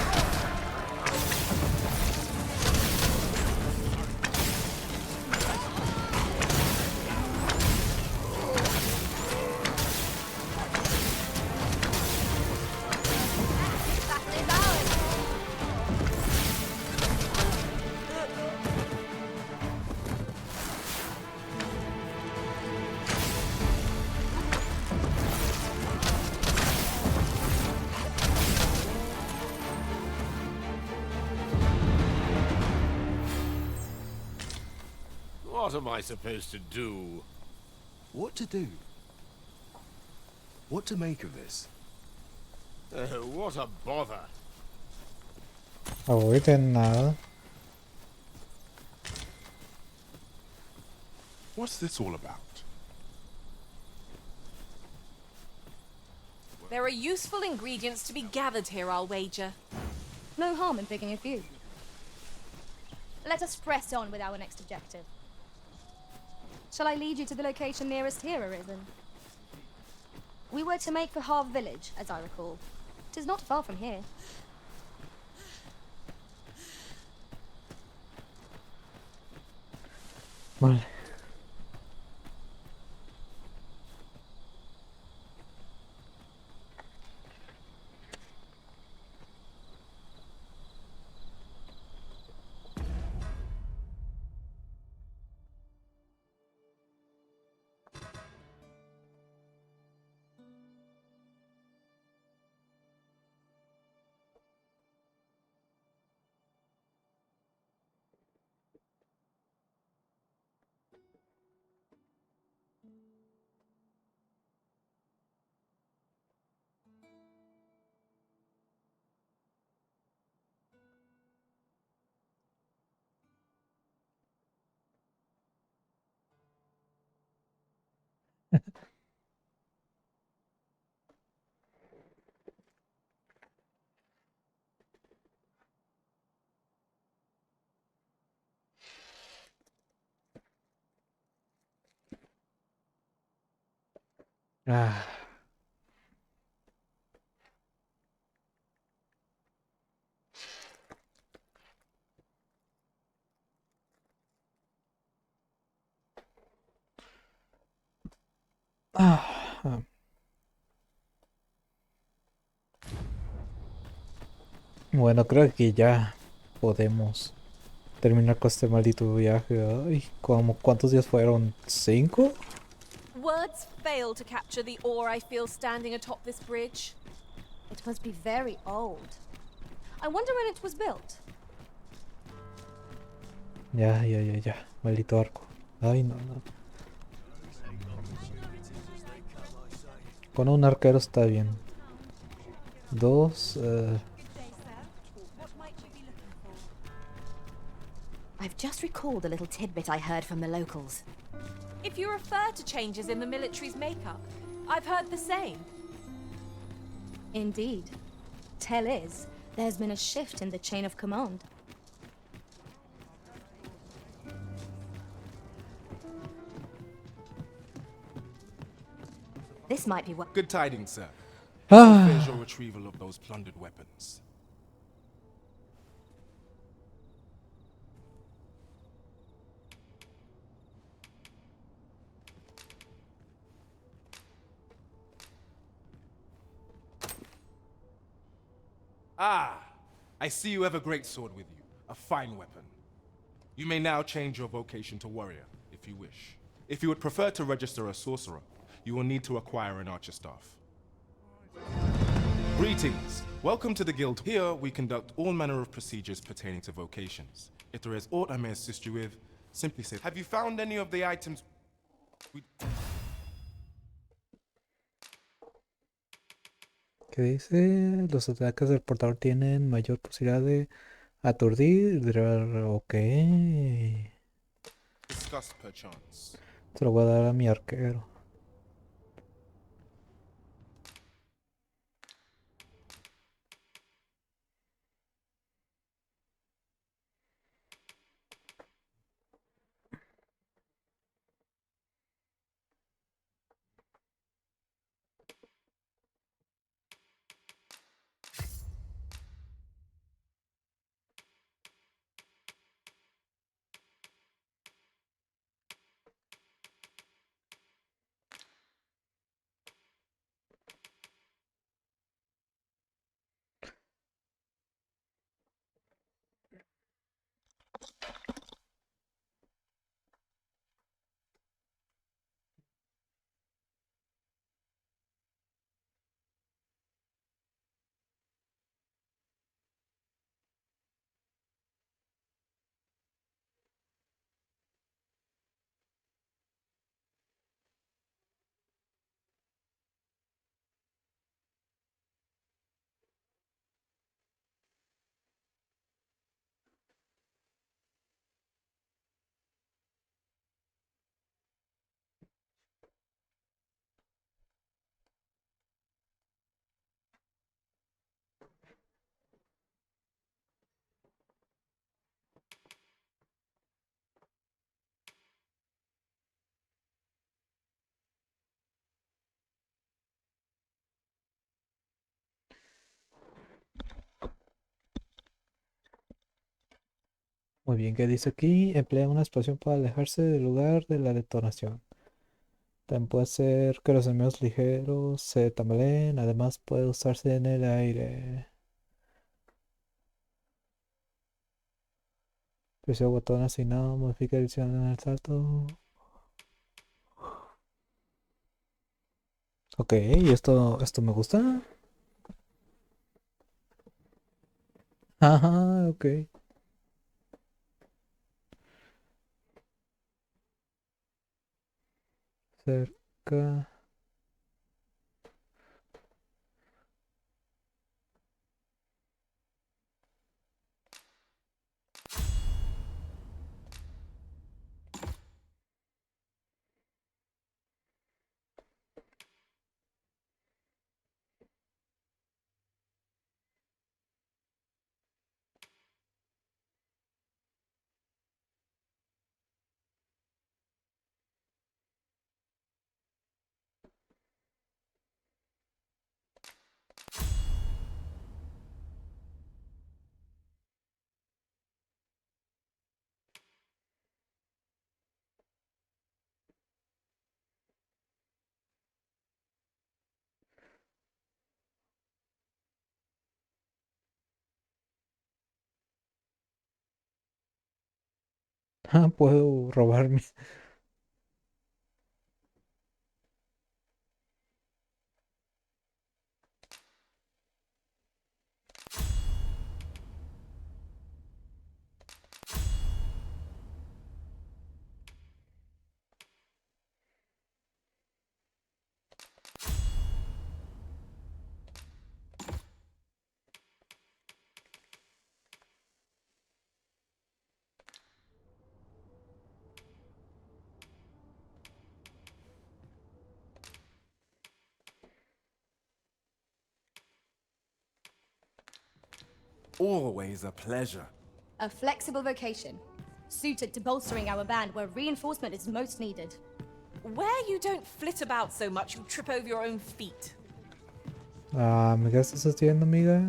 What am I supposed to do? What to do? What to make of this? What a bother. Ahorita nada. What's this all about? There are useful ingredients to be gathered here, I'll wager. No harm in picking a few. Let us press on with our next objective. Shall I lead you to the location nearest here, Arisen? We were to make for Harv Village, as I recall. 'Tis not far from here. Vale. Ah. Ah. Bueno, creo que ya podemos terminar con este maldito viaje. Ay, ¿cuántos días fueron? ¿5? Words fail to capture the awe I feel standing atop this bridge. It must be very old. I wonder when it was built. Ya. Maldito arco. Ay, no. Con un arquero está bien. 2. I've just recalled a little tidbit I heard from the locals. If you refer to changes in the military's makeup, I've heard the same. Indeed. Tell is, there's been a shift in the chain of command. This might be what. Good tidings, sir. Ah. How fares your retrieval of those plundered weapons? Ah, I see you have a great sword with you, a fine weapon. You may now change your vocation to warrior, if you wish. If you would prefer to register a sorcerer, you will need to acquire an archer staff. Greetings! Welcome to the guild. Here, we conduct all manner of procedures pertaining to vocations. If there is aught I may assist you with, simply say, have you found any of the items we... ¿Qué dice? Los ataques del portador tienen mayor posibilidad de aturdir. Ok. discussed perchance? Se lo voy a dar a mi arquero. Muy bien, ¿qué dice aquí? Emplea una explosión para alejarse del lugar de la detonación. También puede ser que los enemigos ligeros se tambaleen. Además puede usarse en el aire. Presiona botón asignado, modifica dirección en el salto. Ok, esto me gusta. Ajá, ok. Cerca. Ah, puedo robarme. Always a pleasure. A flexible vocation, suited to bolstering our band where reinforcement is most needed. Where you don't flit about so much, you trip over your own feet. Ah, ¿me qué estás haciendo, amiga?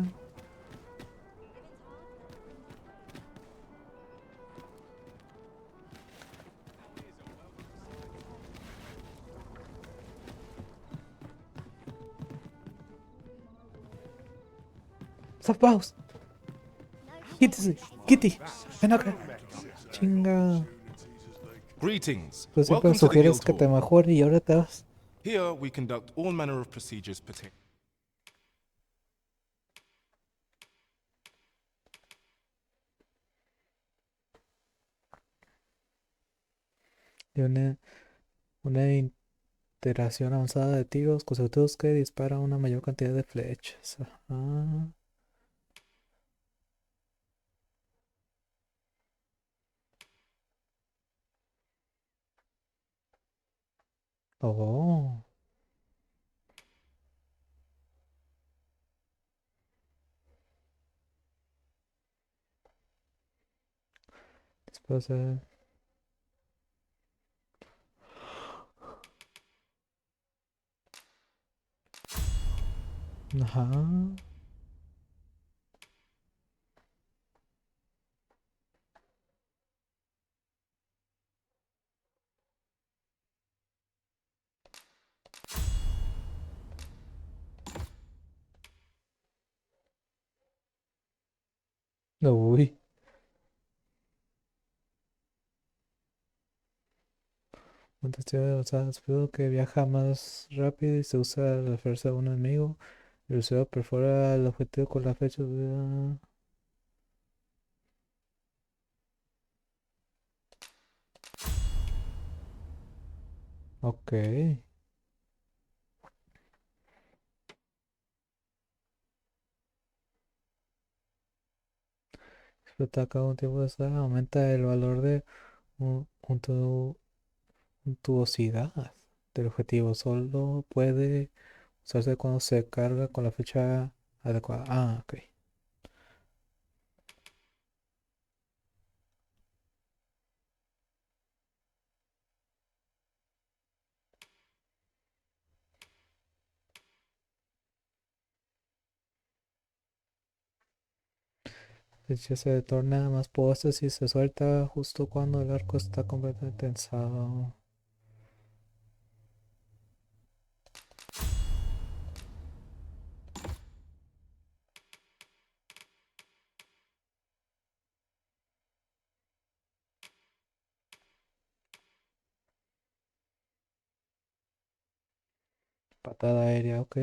¡Zapaos! ¡Quítese! ¡Kitty! ¡Ven acá! ¡Chinga! Greetings. Tú siempre Welcome to the sugieres guild que te hall. mejore y ahora te vas. Here we conduct all manner of procedures pertaining. De una iteración avanzada de tiros consecutivos que dispara una mayor cantidad de flechas. Ajá. Oh. Después de... Ajá. Uy. Un testigo de avanzada desafío que viaja más rápido y se usa la fuerza de un enemigo. El usuario perfora el objetivo con la flecha. Ok. Explota cada un tiempo de esta aumenta el valor de untuosidad del objetivo. Solo puede usarse cuando se carga con la fecha adecuada. Ah, ok. La flecha se torna más poderosa si se suelta justo cuando el arco está completamente tensado. Patada aérea, ok.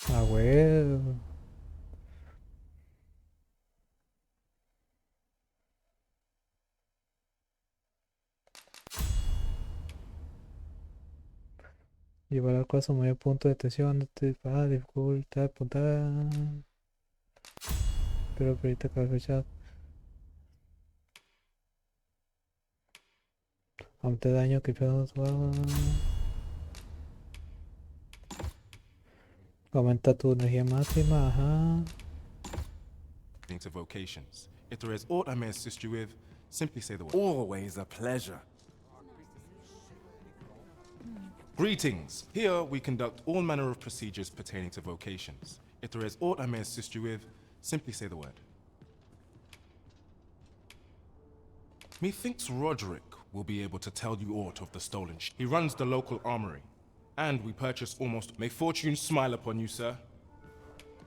Ah, huevo. Llevar el arco a su mayor punto de tensión, no te dispara, dificultad de apuntar. Pero ahorita cada flecha aumenta el daño que aumenta tu energía máxima, ajá. To vocations. If there is aught I may assist you with, simply say the word. Always a pleasure. Greetings. Here we conduct all manner of procedures pertaining to vocations. If there is aught I may assist you with, simply say the word. Methinks Roderick will be able to tell you aught of the stolen He runs the local armory, and we purchase almost. May fortune smile upon you, sir.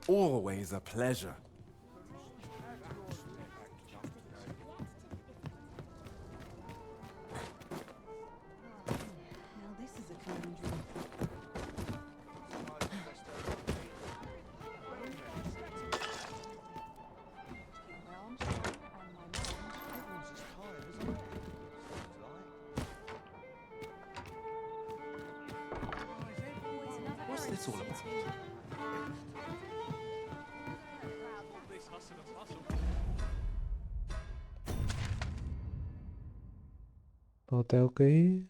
Always a pleasure. What's this all about? ¿Dónde tengo que ir?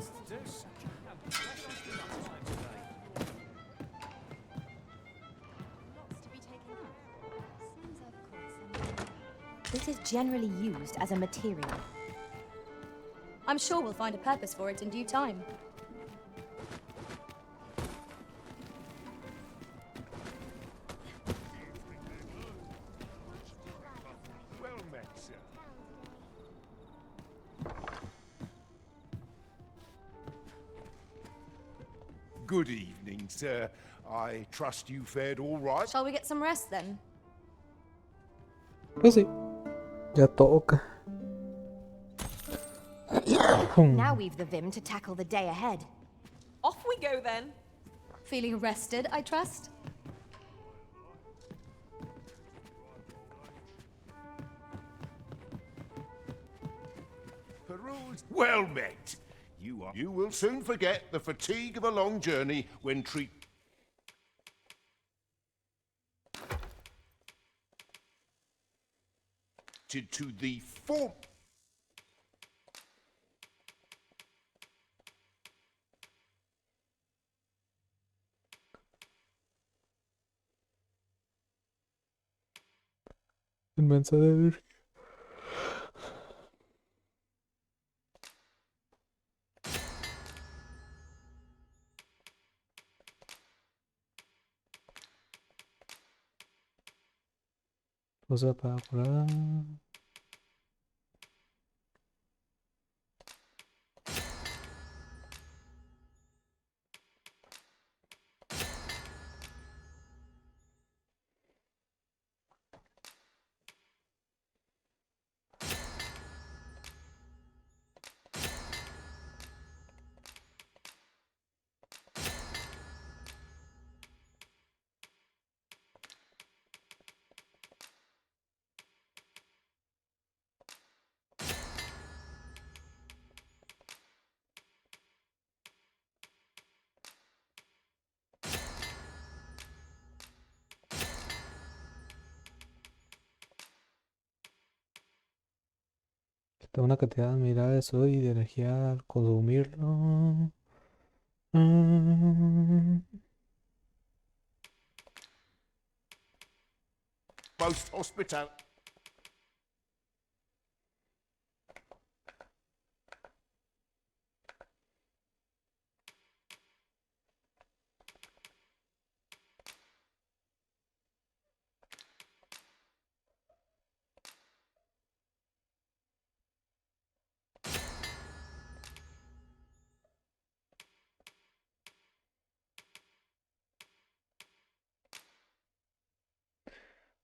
lots to do, sir. This is generally used as a material. I'm sure we'll find a purpose for it in due time. Well met, sir. Good evening, sir. I trust you fared all right. Shall we get some rest then? Pues sí, ya toca. Now we've the vim to tackle the day ahead. Off we go then. Feeling rested, I trust? Peruse. Well met. You will soon forget the fatigue of a long journey when treated to the form. Inmensa de cosa para curar. Quita una cantidad admirable de sodio y de energía al consumirlo. Most hospital.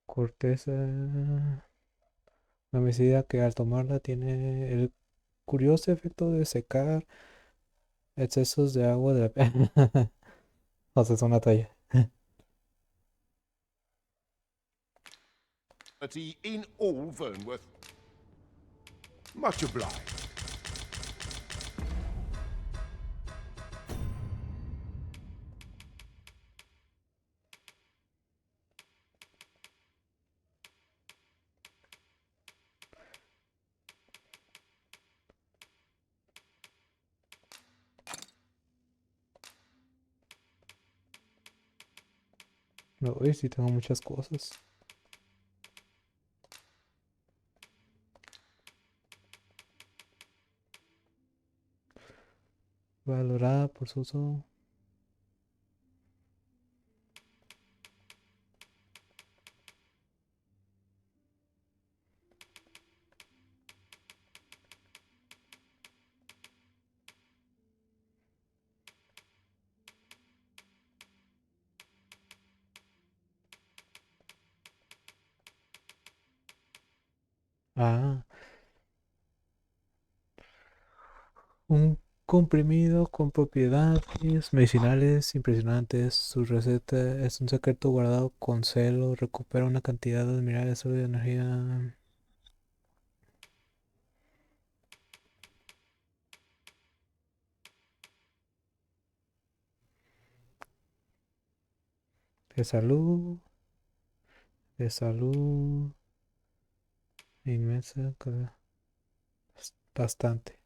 Corteza. Una medicina que al tomarla tiene el curioso efecto de secar excesos de agua de la piel. O sea, es una talla. In all Vernworth. Much obliged. No, hoy sí tengo muchas cosas. Valorada por su uso. Ah, un comprimido con propiedades medicinales impresionantes. Su receta es un secreto guardado con celo. Recupera una cantidad admirable de sodio y energía. De salud. De salud. Inmensa. Bastante.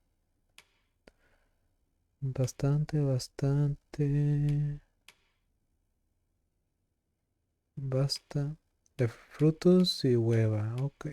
Bastante, bastante. Basta de frutos y hueva, ok.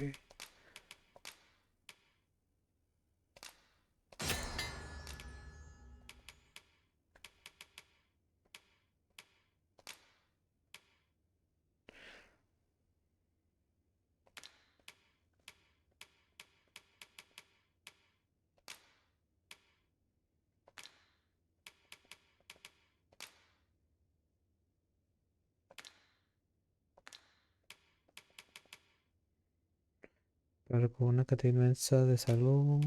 Pero con una cantidad inmensa de salud.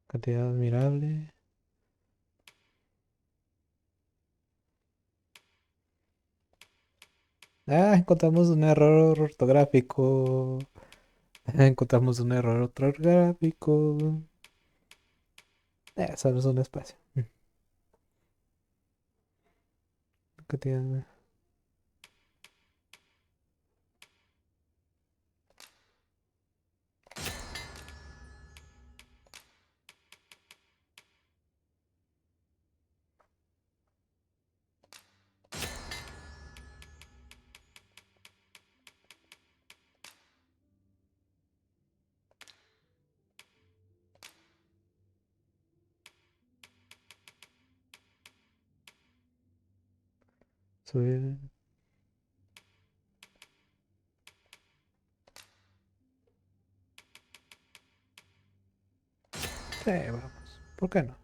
Cantidad admirable. Ah, encontramos un error ortográfico. Encontramos un error ortográfico. Solo es un espacio. Cantidad. Subir. Sí, vamos. ¿Por qué no?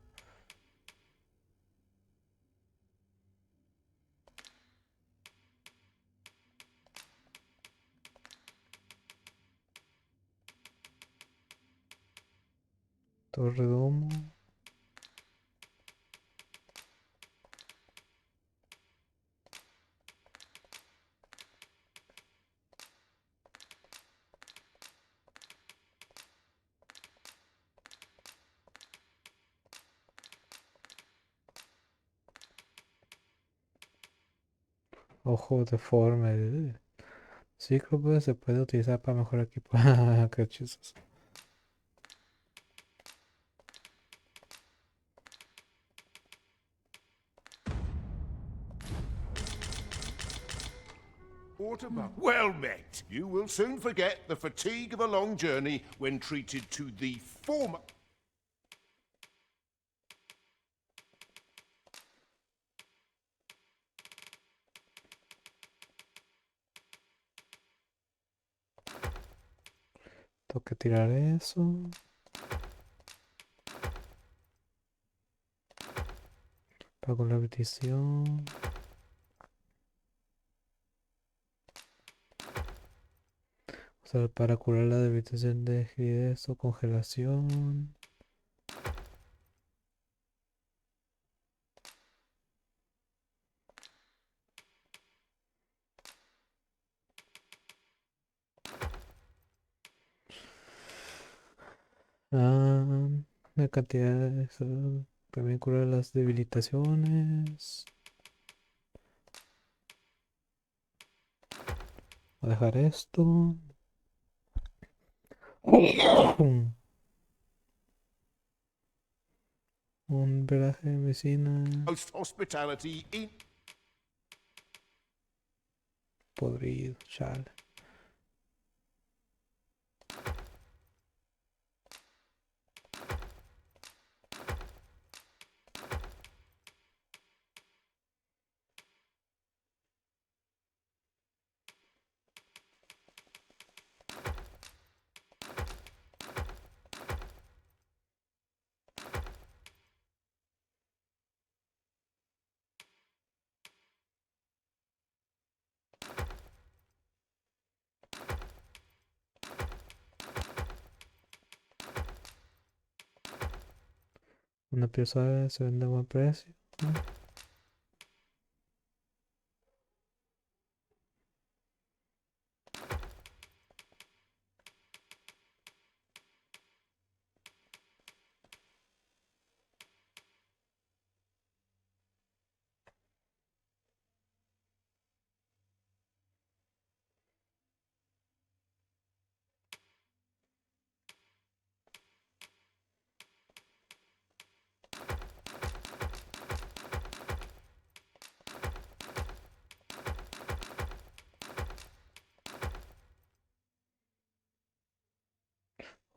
Torre de humo. Ojo deforme. Cíclope se puede utilizar para mejorar equipo. Qué chistoso. Well met. You will soon forget the fatigue of a long journey when treated to the former... Tengo que tirar eso. Pago la petición. Usar para curar la debilitación de rigidez o congelación. Ah, la cantidad de eso. También curar las debilitaciones. Voy a dejar esto. Un velaje de medicina. Most hospitality in... Podrido, chale. Una pieza se vende a buen precio. ¿No?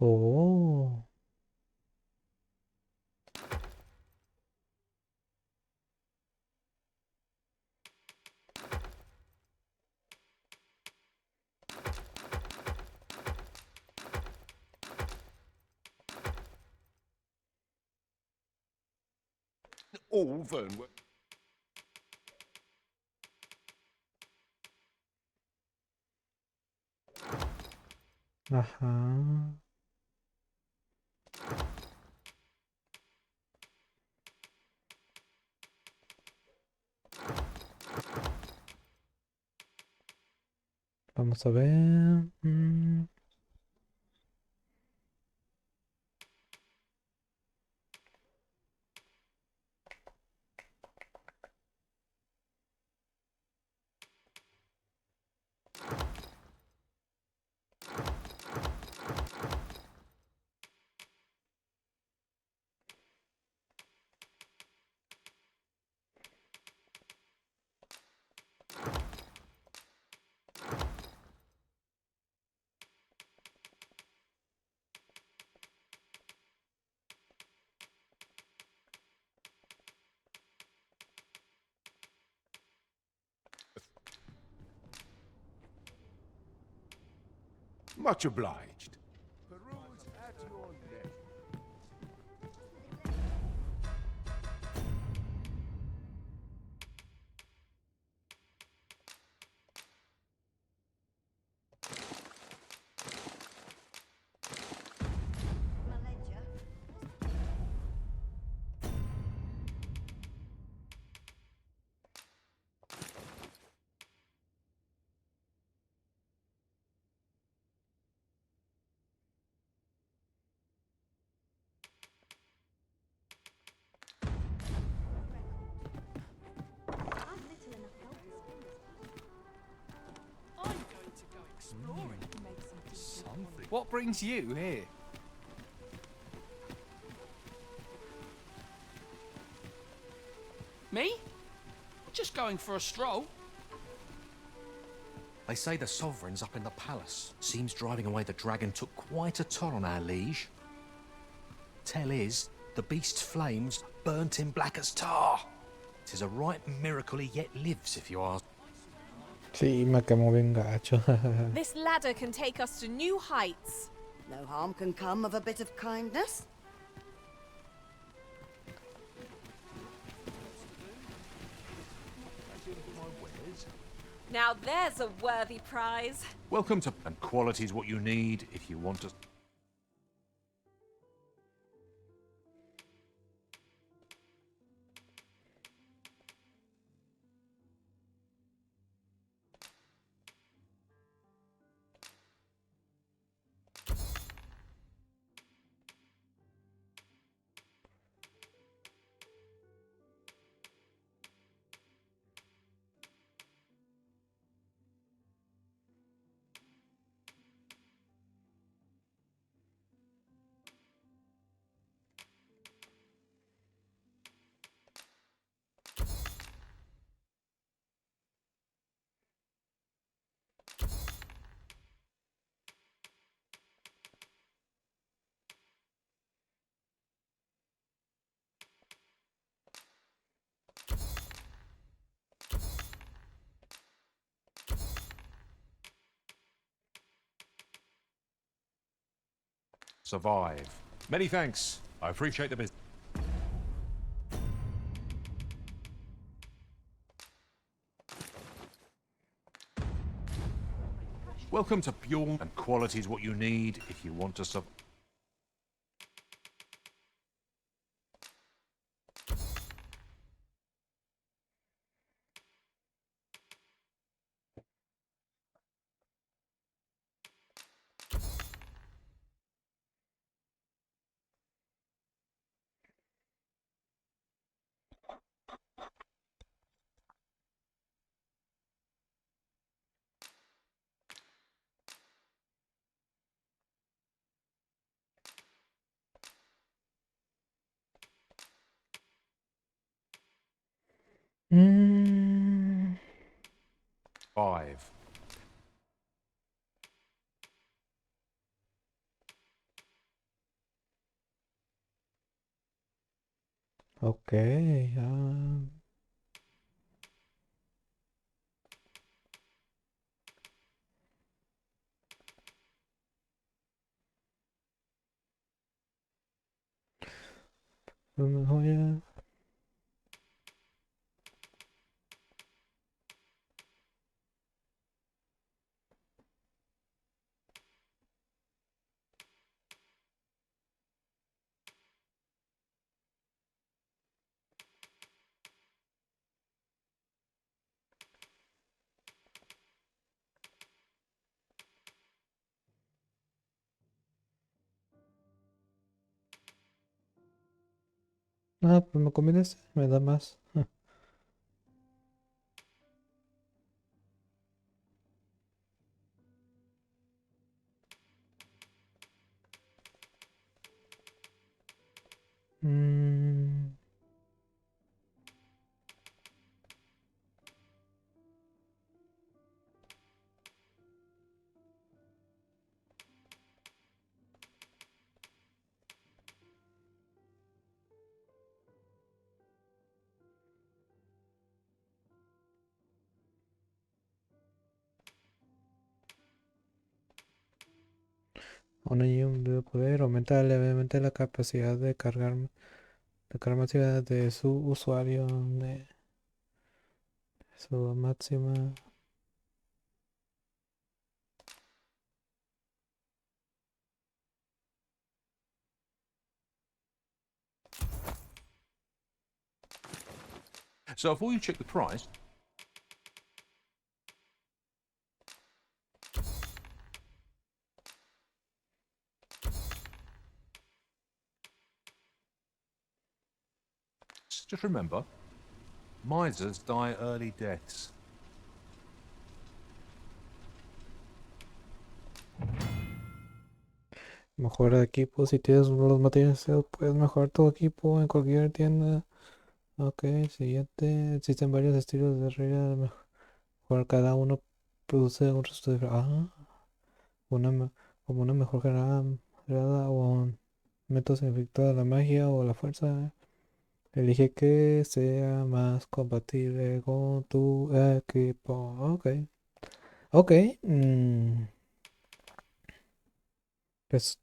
Oh. All Vernworth. Ajá. Vamos a ver. Much obliged. Peruse at your leisure. I'm going to go exploring. Something. What brings you here? Me? Just going for a stroll. They say the Sovereign's up in the palace. Seems driving away the dragon took quite a toll on our liege. Tell is, the beast's flames burnt him black as tar. 'Tis a right miracle he yet lives, if you ask. Sí, me quemó bien gacho. This ladder can take us to new heights. No harm can come of a bit of kindness. Now there's a worthy prize. Welcome to... And quality's what you need if you want to... Survive. Many thanks. I appreciate the business. Welcome to Bjorn, and quality's what you need if you want to survive. Mm. 5. Ok. Una joya. Ah, pues me conviene este, me da más. Mm, un ion de poder aumenta levemente la capacidad de cargar masiva de su usuario de su máxima. So before you check the price, just remember, misers die early deaths. Mejora de equipo. Si tienes los materiales, puedes mejorar tu equipo en cualquier tienda. Ok, siguiente. Existen varios estilos de regla. Mejor cada uno produce un resultado diferente. Ah, como una mejor generada o un método significado de la magia o la fuerza. Elige que sea más compatible con tu equipo. Ok. Ok. Pes-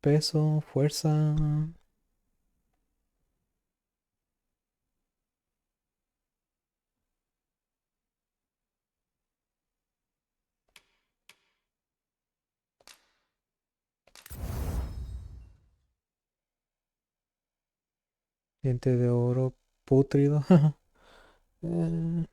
peso, fuerza. Diente de oro pútrido. Eh,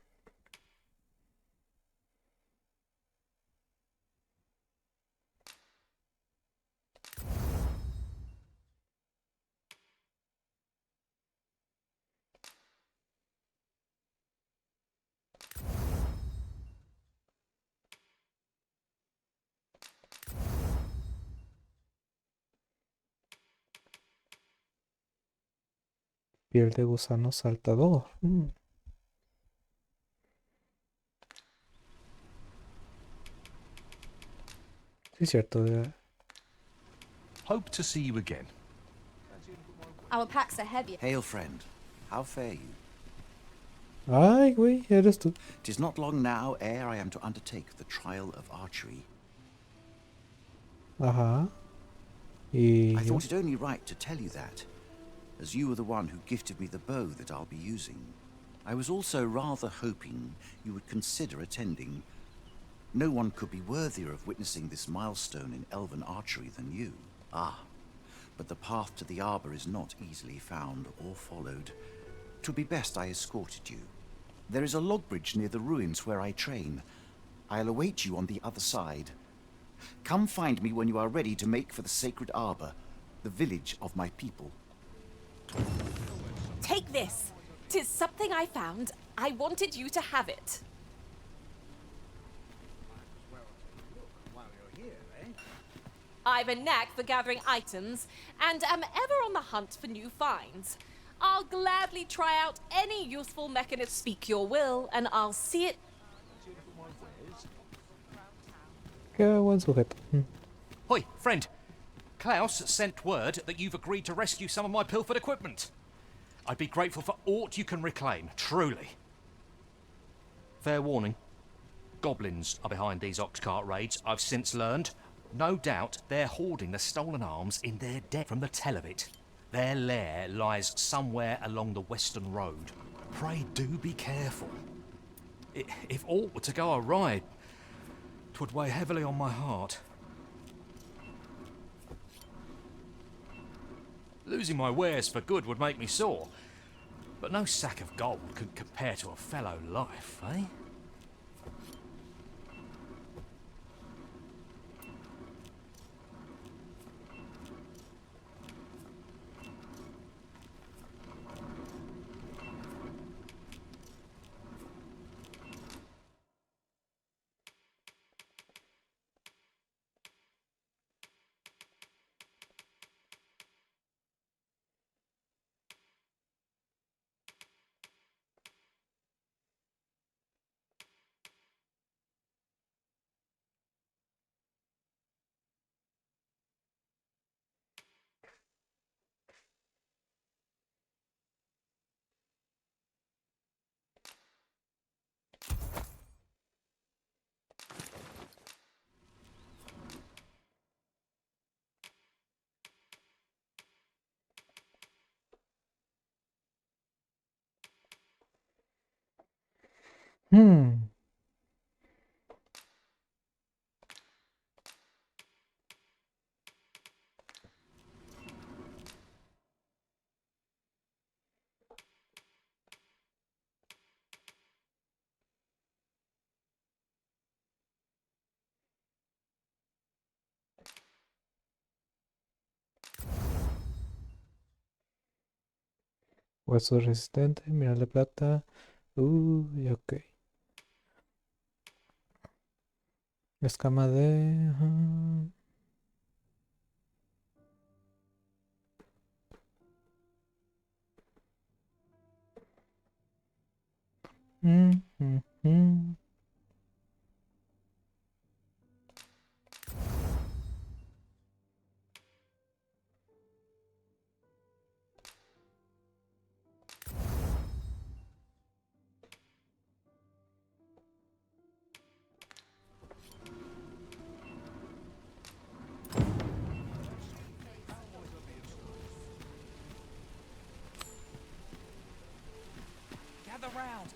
piel de gusano saltador. Sí, cierto. Hope to see you again. Our packs are heavy. Hail, friend. How fare you? Ay, güey, eres tú. 'Tis not long now ere I am to undertake the trial of archery. Ajá. Y I yo. thought it only right to tell you that, as you were the one who gifted me the bow that I'll be using. I was also rather hoping you would consider attending. No one could be worthier of witnessing this milestone in elven archery than you. Ah, but the path to the arbor is not easily found or followed. 'Twould be best I escorted you. There is a log bridge near the ruins where I train. I'll await you on the other side. Come find me when you are ready to make for the sacred arbor, the village of my people. Take this. 'Tis something I found. I wanted you to have it. I've a knack for gathering items, and am ever on the hunt for new finds. I'll gladly try out any useful mechanism. Speak your will, and I'll see it. Qué buen sujeto. Hoi, friend. Klaus sent word that you've agreed to rescue some of my pilfered equipment. I'd be grateful for aught you can reclaim, truly. Fair warning. Goblins are behind these oxcart raids, I've since learned. No doubt they're hoarding the stolen arms in their debt from the tell of it. Their lair lies somewhere along the western road. Pray do be careful. If aught were to go awry, 'twould weigh heavily on my heart. Losing my wares for good would make me sore, but no sack of gold could compare to a fellow life, eh? Hueso resistente, mineral de plata. Ok. Escama de... ajá. Mm, mm, mm.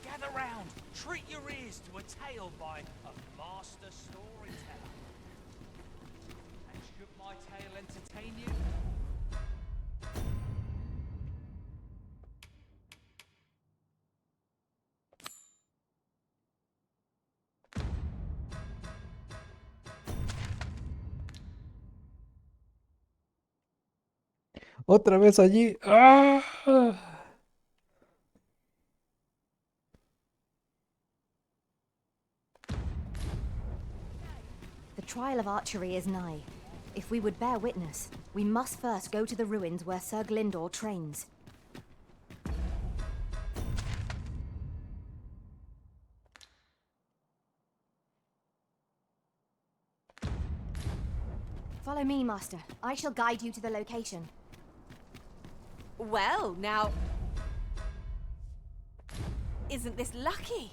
Gather round. Treat your ears to a tale by a master storyteller. And should my tale entertain you? Otra vez allí. ¡Ah! The trial of archery is nigh. If we would bear witness, we must first go to the ruins where Sir Glindor trains. Follow me, Master. I shall guide you to the location. Well, now... Isn't this lucky?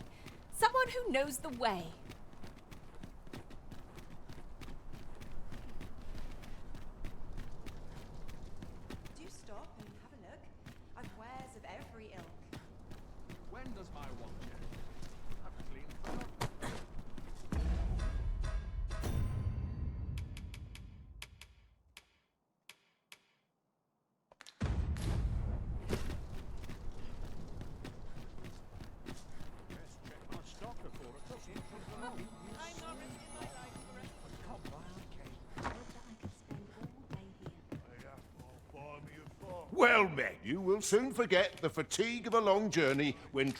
Someone who knows the way. Do stop and have a look. I've wares of every ilk. When does my watch end? I've clean forgotten. Well met. You will soon forget the fatigue of a long journey when...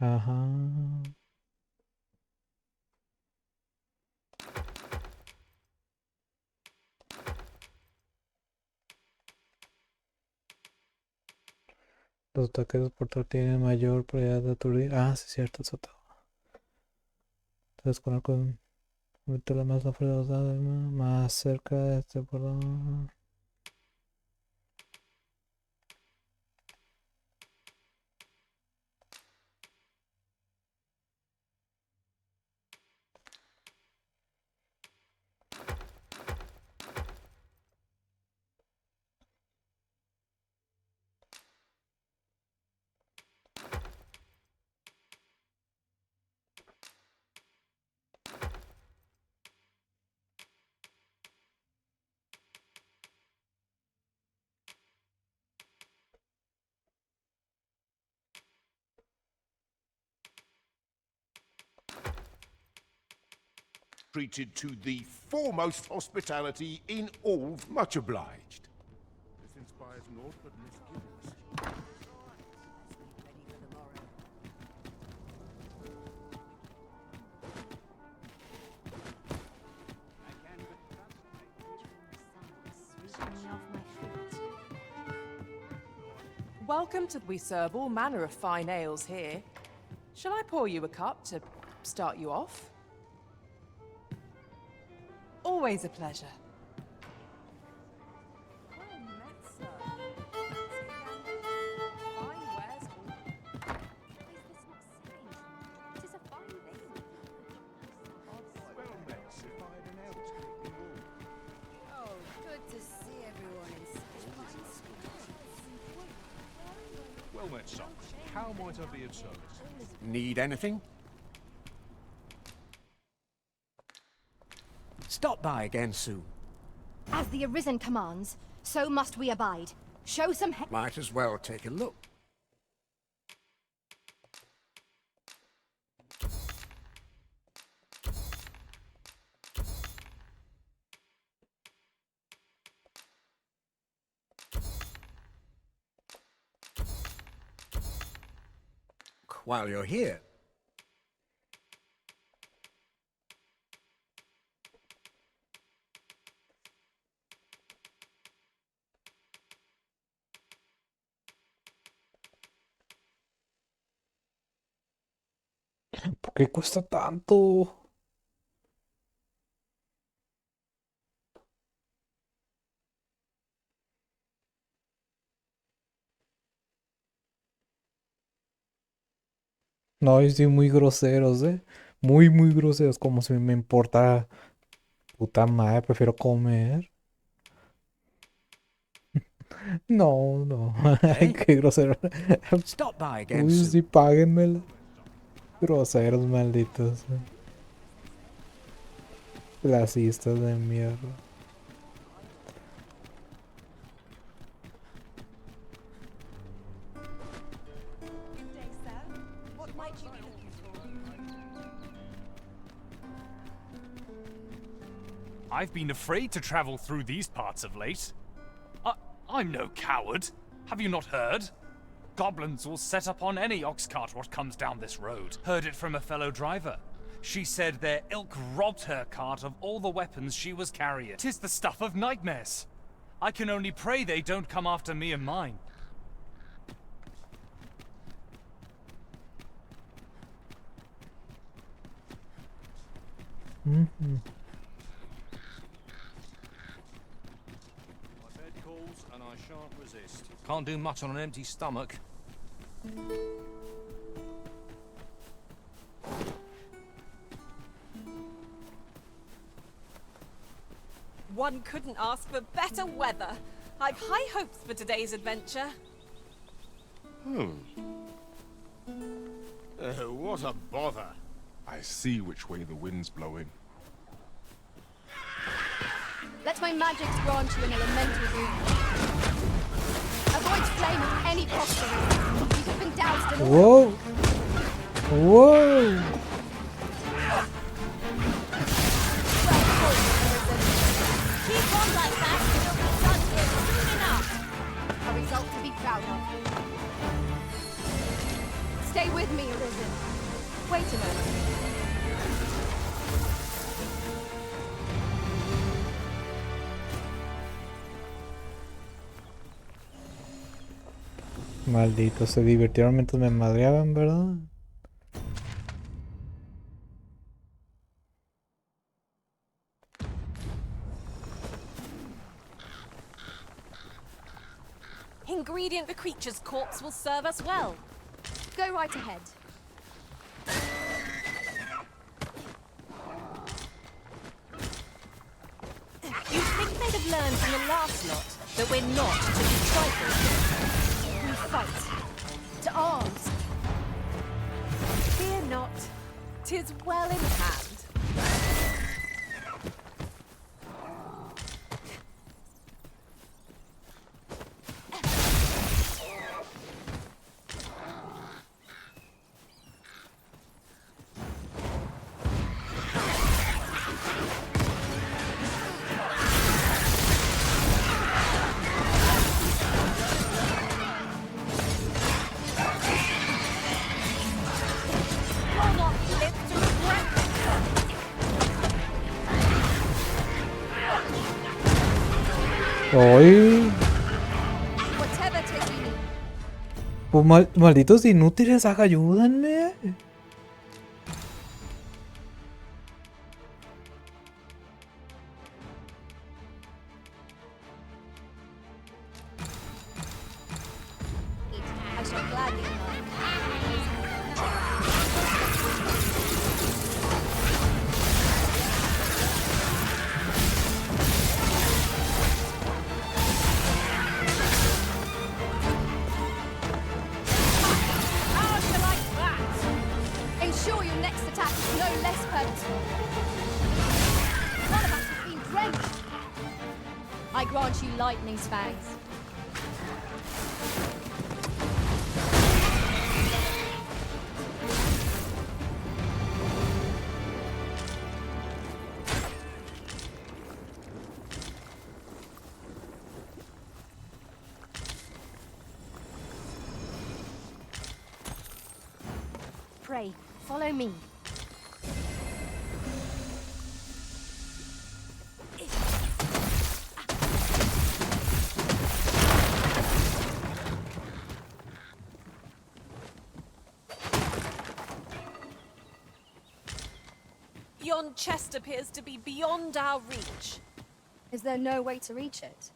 Ajá. Los ataques de portal tienen mayor probabilidad de aturdir. Ah, sí, es cierto, eso todo. Entonces, con meterla más afuera de los dados, más cerca de este portal. Treated to the foremost hospitality in all. Much obliged. This inspires naught but misgivings. Welcome to. We serve all manner of fine ales here. Shall I pour you a cup to start you off? Always a pleasure. Oh, good to see everyone in such fine spirits. Well met, son. How might I be of service? Need anything? Stop by again soon. As the Arisen commands, so must we abide. Show some Might as well take a look. While you're here, ¿Por qué cuesta tanto? No, yo soy muy groseros, Muy, muy groseros, como si me importa. Puta madre, prefiero comer. No, no. Ay, qué grosero. stop by again Uy, soon. sí, páguenmela. Groseros, malditos. Clasistas de mierda. What might you be looking for? I've been afraid to travel through these parts of late. I'm no coward. Have you not heard? Goblins will set upon any ox cart what comes down this road. Heard it from a fellow driver. She said their ilk robbed her cart of all the weapons she was carrying. 'Tis the stuff of nightmares. I can only pray they don't come after me and mine. Mm-hmm. My bed calls and I shan't resist. Can't do much on an empty stomach. One couldn't ask for better weather. I've high hopes for today's adventure. What a bother. I see which way the wind's blowing. Let my magics grant you an elemental boon. Avoid flame at any cost. You have been doused in Whoa! Whoa! Keep on like that, and you'll be done here soon enough. A result to be proud of. Stay with me, Arisen. Wait a moment. Malditos, se divirtieron mientras me madreaban, ¿verdad? Ingredient the creature's corpse will serve us well. Go right ahead. You think they'd have learned from the last lot that we're not to be trifled? We fight. To arms. Fear not. 'Tis well in hand. ¡Ay! Whatever take you need. Pues malditos inútiles, ayúdenme. I shall gladly oblige. How do you like that? Ensure your next attack is no less purposeful. One of us has been drenched. I grant you lightning's fangs. Pray, follow me. Yon chest appears to be beyond our reach. Is there no way to reach it?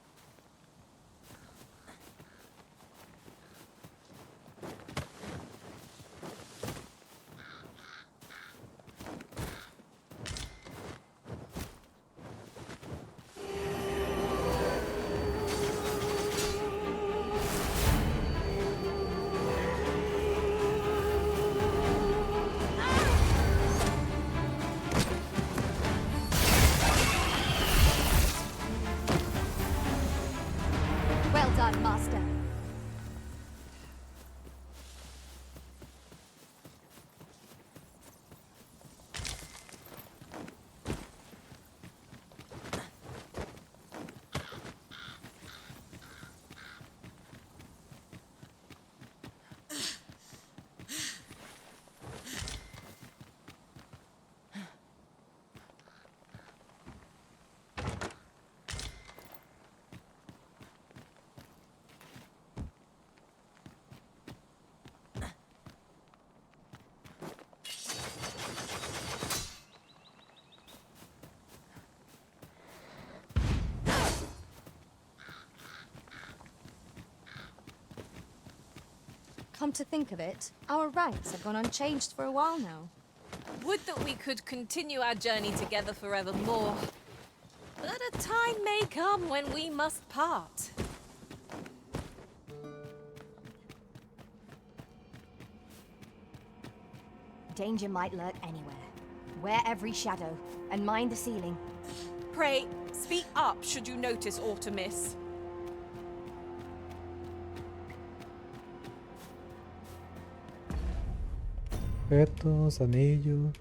Well done, Master. Come to think of it, our ranks have gone unchanged for a while now. Would that we could continue our journey together forevermore. But a time may come when we must part. Danger might lurk anywhere. Wear every shadow, and mind the ceiling. Pray, speak up should you notice aught amiss. Objetos, anillos.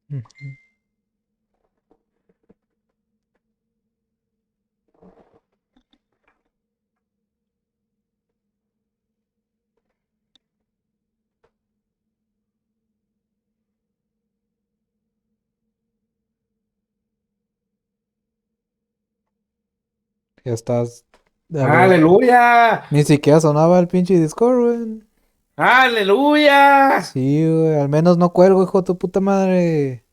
Ujú. Ya estás. A ver, ¡Aleluya! ni siquiera sonaba el pinche Discord, güey. ¡Aleluya! Sí, güey, al menos no cuelgo, hijo de tu puta madre.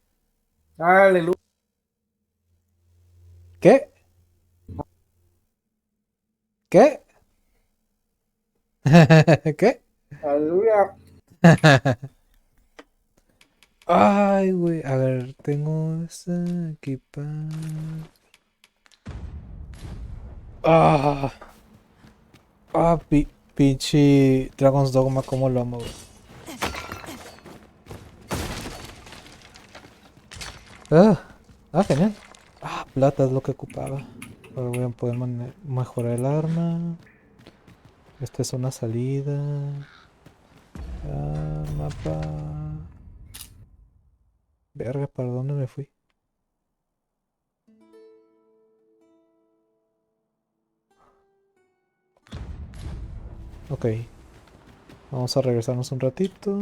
¡Aleluya! ¿Qué? ¿Qué? ¿Qué? ¡Aleluya! Ay, güey. A ver, tengo esta equipa. Ah. Ah, pinche Dragon's Dogma, cómo lo amo, güey. Genial. Ah, plata es lo que ocupaba. Ahora voy a poder mejorar el arma. Esta es una salida. Ah, mapa. Verga, ¿para dónde me fui? Ok. Vamos a regresarnos un ratito.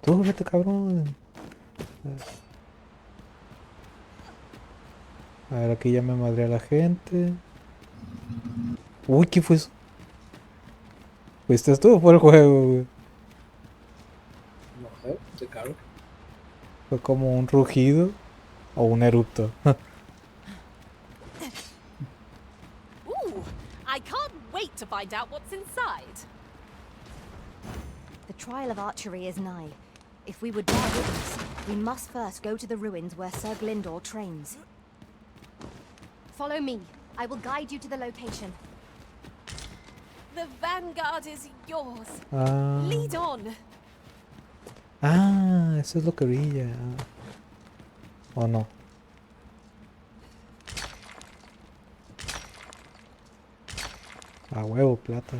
Tú, vete, cabrón. A ver, aquí ya me madré a la gente. Uy, ¿qué fue eso? ¿Fuiste tú o fue el juego, güey? No sé, te cago. Fue como un rugido o un erupto. Ooh, I can't wait to find out what's inside. The trial of archery is nigh. If we would bear witness, we must first go to the ruins where Sir Glindor trains. Follow me. I will guide you to the location. The vanguard is yours. Ah. Lead on. Ah, eso es lo que brilla. ¿O no? A huevo, plata.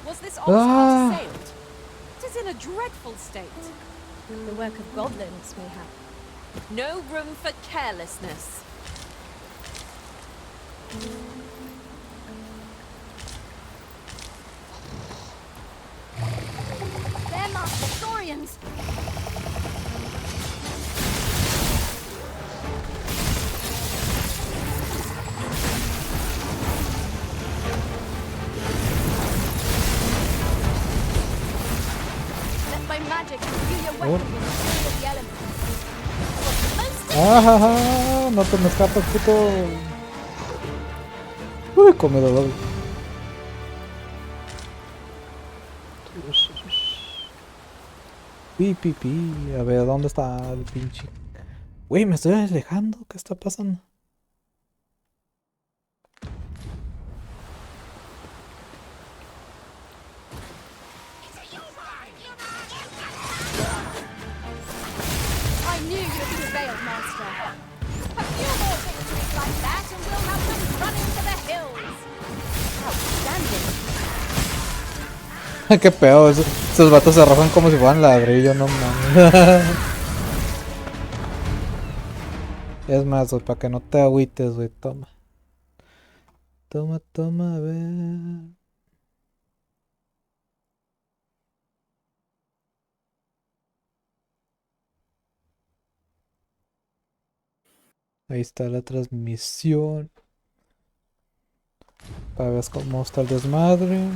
Was this ox sailed? It is in a dreadful state. The work of goblins, mayhap. No room for carelessness. They're Master Saurians! Let my magic imbue your weapon with the fury of the elements. ¡Ah! No te me escapas, puto. Uy, comido doble. A ver, ¿dónde está el pinche? Güey, me estoy alejando. ¿Qué está pasando? I knew you'd have prevailed, Master. A few more victories like that and we'll have them running to the hills. Outstanding. Qué pedo, esos vatos se arrojan como si fueran ladrillo, no mames. Es más, güey, para que no te agüites, güey, toma. Toma, a ver. Ahí está la transmisión. Para ver cómo está el desmadre.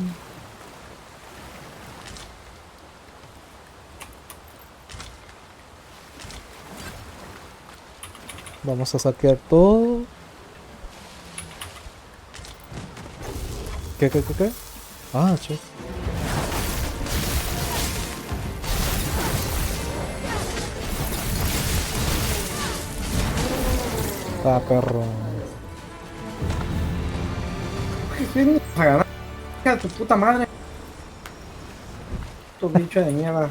Vamos a saquear todo. ¿Qué? Ah, che. Ah, perro. ¿Qué venimos a ganar? ¡Hija de tu puta madre! Tu bicho de mierda.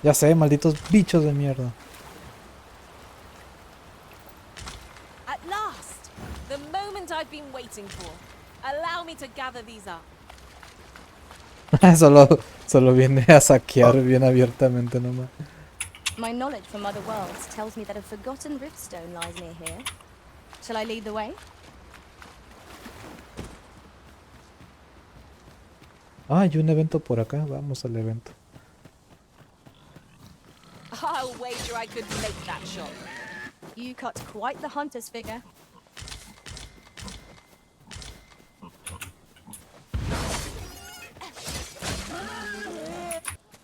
Ya sé, malditos bichos de mierda. At last, the moment I've been waiting for. Allow me to gather these up. Solo viene a saquear bien abiertamente nomás. My knowledge from other worlds tells me that a forgotten riftstone lies near here. Shall I lead the way? Ah, hay un evento por acá. Vamos al evento. I'll wager I could make that shot. You cut quite the hunter's figure.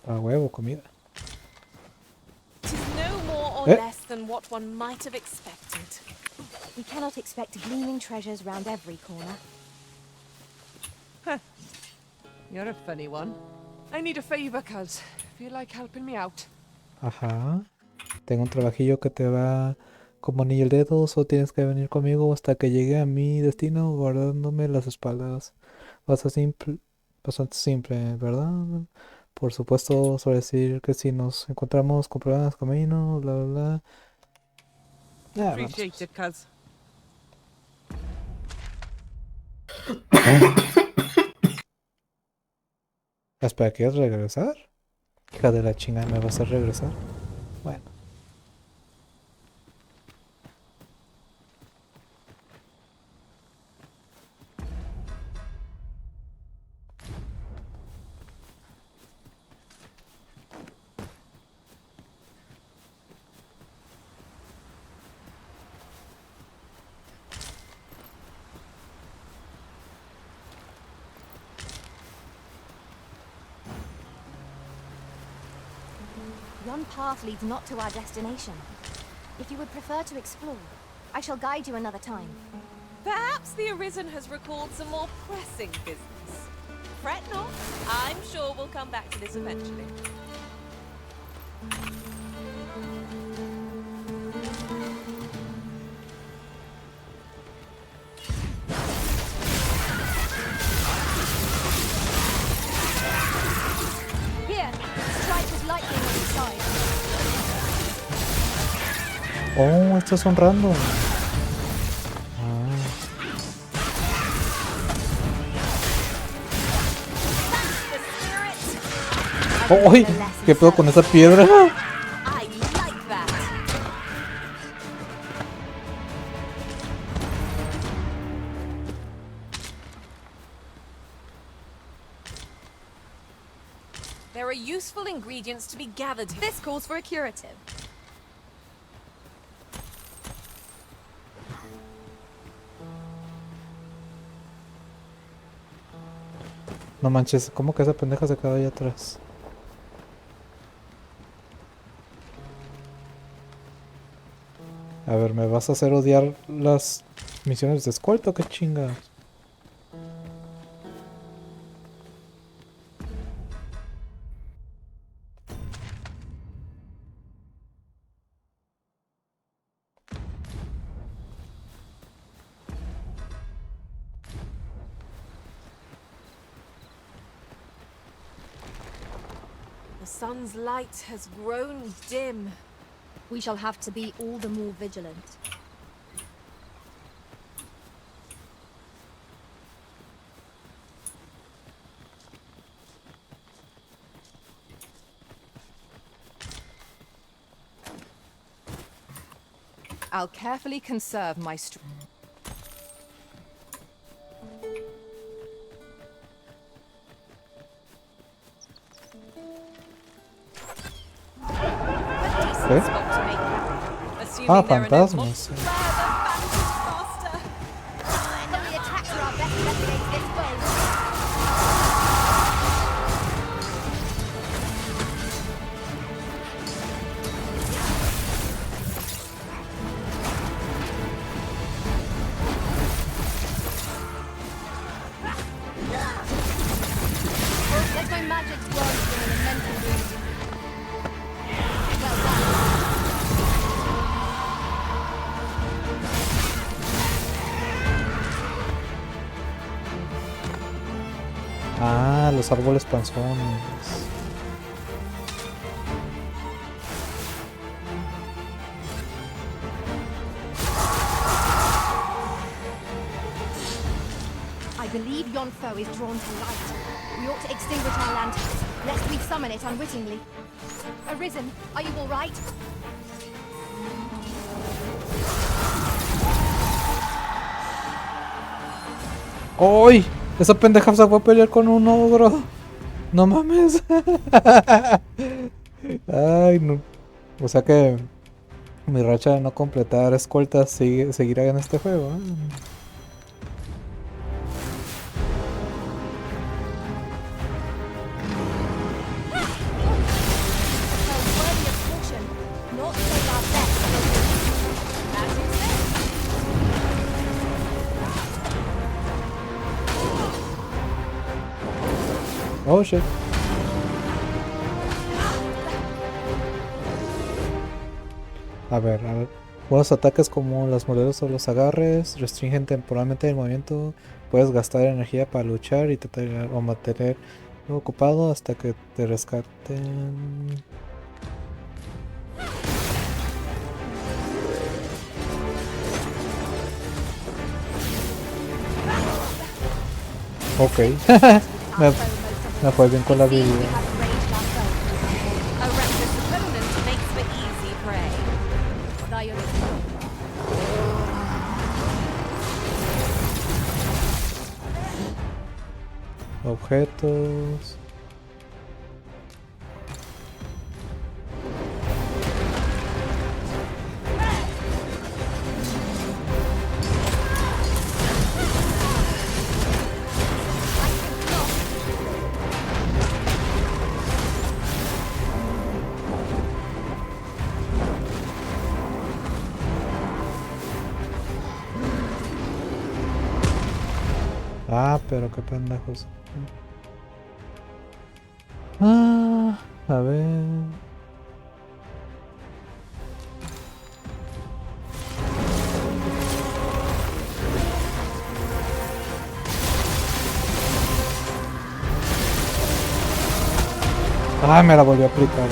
A huevo, comida. Tis no more or Eh. less than what one might have expected. We cannot expect gleaming treasures round every corner. You're a funny one. I need a favor, cuz. Feel like helping me out? Ajá. Tengo un trabajillo que te va como anillo al dedo. Solo tienes que venir conmigo hasta que llegue a mi destino guardándome las espaldas. Bastante simple, ¿verdad? Por supuesto, suele decir que si nos encontramos con problemas camino, bla, bla, bla. Ya, vamos. Appreciate it, cuz. Espera, ¿quieres regresar? Hija de la chingada, ¿me vas a regresar? Bueno. One path leads not to our destination. If you would prefer to explore, I shall guide you another time. Perhaps the Arisen has recalled some more pressing business. Fret not. I'm sure we'll come back to this eventually. Here, strike with lightning on the side. Oh, estos son random. Oh, ¡uy! ¿Qué pedo con esa piedra? I like that. There are useful ingredients to be gathered. This calls for a curative. No manches, ¿cómo que esa pendeja se quedó ahí atrás? A ver, ¿me vas a hacer odiar las misiones de escolta o qué chinga? The sun's light has grown dim. We shall have to be all the more vigilant. I'll carefully conserve my strength. ¿Qué? Ah, fantasmas. Enemy attacks are our best bet against this foe. Let my magic work in an elemental wound. Well done. Ah, los árboles panzones. I believe yon foe is drawn to light. We ought to extinguish our lanterns, lest we summon it unwittingly. Arisen, are you all right? ¡Ay! Esa pendeja se fue a pelear con un ogro. No mames. Ay, no. O sea que mi racha de no completar escoltas seguirá en este juego. Oh shit. A ver. Buenos ataques como las morderas o los agarres restringen temporalmente el movimiento. Puedes gastar energía para luchar y tratar o mantener ocupado hasta que te rescaten. Ok. me fue bien con la habilidad. A reckless opponent makes for easy prey. Objetos. Ah, pero qué pendejos. Ah, a ver. Ah, me la volvió a aplicar.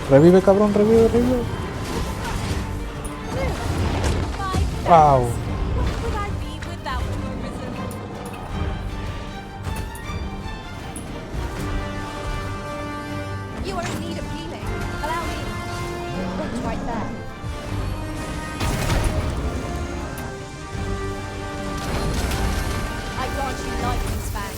Revive, cabrón, revive. Wow. You are in need of healing. Allow me. Looked right there. I grant you lightning span.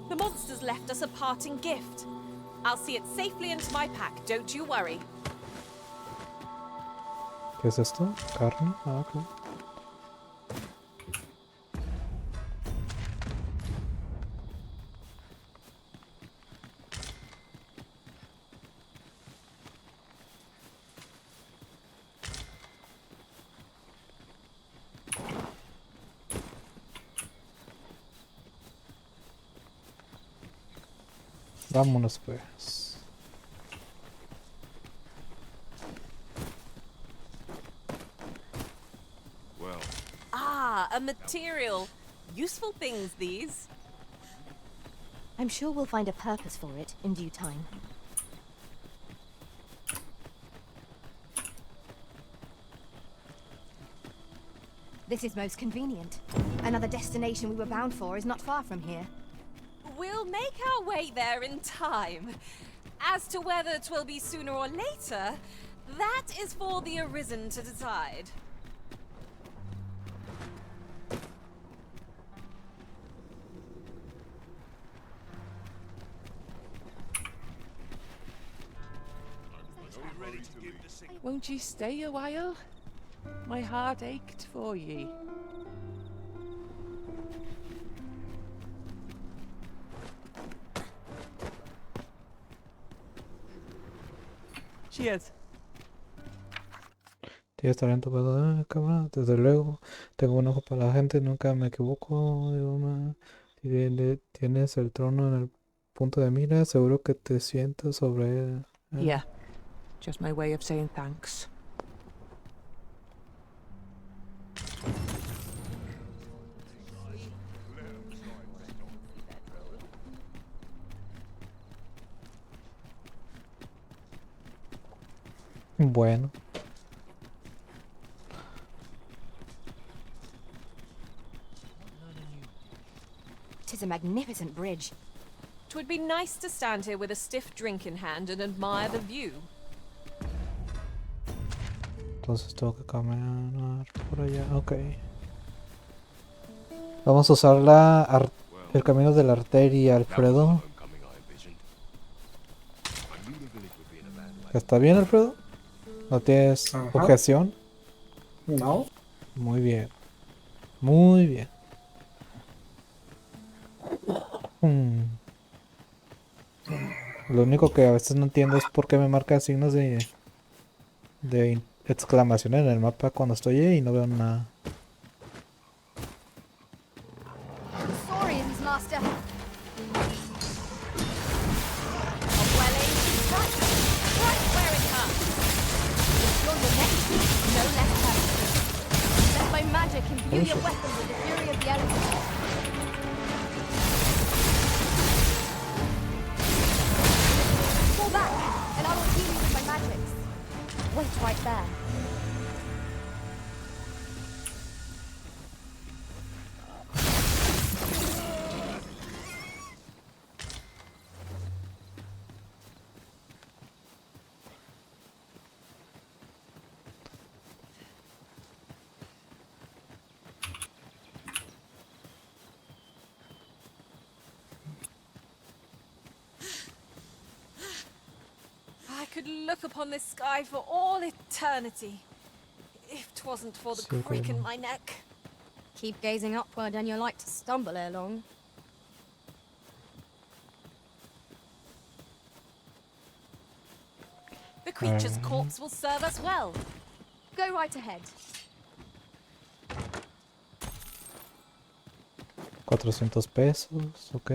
The monsters left us a parting gift. I'll see it safely into my pack, don't you worry. ¿Qué es esto? ¿Carne? Ah, ok. Vámonos pues. Well. Ah, a material. Useful things, these. I'm sure we'll find a purpose for it in due time. This is most convenient. Another destination we were bound for is not far from here. We'll make our way there in time. As to whether 'twill be sooner or later, that is for the Arisen to decide. Won't ye stay a while? My heart ached for ye. Cheers. Tienes talento para cámara, desde luego. Tengo un ojo para la gente, nunca me equivoco. Tienes el trono en el punto de mira, seguro que te sientas sobre él. Yeah, just my way of saying thanks. Bueno. Tis a magnificent bridge. 'Twould be nice to stand here with a stiff drink in hand and admire the view. Entonces tengo que caminar por allá. Ok. Vamos a usar el camino de la arteria, Alfredo. ¿Está bien, Alfredo? ¿No tienes objeción? No. Muy bien. Muy bien. Lo único que a veces no entiendo es por qué me marca signos de exclamación en el mapa cuando estoy ahí y no veo nada. Saurians, master. Right where it hurts. You're the next, no less perfect. Let my magic imbue your weapon with the fury of the elements. Fall back, and I will heal you with my magics. Wait right there. I could look upon this sky for all eternity, if 'twasn't for the creak in my neck. Keep gazing upward and you're like to stumble ere long. The creature's corpse will serve us well. Go right ahead. 400 pesos, ok.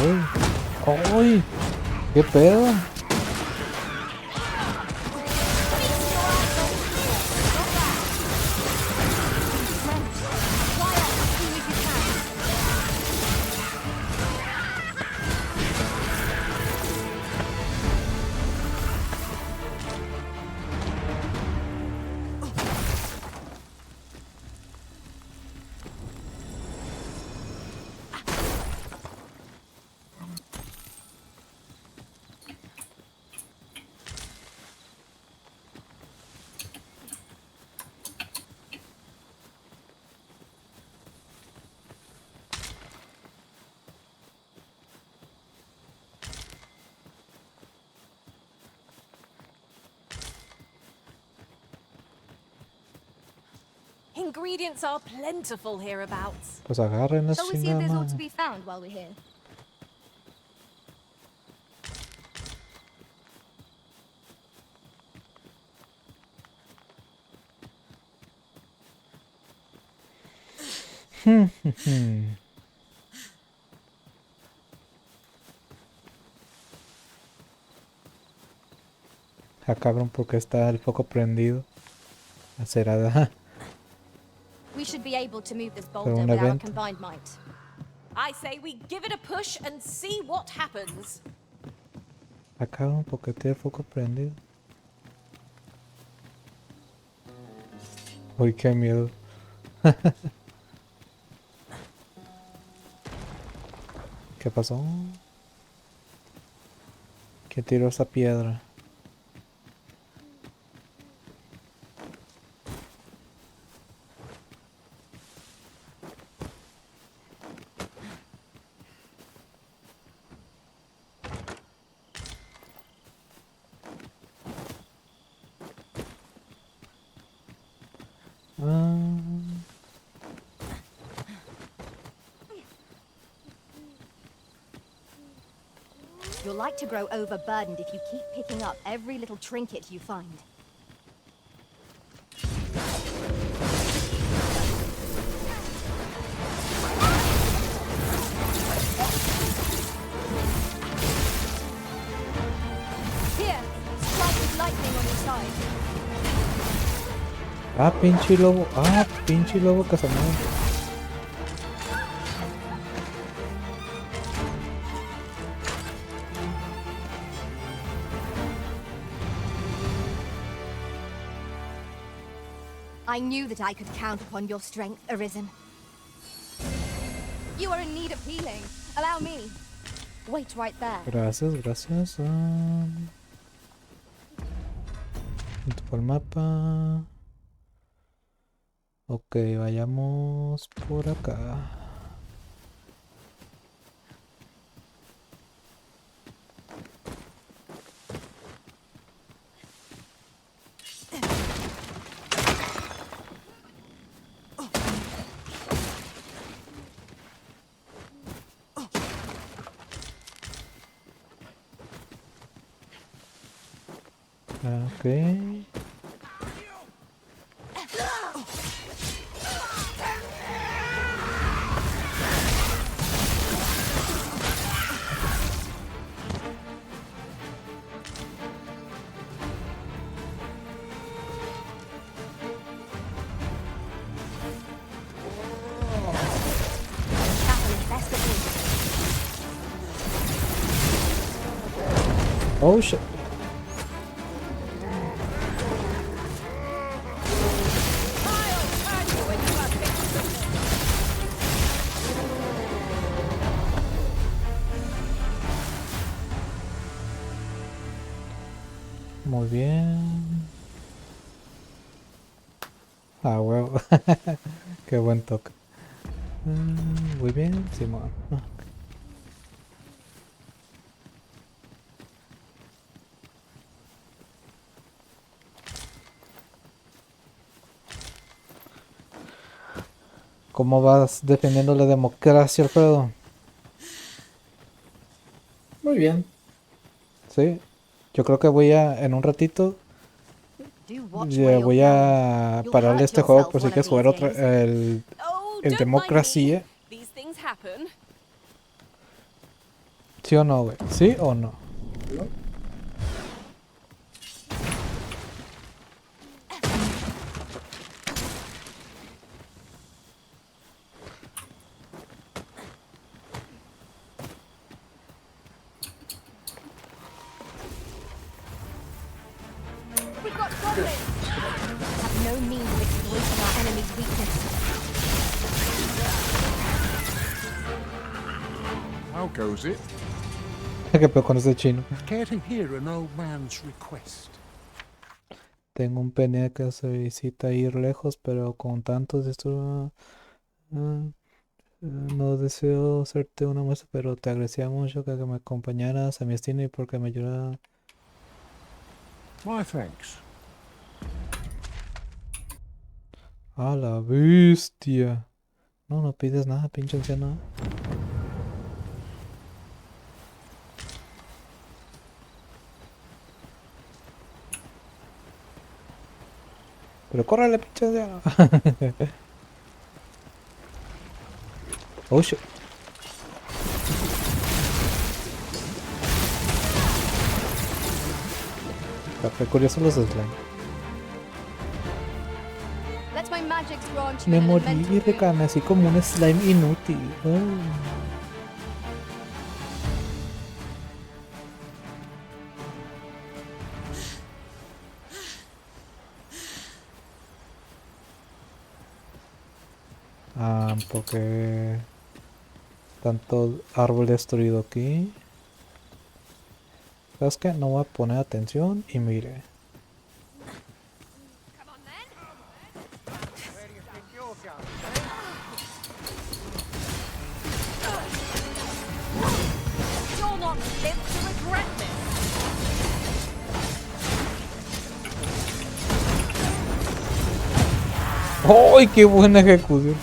¡Uy! ¡Uy! ¿Qué pedo? Ingredients are plentiful hereabouts. Pues agarren las Shall we see if there's aught to chingadas. be found while we're here? Ah, cabrón, porque está el foco prendido. Acerada. We should be able to move this Pero boulder un with our evento. combined might. I say we give it a push and see what happens. Ah, cabrón, porque tiene el foco prendido. Uy, qué miedo. ¿Qué pasó? ¿Quién tiró esa piedra? You're like to grow overburdened if you keep picking up every little trinket you find. Here, strike with lightning on your side. Ah, pinche lobo. Ah, pinche lobo Casanova. I knew that I could count upon your strength, Arisen. You are in need of healing. Allow me. Wait right there. Gracias, gracias. Por el mapa. Ok, vayamos por acá. Ok. Oh shit. Muy bien. Ah, huevo. Qué buen toque. Muy bien, Simón. ¿Cómo vas defendiendo la democracia, Alfredo? Muy bien. Sí. Yo creo que voy a, en un ratito, voy a pararle este juego por si quieres jugar otro, el democracia. These things happen. ¿Sí o no, güey? ¿Sí o no? We've got goblins! Have no means of exploiting our enemy's weakness. How goes it? ¿Qué pedo con ese chino? Care to hear an old man's request? Tengo un pene que se visita ir lejos, pero con tantos esto no deseo hacerte una muestra, pero te agradecía mucho que me acompañaras a mi destino y porque me ayudaras. My thanks. A la bestia. No, no pides nada, pinche anciano. Pero córrele, pinche anciano. Oh shit. Qué curioso los slime. Let my magics grant you Me an morí elemental de cama, así como un slime inútil. Porque tanto árbol destruido aquí. ¿Sabes qué? No voy a poner atención y mire. You'll not live to regret this. ¡Ay, qué buena ejecución!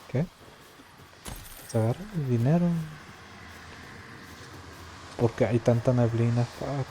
¿Qué? Se agarra el dinero. Porque hay tanta neblina, fuck.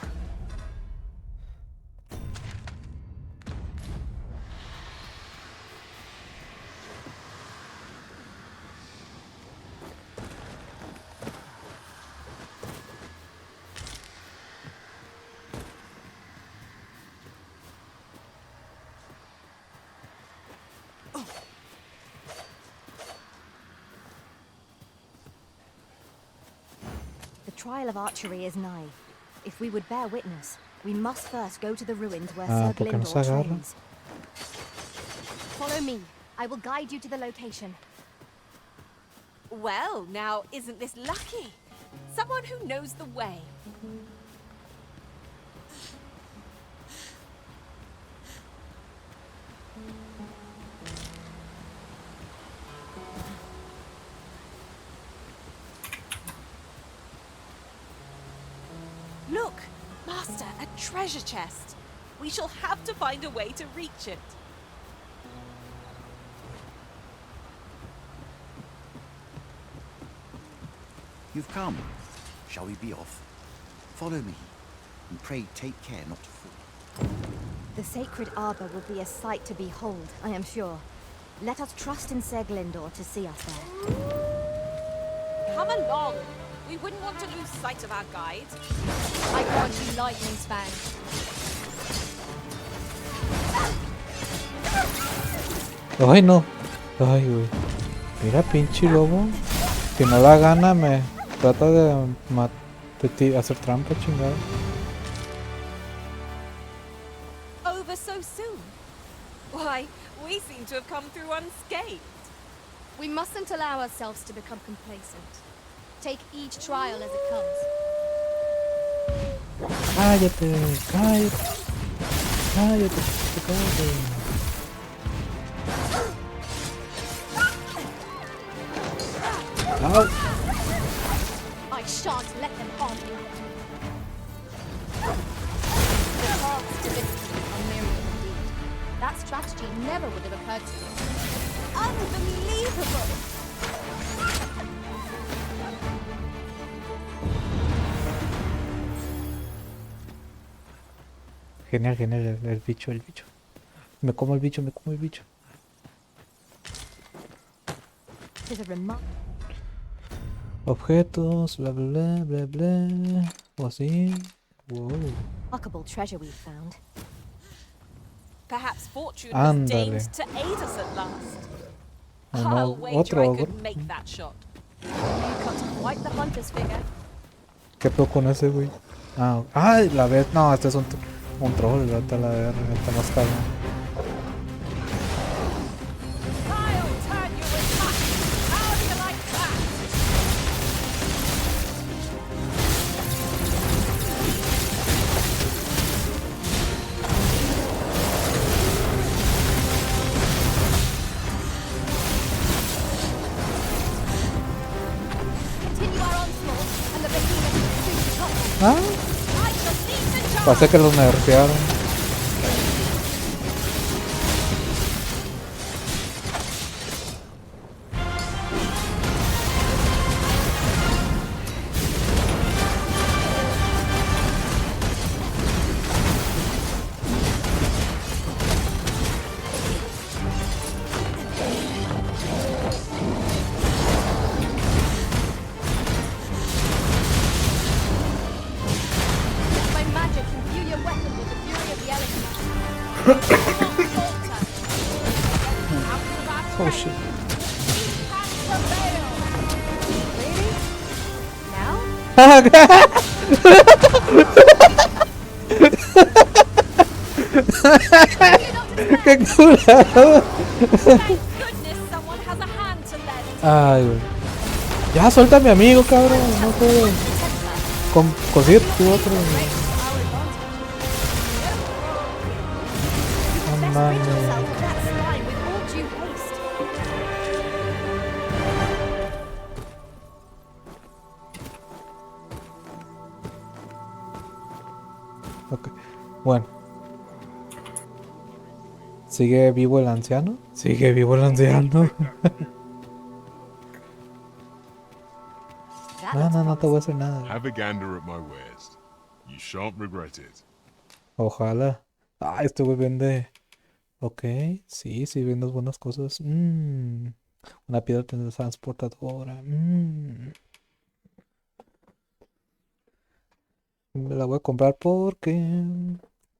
The trial of archery is nigh. If we would bear witness, we must first go to the ruins where Sir ¿Por qué no se Glindor agarra? trains. Follow me. I will guide you to the location. Well, now, isn't this lucky? Someone who knows the way. Look, Master, a treasure chest. We shall have to find a way to reach it. You've come. Shall we be off? Follow me, and pray take care not to fall. The sacred arbor will be a sight to behold, I am sure. Let us trust in Sir Glindor to see us there. Come along. We wouldn't want to lose sight of our guide. I grant you lightning span. Ay, no. Ay, güey. Mira, pinche lobo. Si no da gana, me trata de hacer trampa, chingada. Over so soon? Why, we seem to have come through unscathed. We mustn't allow ourselves to become complacent. Take each trial as it comes. Cállate, cállate. Cállate, cállate. Ow. I shan't let them harm you. The paths to victory are myriad indeed. That strategy never would have occurred to you. Unbelievable! Genial, genial, el bicho, el bicho. Me como el bicho, me como el bicho. Tis a remark. Objetos, bla bla bla bla. O así. Wow. Remarkable treasure we've found. Perhaps fortune has Ándale. deigned to aid us at last. Oh, no, I'll wager otro I ogro. could make that shot. You cut quite the hunter's figure. ¿Qué pedo con ese, güey? Ah, ay, la vez. No, este es un troll, vete a la verga, está más cabrón. I'll turn you with luck. How do you like that? Continue our onslaught, and the behemoth will soon be toppled. Ah, I shall lead the charge. parece que los nerfearon. My magic imbue your weapon with the fury of the elements. Oh shit. Really? Now? ¡Qué curado! Thank goodness someone has a hand to lend. Ay, güey. Ya, suelta a mi amigo, cabrón. No puedo conseguir tu otro. No mames. Ok, bueno. ¿Sigue vivo el anciano? Sigue vivo el anciano. No, no, no te voy a hacer nada. Have a gander at my wares. You shan't regret it. Ojalá. Ah, este güey vende. Ok, sí, sí, vende buenas cosas. Una piedra transportadora. Me la voy a comprar porque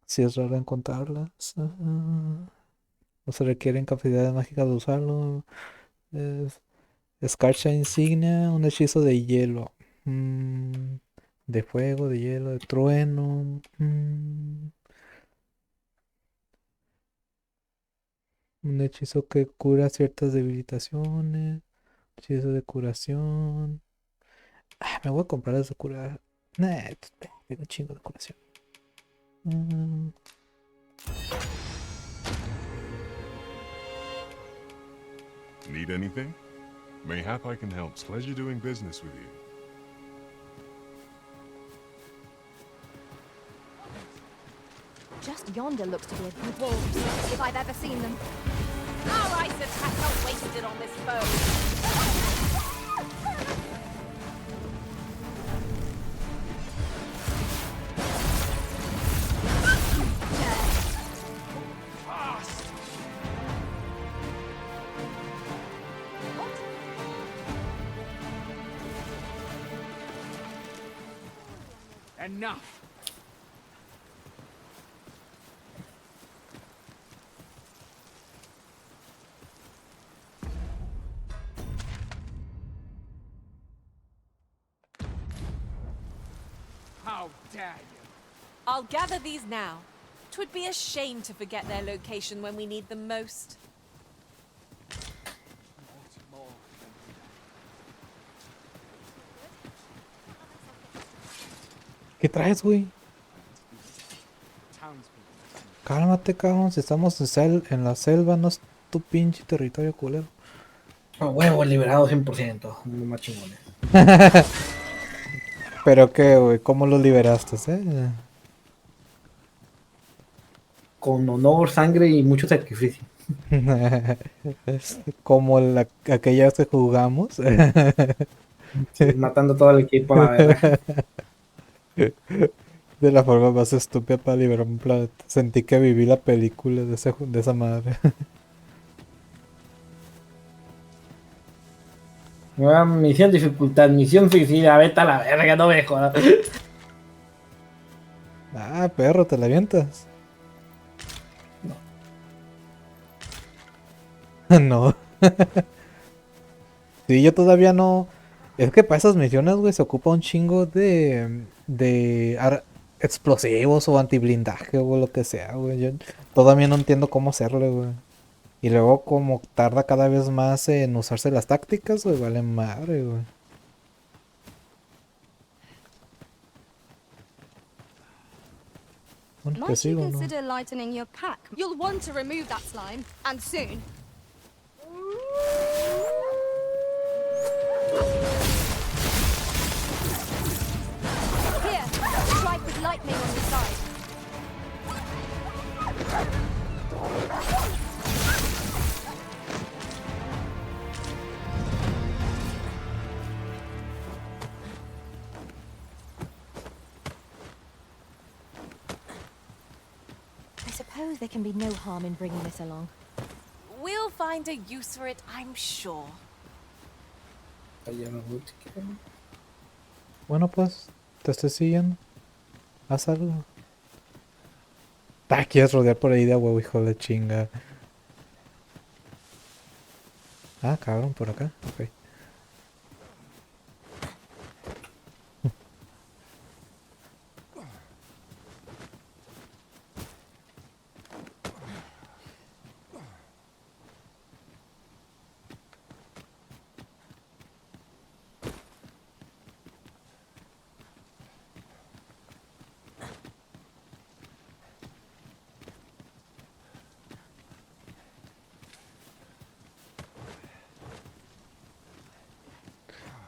si es raro encontrarlas. No se requieren capacidades mágicas de usarlo. Es- Escarcha insignia, un hechizo de hielo. De fuego, de hielo, de trueno. Un hechizo que cura ciertas debilitaciones. Hechizo de curación. Ah, me voy a comprar ese de curar. Nah, tengo un chingo de curación. Mm, Need anything? Mayhap I can help. It's pleasure doing business with you. Just yonder looks to be a good wolf, if I've ever seen them. Our ice attack not wasted on this foe. Enough! How dare you! I'll gather these now. 'Twould be a shame to forget their location when we need them most. ¿Qué traes, güey? Cálmate, cabrón. Si estamos en la selva, no es tu pinche territorio culero. A huevo, liberado 100%. Uno más chingones. ¿Pero qué, güey? ¿Cómo lo liberaste, Con honor, sangre y mucho sacrificio. Como aquella vez que jugamos. Sí, matando todo el equipo a la verga. De la forma más estúpida para liberar un planeta. Sentí que viví la película de esa madre. Nueva misión, dificultad, misión suicida, vete a la verga, no me jodas. Ah, perro, ¿te la avientas? No. Sí, yo todavía no. Es que para esas misiones, güey, se ocupa un chingo de explosivos o antiblindaje o lo que sea, güey. Yo todavía no entiendo cómo hacerlo, güey. Y luego como tarda cada vez más en usarse las tácticas, güey, vale madre, güey. Bueno, te Might you sigo, ¿no? consider lightening your pack? You'll want to remove that slime, and soon. Here, strike with lightning on the side. I suppose there can be no harm in bringing this along. We'll find a use for it, I'm sure. Bueno, pues, te estoy siguiendo. Haz algo. Ah, quieres rodear por ahí de huevo, hijo de chinga. Ah, cabrón, por acá. Ok.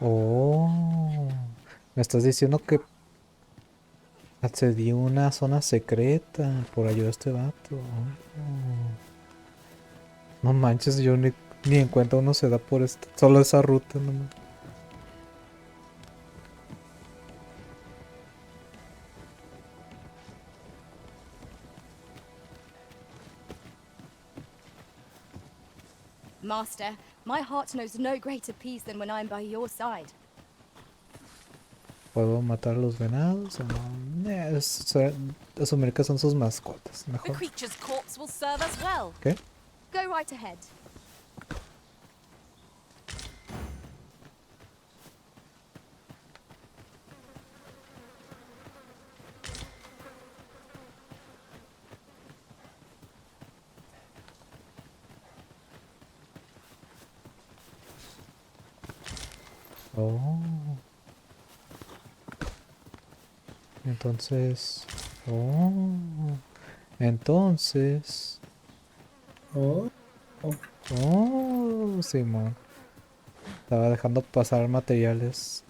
Oh, me estás diciendo que accedí a una zona secreta por ayudar a este vato. Oh. No manches, yo ni en cuenta uno se da por esto. Solo esa ruta nomás. Master, my heart knows no greater peace than when I'm by your side. ¿Puedo matar a los venados o no? Asumir que son sus mascotas. The Mejor. creature's corpse will serve us well. ¿Qué? Go right ahead. Oh. Entonces. Oh. Entonces. Oh. Oh, Simón. Estaba dejando pasar materiales.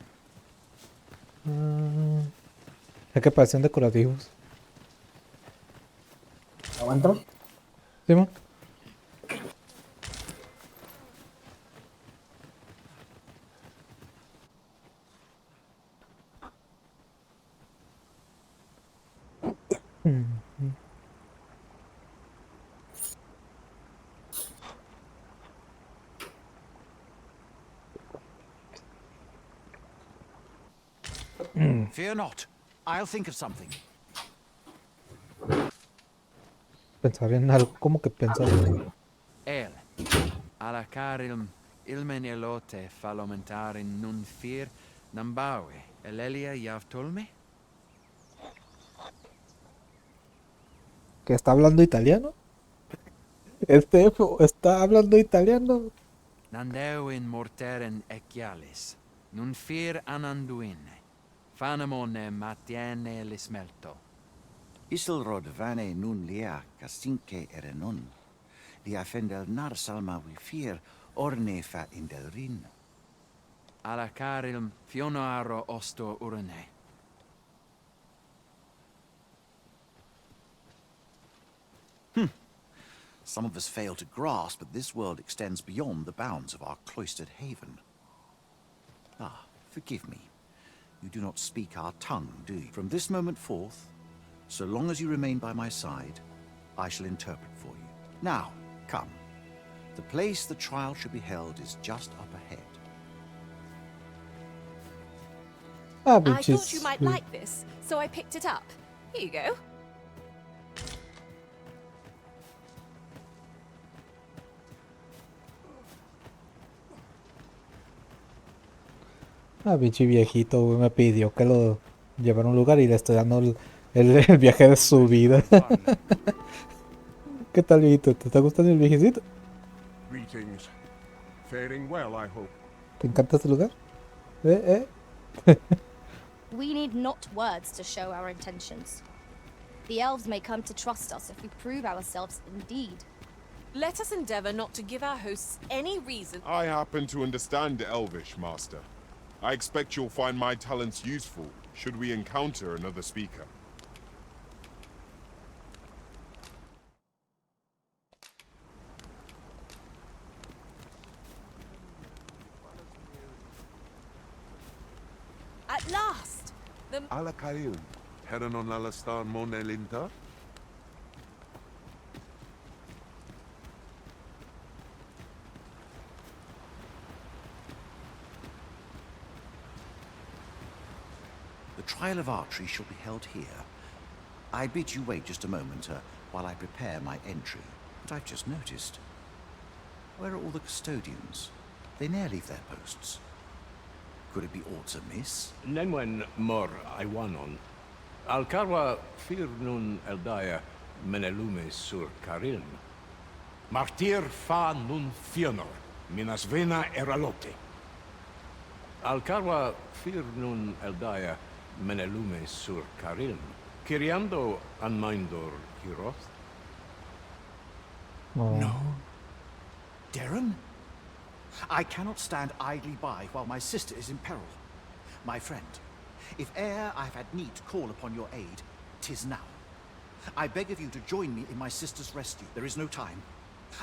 Es que parecen decorativos. ¿Aguanto? Simón. Fear not. I'll think of something. Pensar en algo, como que pensar. El, alla car ilmen elote falomentare nun fir nambawe, elelia yavtolme? ¿Que está hablando italiano? Este está hablando italiano. Nandeuin morteren ecialis, nun fir ananduine, fanamone matiene lismelto. Isilrod vane nun lia casinque erenon. Lia fendel nar salma wifir orne fa indelrin. Alla carilm fionoaro osto urine. Some of us fail to grasp that this world extends beyond the bounds of our cloistered haven. Ah, forgive me. You do not speak our tongue, do you? From this moment forth, so long as you remain by my side, I shall interpret for you. Now, come. The place the trial should be held is just up ahead. I thought you might like this, so I picked it up. Here you go. Pinche viejito, güey, me pidió que lo llevara a un lugar y le estoy dando el viaje de su vida. ¿Qué tal, viejito? ¿Te está gustando el viejecito? Greetings. Faring well, I hope. ¿Te encanta este lugar? We need not words to show our intentions. The elves may come to trust us if we prove ourselves indeed. Let us endeavor not to give our hosts any reason. I happen to understand Elvish, Master. I expect you'll find my talents useful should we encounter another speaker. At last! The Alla Kail, Heranon Alastar Monelinta? The trial of archery shall be held here. I bid you wait just a moment while I prepare my entry. But I've just noticed. Where are all the custodians? They ne'er leave their posts. Could it be aught amiss? Nenwen mor Iwanon. Alcarwa fir nun eldaya menelume sur carilm. Martir fa nun fionor, minas vena eralote. Alcarwa fir nun eldaya menelume sur carilm. Kiriando anmindor hiroth? No. Darren? I cannot stand idly by while my sister is in peril. My friend, if e'er I have had need to call upon your aid, 'tis now. I beg of you to join me in my sister's rescue. There is no time.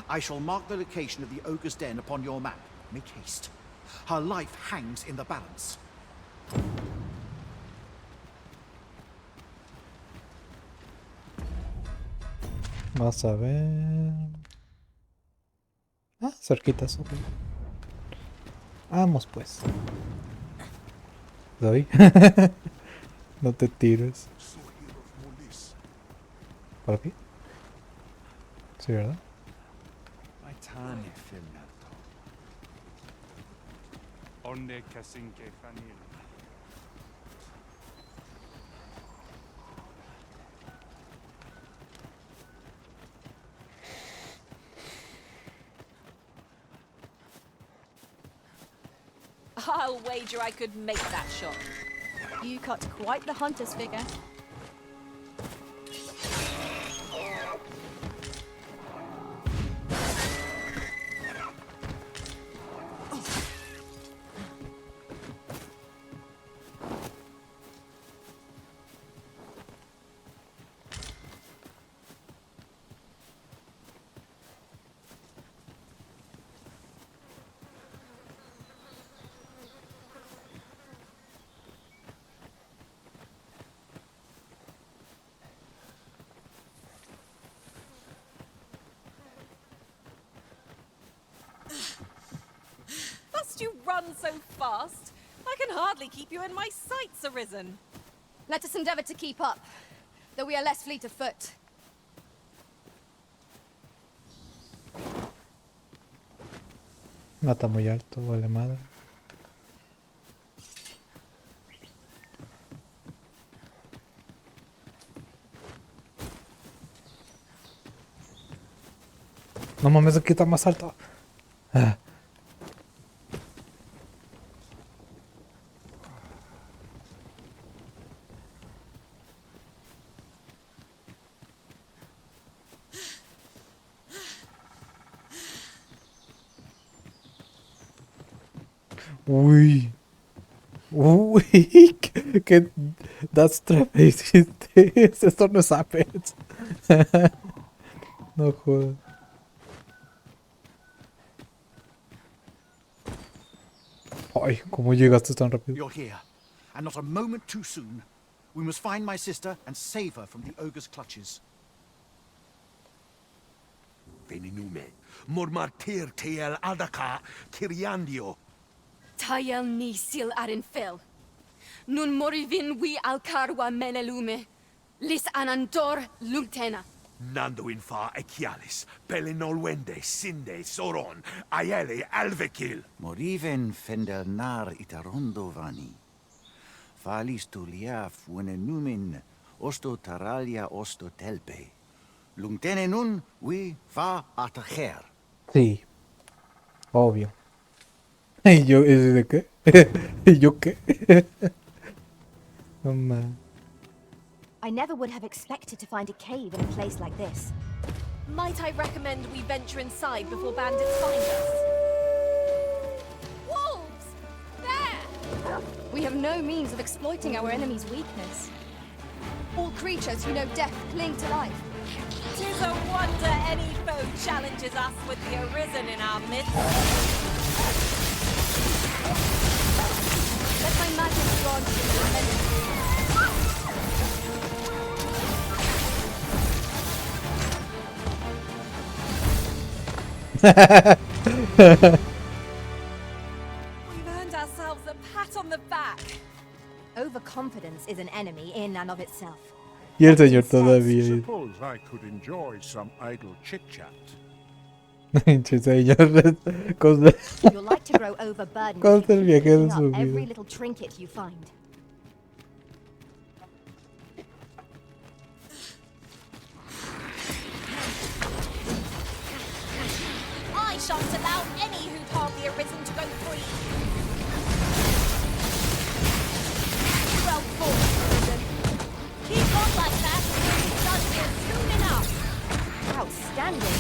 I shall mark the location of the ogre's den upon your map. Make haste. Her life hangs in the balance. Vamos a ver. Ah, cerquitas, ok. Vamos pues. Doy. No te tires. ¿Por aquí? Sí, ¿verdad? Onde kasinke fanil. I'll wager I could make that shot. You cut quite the hunter's figure. Must you run so fast? I can hardly keep you in my sights, Arisen. Let us endeavor to keep up, though we are less fleet of foot. No está muy alto, vale madre. No mames, aquí está más alto. Ah. Uy. Uy. ¿Qué? That's tremendo. Esto no es Apex. No jodas. Ay, ¿cómo llegaste tan rápido? You're here, and not a moment too soon. We must find my sister and save her from the ogre's clutches. Veninume, mormartir tiel adaka kiriandio. Tayel ni sil arin fil. Nun morivin wi alcarwa menelume. Lis anandor lugtena. Nando in fa echialis, pelinolwende, sinde, soron, aiele alvekil. Moriven fendernar itarondo vani. Falis tuliaf venenumin osto taralia osto telpe. Lungtene nun wi fa atajer. Sí. Obvio. ¿Y yo? ¿De qué? ¿Y yo qué? Oh, man. I never would have expected to find a cave in a place like this. Might I recommend we venture inside before bandits find us? Wolves! There! We have no means of exploiting our enemy's weakness. All creatures who know death cling to life. 'Tis a wonder any foe challenges us with the Arisen in our midst. Let my magic grant you tremendous. We've earned ourselves a pat on the back. Overconfidence is an enemy in and of itself. Y el señor todavía. Suppose I could enjoy some idle chit-chat. Pinche señor. Cosa. You'll like to grow overburdened Cosa el viaje de picking su up every vida. little trinket you find. I shan't allow any who'd harm the Arisen to go free. Well fought, Arisen. Keep on like that, and we'll be done here soon enough. Outstanding.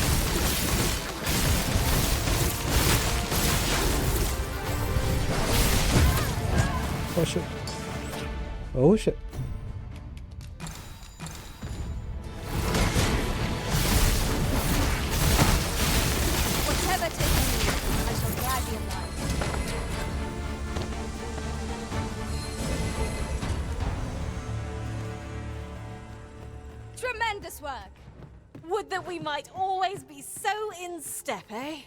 Oh shit. Oh shit. Whatever takes me, I shall gladly oblige. Tremendous work! Would that we might always be so in step, eh?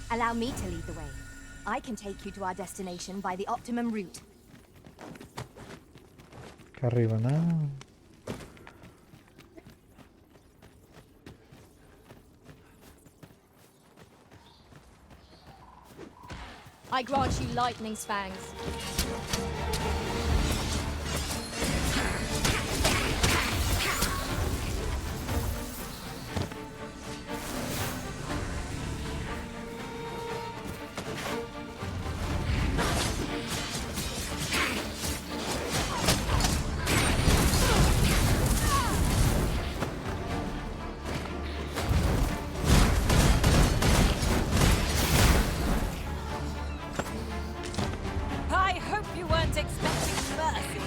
Allow me to lead the way. I can take you to our destination by the optimum route. Acá arriba, nada. I grant you lightning's fangs. I hope you weren't expecting mercy.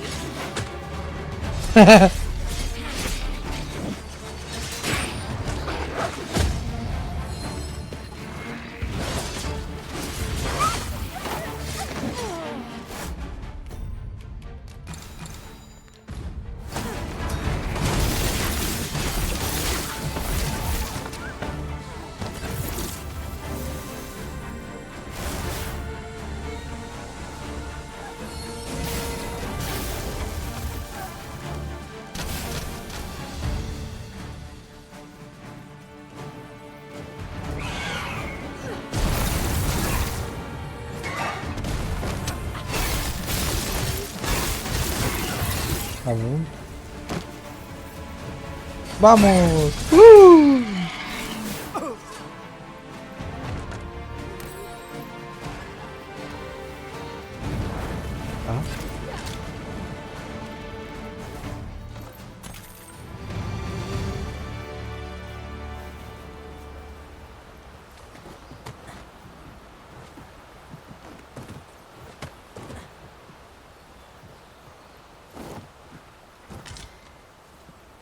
Vamos. ¡Vamos! ¡Uh! Ah.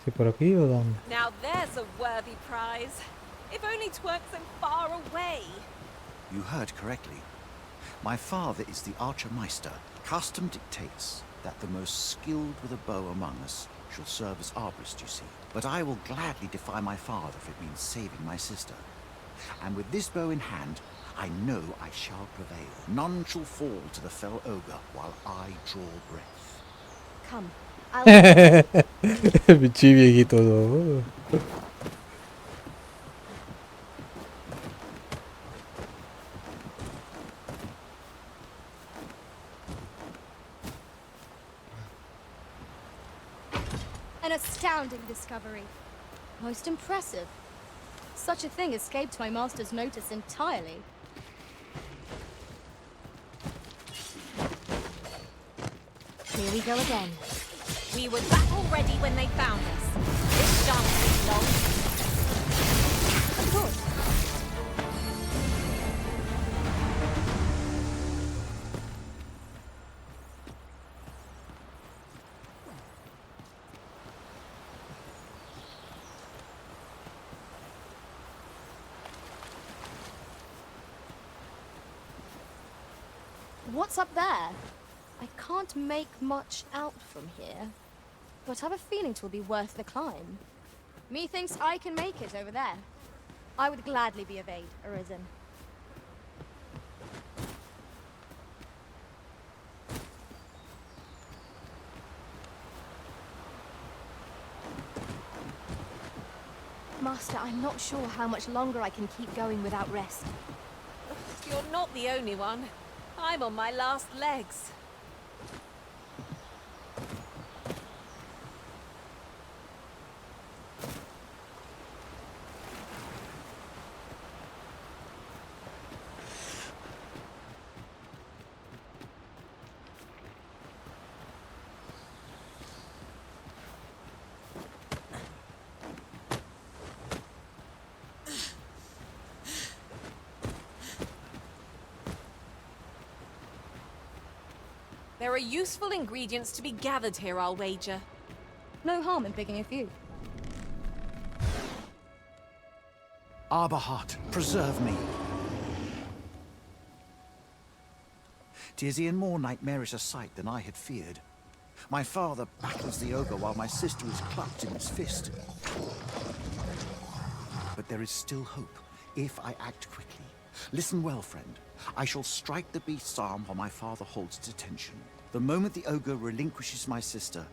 ¿Sí por aquí o dónde? Now there's a worthy prize. If only 'tweren't so far away. You heard correctly. My father is the Archermeister. Custom dictates that the most skilled with a bow among us shall serve as arborist, you see. But I will gladly defy my father if it means saving my sister. And with this bow in hand, I know I shall prevail. None shall fall to the fell ogre while I draw breath. Come. Pinche viejito, no. An astounding discovery. Most impressive. Such a thing escaped my master's notice entirely. Here we go again. We were back already when they found us. This shan't take long. Of course. What's up there? I can't make much out from here, but I've a feeling 'twill be worth the climb. Methinks I can make it over there. I would gladly be of aid, Arisen. Master, I'm not sure how much longer I can keep going without rest. You're not the only one. I'm on my last legs. There are useful ingredients to be gathered here, I'll wager. No harm in picking a few. Arborheart, preserve me. 'Tis e'en more nightmarish a sight than I had feared. My father battles the ogre while my sister is clutched in his fist. But there is still hope, if I act quickly. Listen well, friend. I shall strike the beast's arm while my father holds its attention. The moment the ogre relinquishes my sister,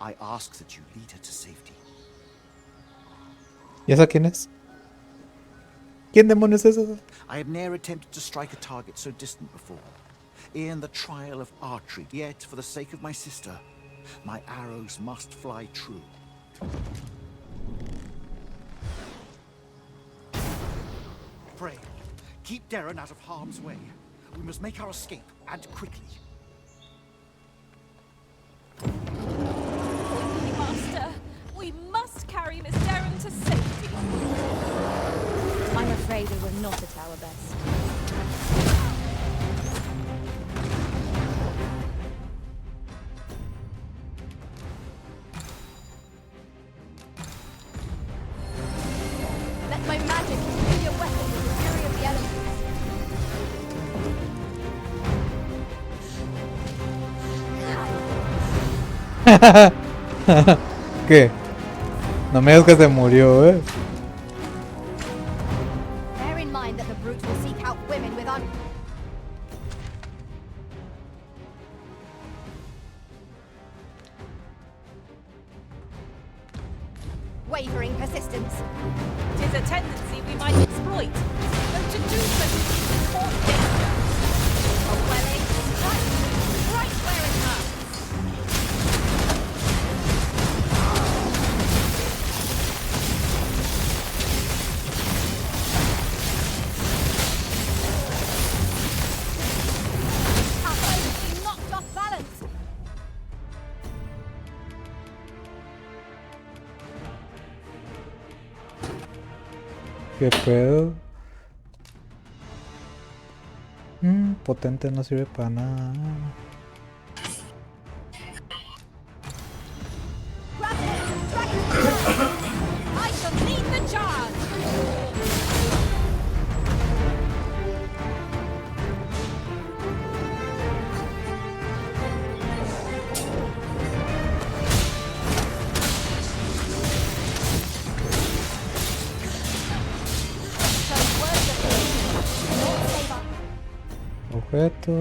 I ask that you lead her to safety. ¿Y esa quién es? ¿Quién demonios es esa? I had ne'er attempted to strike a target so distant before. E'en the trial of archery, yet for the sake of my sister, my arrows must fly true. Pray, keep Darren out of harm's way. We must make our escape, and quickly. Master, we must carry Miss Darren to safety. I'm afraid we were not at our best. Let my magic be your weapon with the fury of the elements. ¿Qué? No me digas que se murió, Bear in mind that the brute will seek out women with wavering persistence. Tis a tendency we might exploit. Though to do so would court danger. A well-aimed strike, right where it hurts. Our foes have been knocked off balance. ¿Qué pedo? Potente no sirve para nada. I shall lead the charge. Objeto.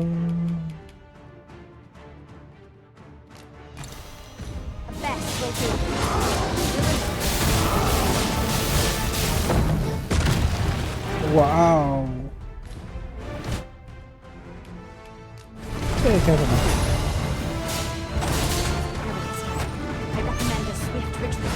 Best will do. Wow. I recommend a swift retreat.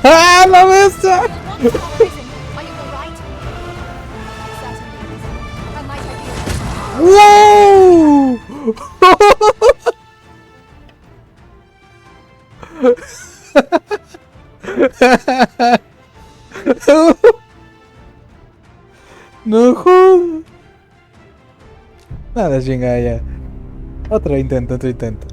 ¡Ah, la bestia! Are you all right? Certainly. How might I ¡Wow! No jodas. Nada, chingada ya. Otro intento, otro intento.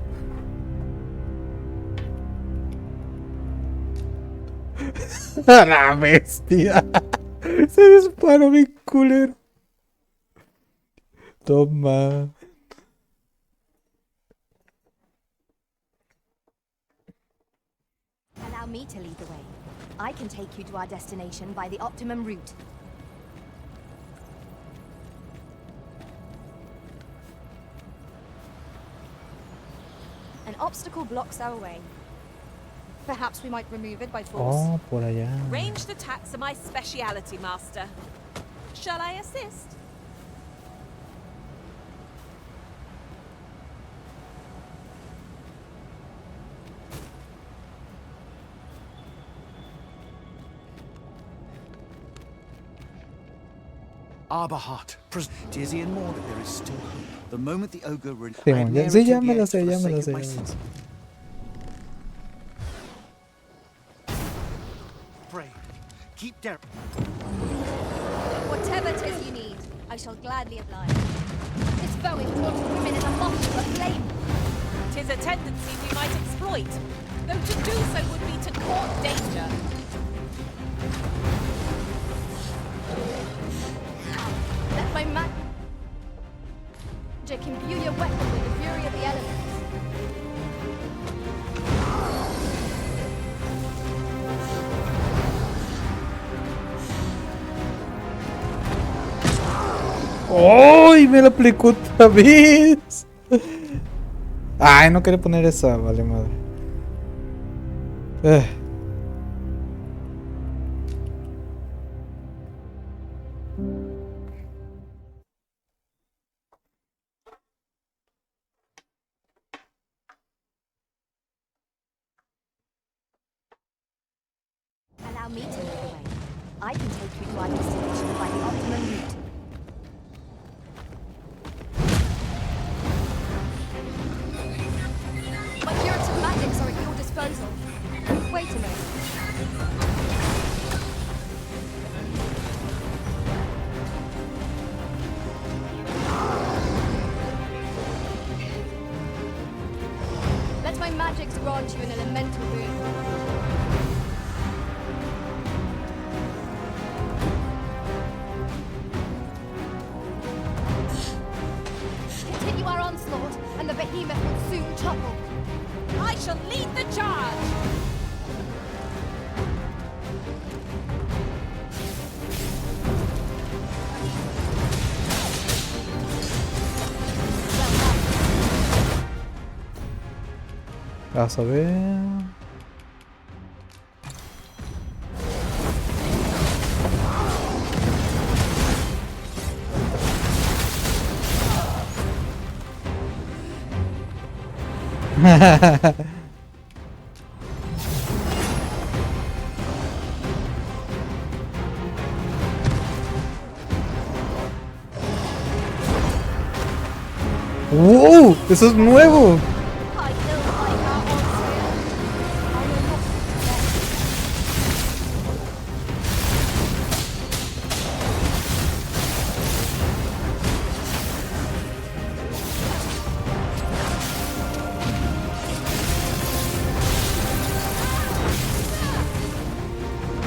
¡A la bestia! Se disparó mi culero. Toma. Allow me to lead the way. I can take you to our destination by the optimum route. obstacle blocks our way. Perhaps we might remove it by force. Oh, por allá. Ranged attacks are my speciality, Master. Shall I assist? Arborheart, Dizzy and more that there is still hope. The moment the ogre Sí, ya me lo sé, ya me lo sé. Pray, keep down. Whatever 'tis you need, I shall gladly oblige. This vowing towards women is a moth to a flame. 'Tis a tendency we might exploit, though to do so would be to court danger. Let my magic imbue your weapon with the fury of the elements. ¡Ay! Me lo aplicó otra vez. Ay, no quería poner esa, vale madre. Allow me to lead the way. I can take you to our destination by the optimum route. My curative magics are at your disposal. Wait a minute. Let my magics grant you an elemental boon. Continue our onslaught, and the behemoth will soon topple. I shall lead the charge! Vamos a ver. ¡Wow! ¡Eso es nuevo!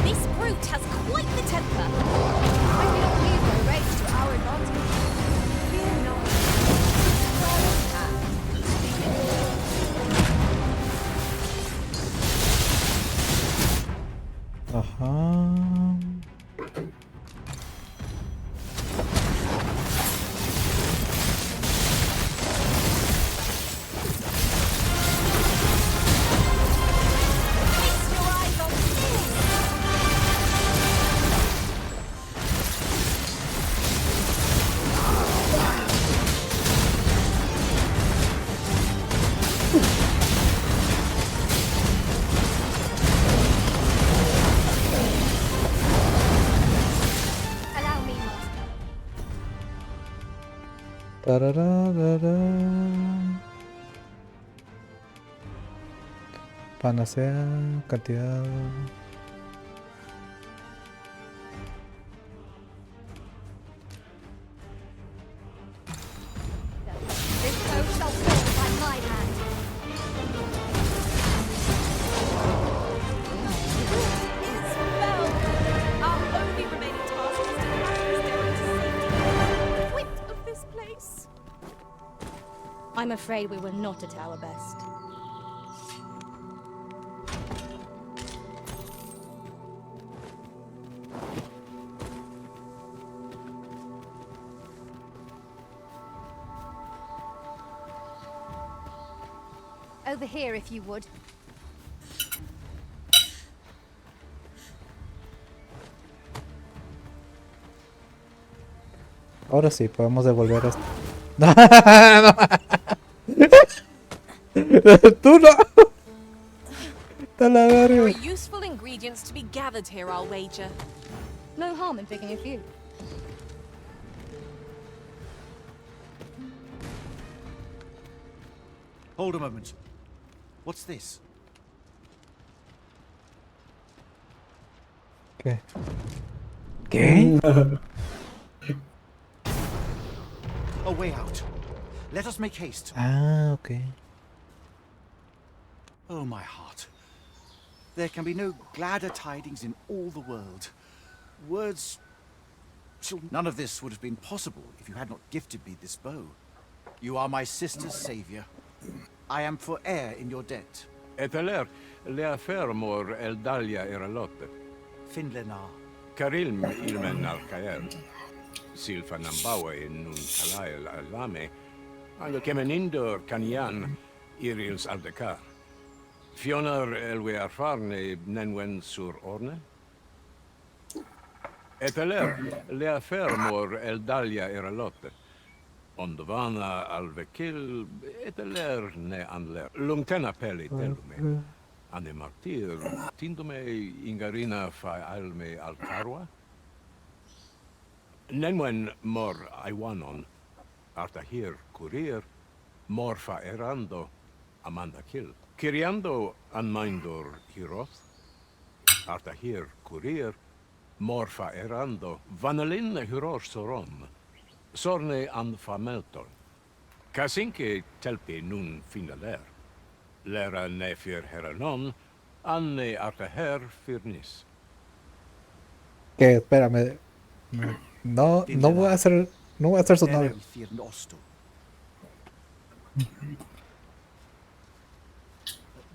This brute has quite the temper. I cannot use my rage to our advantage. Fear not. Ajá. Allow me, master. Tarararara. Panacea, cantidad. This foe shall fall by my hand. Is fell. Our only remaining task is to carry this derelict to safety. Quit of this place. I'm afraid we were not at our best. Over here, if you would. Ahora sí, podemos devolver esto. ¡Tú no! ¡Está la There verga! are useful ingredients to be gathered here, I'll wager. No harm in picking a few. Hold a moment. What's this? ¿Qué? ¿Qué? A way out. Let us make haste. Ah, ok. Oh, my heart. There can be no gladder tidings in all the world. Words... None of this would have been possible if you had not gifted me this bow. You are my sister's savior. I am for heir in your debt. Eteler, le fermor el dalia eralotte. Finlenar. Karilm ilmen alkael. Silfa nambawe nun kalael alame. Allo kemenindor kanyan irils aldekar. Fionar elwe arfarne nenwen sur orne. Eteler, le fermor el dalia eralotte. Ondovana alvekil eteler ne anler. Lungtena peli telume. Ane martir, tindome ingarina fa alme altarwa? Nenwen mor aiwanon, arta hir kurir, mor fa erando, amanda kil. Kiriando an mindor hiroth, arta hir kurir, mor fa erando, vanalin hiror soron, sorne an famelton. Kasinke telpi nun finaler. Lera ne fir heranon, anne arta her firnis. ¿Qué? Espérame. No, no voy a hacer... No voy a hacer su novio.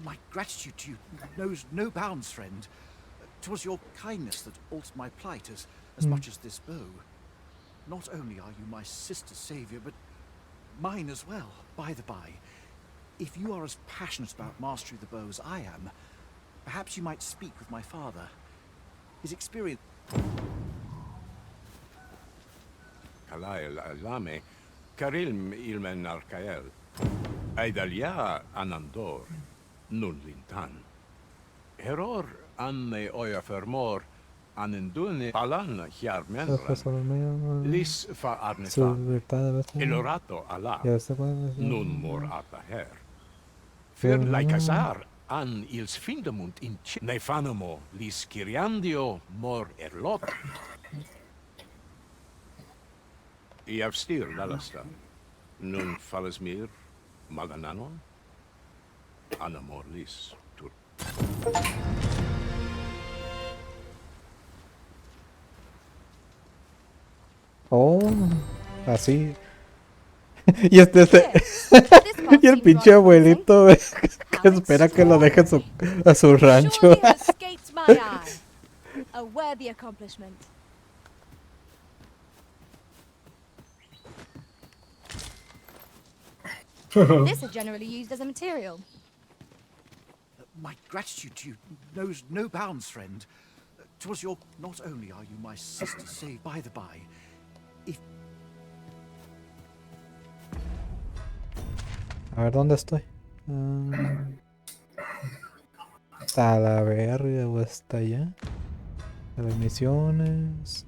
My gratitude to you knows no bounds, friend. 'Twas your kindness that altered my plight as much as this bow. Not only are you my sister's savior, but mine as well, by the by. If you are as passionate about mastery of the bow as I am, perhaps you might speak with my father. His experience... Kalael alame, karilm ilmen arkael. Aidalia anandor, nun lintan. Heror anne oya fermor, anendune palan hiar menran. Lis fa arnefa. Elorato ala, nun mor arta her. Fir laikasar an ils findemunt in ne fanamo lis kiriandio mor erlot. I avstir lalasta. Nun falles mir magananon. Anamor lis tur. Oh, así. Y y el pinche abuelito que espera que lo deje a su rancho. Escaped my eye. A worthy accomplishment. This is generally used as a material. My gratitude to you knows no bounds, friend. 'Twas your... Not only are you my sister's savior, by the by, if... A ver, ¿dónde estoy? Hasta la verga, o hasta allá. A las misiones.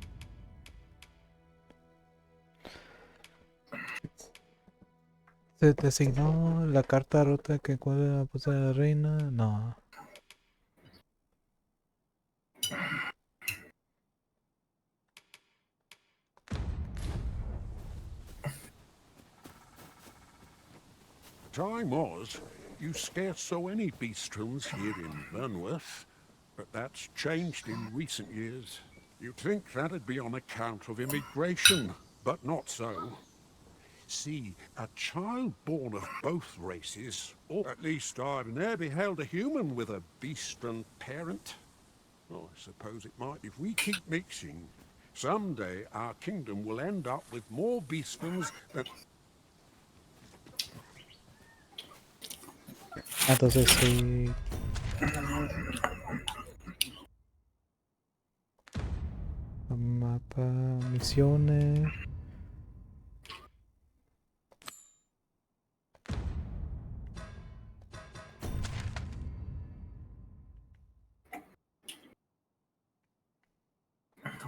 ¿Se te asignó la carta rota que cuál la puse a la reina? No. Time was, you scarce saw any beastrons here in Burnworth, but that's changed in recent years. You'd think that'd be on account of immigration, but not so. See, a child born of both races, or at least I've ne'er beheld a human with a beastron parent. Oh, I suppose it might if we keep mixing. Someday our kingdom will end up with more beastrons than... Entonces sí. Mapa, misiones.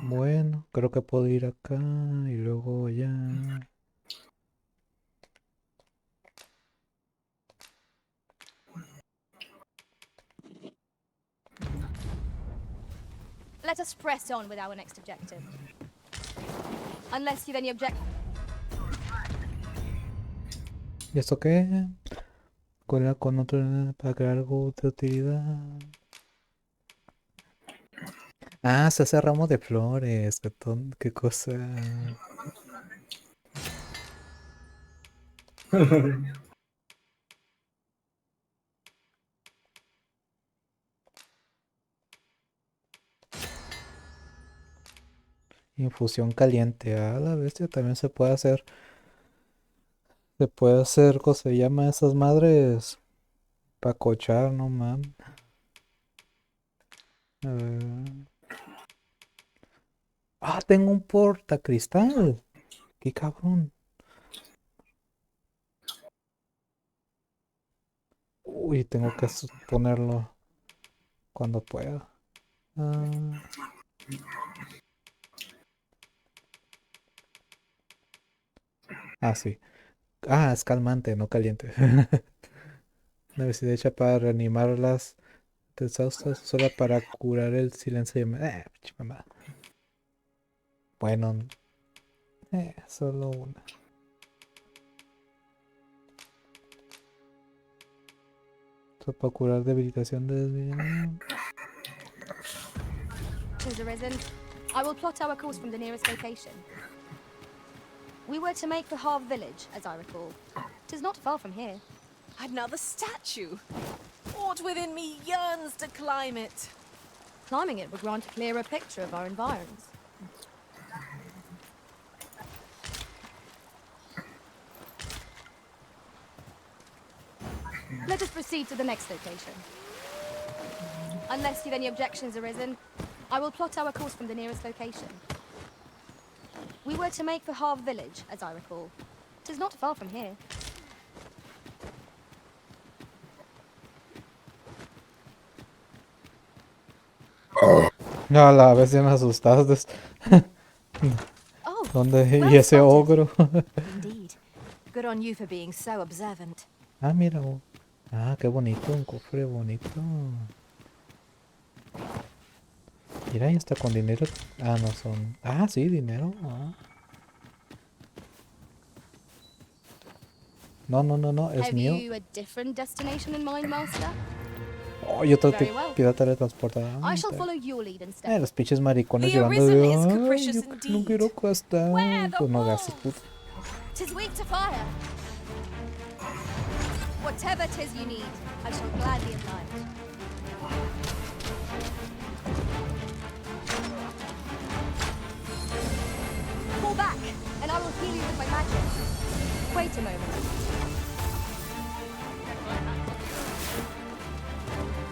Bueno, creo que puedo ir acá y luego allá. Let us press on with our next objective. Unless you've any object. ¿Y esto qué? Con otro para crear algo de utilidad. Ah, se hace ramo de flores. Qué cosa. Infusión caliente. Ah, la bestia también se puede hacer. Se puede hacer, ¿cómo se llama esas madres? Para cochar, no mames. A ver. Ah, tengo un portacristal. Qué cabrón. Uy, tengo que ponerlo cuando pueda. Sí. Ah, es calmante, no caliente. Una vez hecha para reanimar las exhaustas, solo para curar el silencio. Pinche mamada. Bueno, solo una. Solo para curar debilitación de... Tis arisen. I will plot our course from the nearest location. We were to make for Harv village, as I recall. 'Tis not far from here. Another statue. Aught within me yearns to climb it. Climbing it would grant a clearer picture of our environs. Let us proceed to the next location. Unless you've any objections arisen, I will plot our course from the nearest location. We were to make for Harv village, as I recall. 'Tis not far from here. No, la vez ya me asustaste. ¿Dónde? ¿Y ese ogro? Indeed. Good on you for being so observant. Ah, mira. Ah, qué bonito, un cofre bonito. Mira, ya está con dinero. Ah, no son. Ah, sí, dinero. No, es Have mío. you a different destination in mind, Master? Oh, y otro Very well. pirata teletransportador. I shall follow your lead instead. Los pinches maricones The llorando Arisen de, is ay, capricious yo no quiero gastar. Pues no gastes, puto. 'Tis weak to fire. Whatever 'tis you need, I shall gladly oblige. Fall back, and I will heal you with my magic. Wait a moment.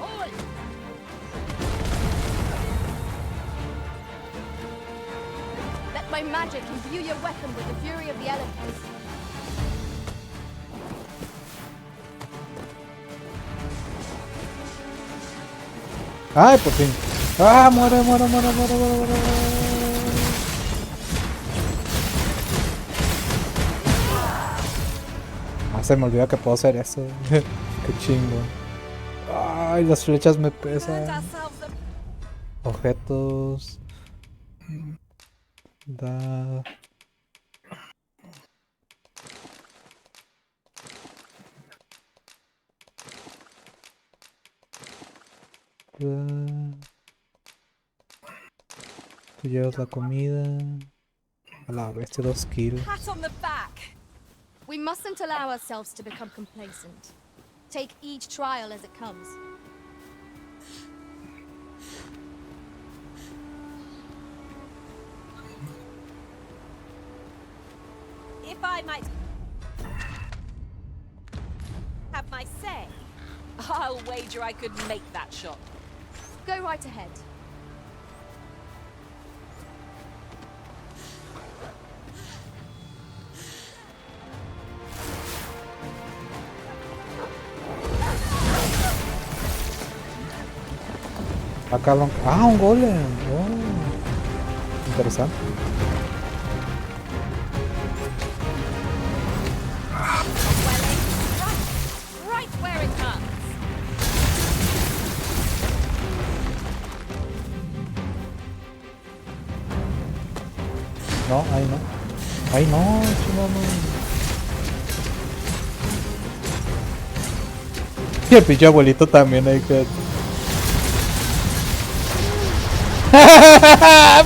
Oi! Let my magic imbue your weapon with the fury of the elements. Ay, por fin. Ah, muere. Ah, se me olvidó que puedo hacer eso. Qué chingo. Ay, las flechas me pesan. Objetos. Da. Tú llevas la comida. A la bestia, 2 kills. Pat on the back. We mustn't allow ourselves to become complacent. Take each trial as it comes. If I might have my say, I'll wager I could make that shot. Go right ahead. Ah, cabrón. Ah, un golem. Oh, interesante. Right where it hurts. No, ahí no. Ahí no, chingado. Y el pinche abuelito también ahí que.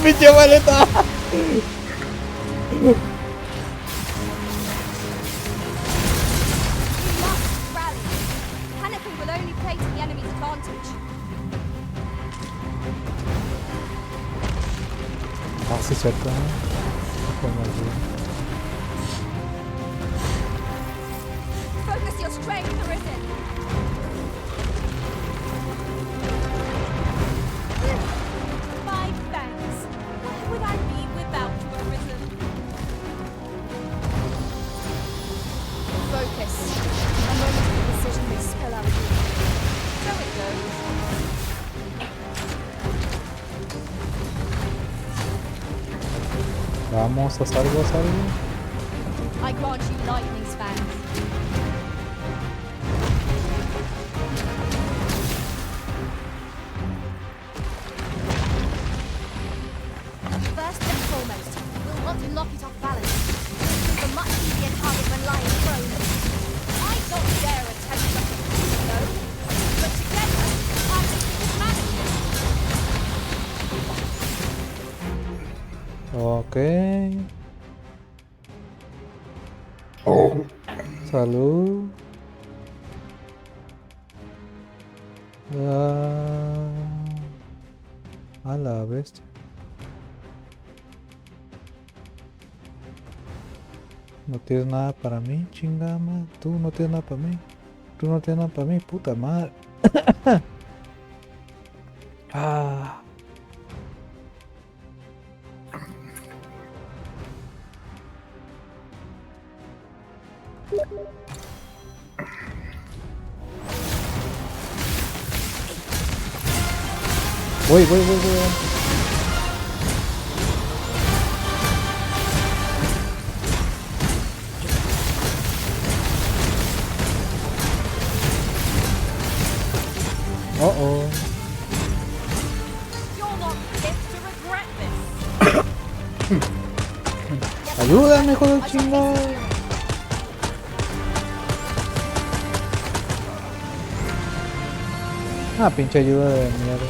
¡Pinche abuelito! Rally. Panicking will only play to the enemy's advantage. Ah, sí, cierto. Focus your strength, Arisen. My thanks. Where would I be without you, Arisen? Focus. A moment of precision may spell out you. So it goes. Vamos a salvo, salvo. I grant you lightning spans. First and foremost, we'll want to knock it off balance. Prove a much easier target when lying prone. I don't dare attempt something alone, but together, I think we can manage it. Ok. Salud. A la bestia. No tienes nada para mí, chingama. Tú no tienes nada para mí. Tú no tienes nada para mí, puta madre. Ah. Voy. Oh. You're not fit to regret this. Ayúdame, hijo de chingada. Ah, pinche ayuda de mierda.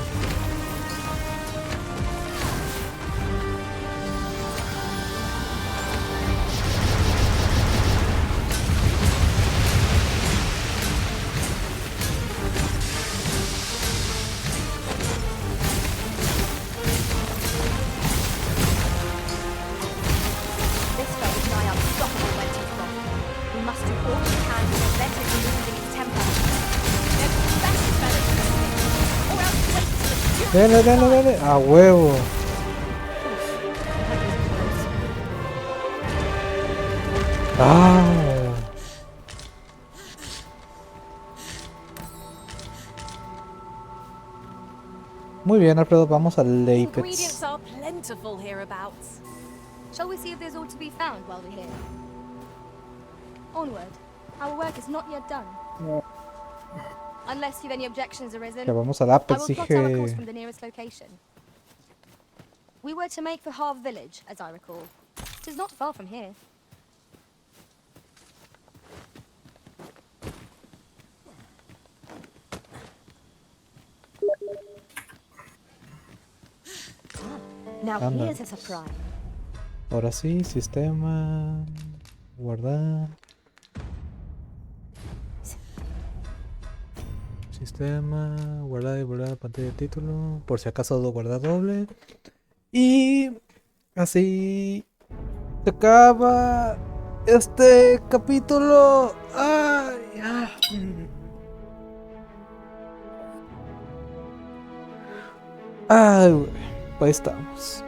This foe is nigh unstoppable when too strong. We must do all we can to prevent it from losing its temper. There's best better than this, or else wait till it's Dale. A huevo. Ah. Muy bien, Alfredo, vamos al Ingredients Apex. are plentiful hereabouts. Shall we see if there's all to be found while we're here? Onward. Our work is not yet done. Unless you've any objections arisen, Ya vamos al I Apex, will plot our course dije. from the nearest location. We were to make for Harv Village, as I recall. It is not far from here. Now Anda. here's a surprise. Ahora sí, sistema. Guardar. Sistema. Guardar y volver a la pantalla de título. Por si acaso lo guarda doble. Y así se acaba este capítulo. Ay, Ah, ahí estamos.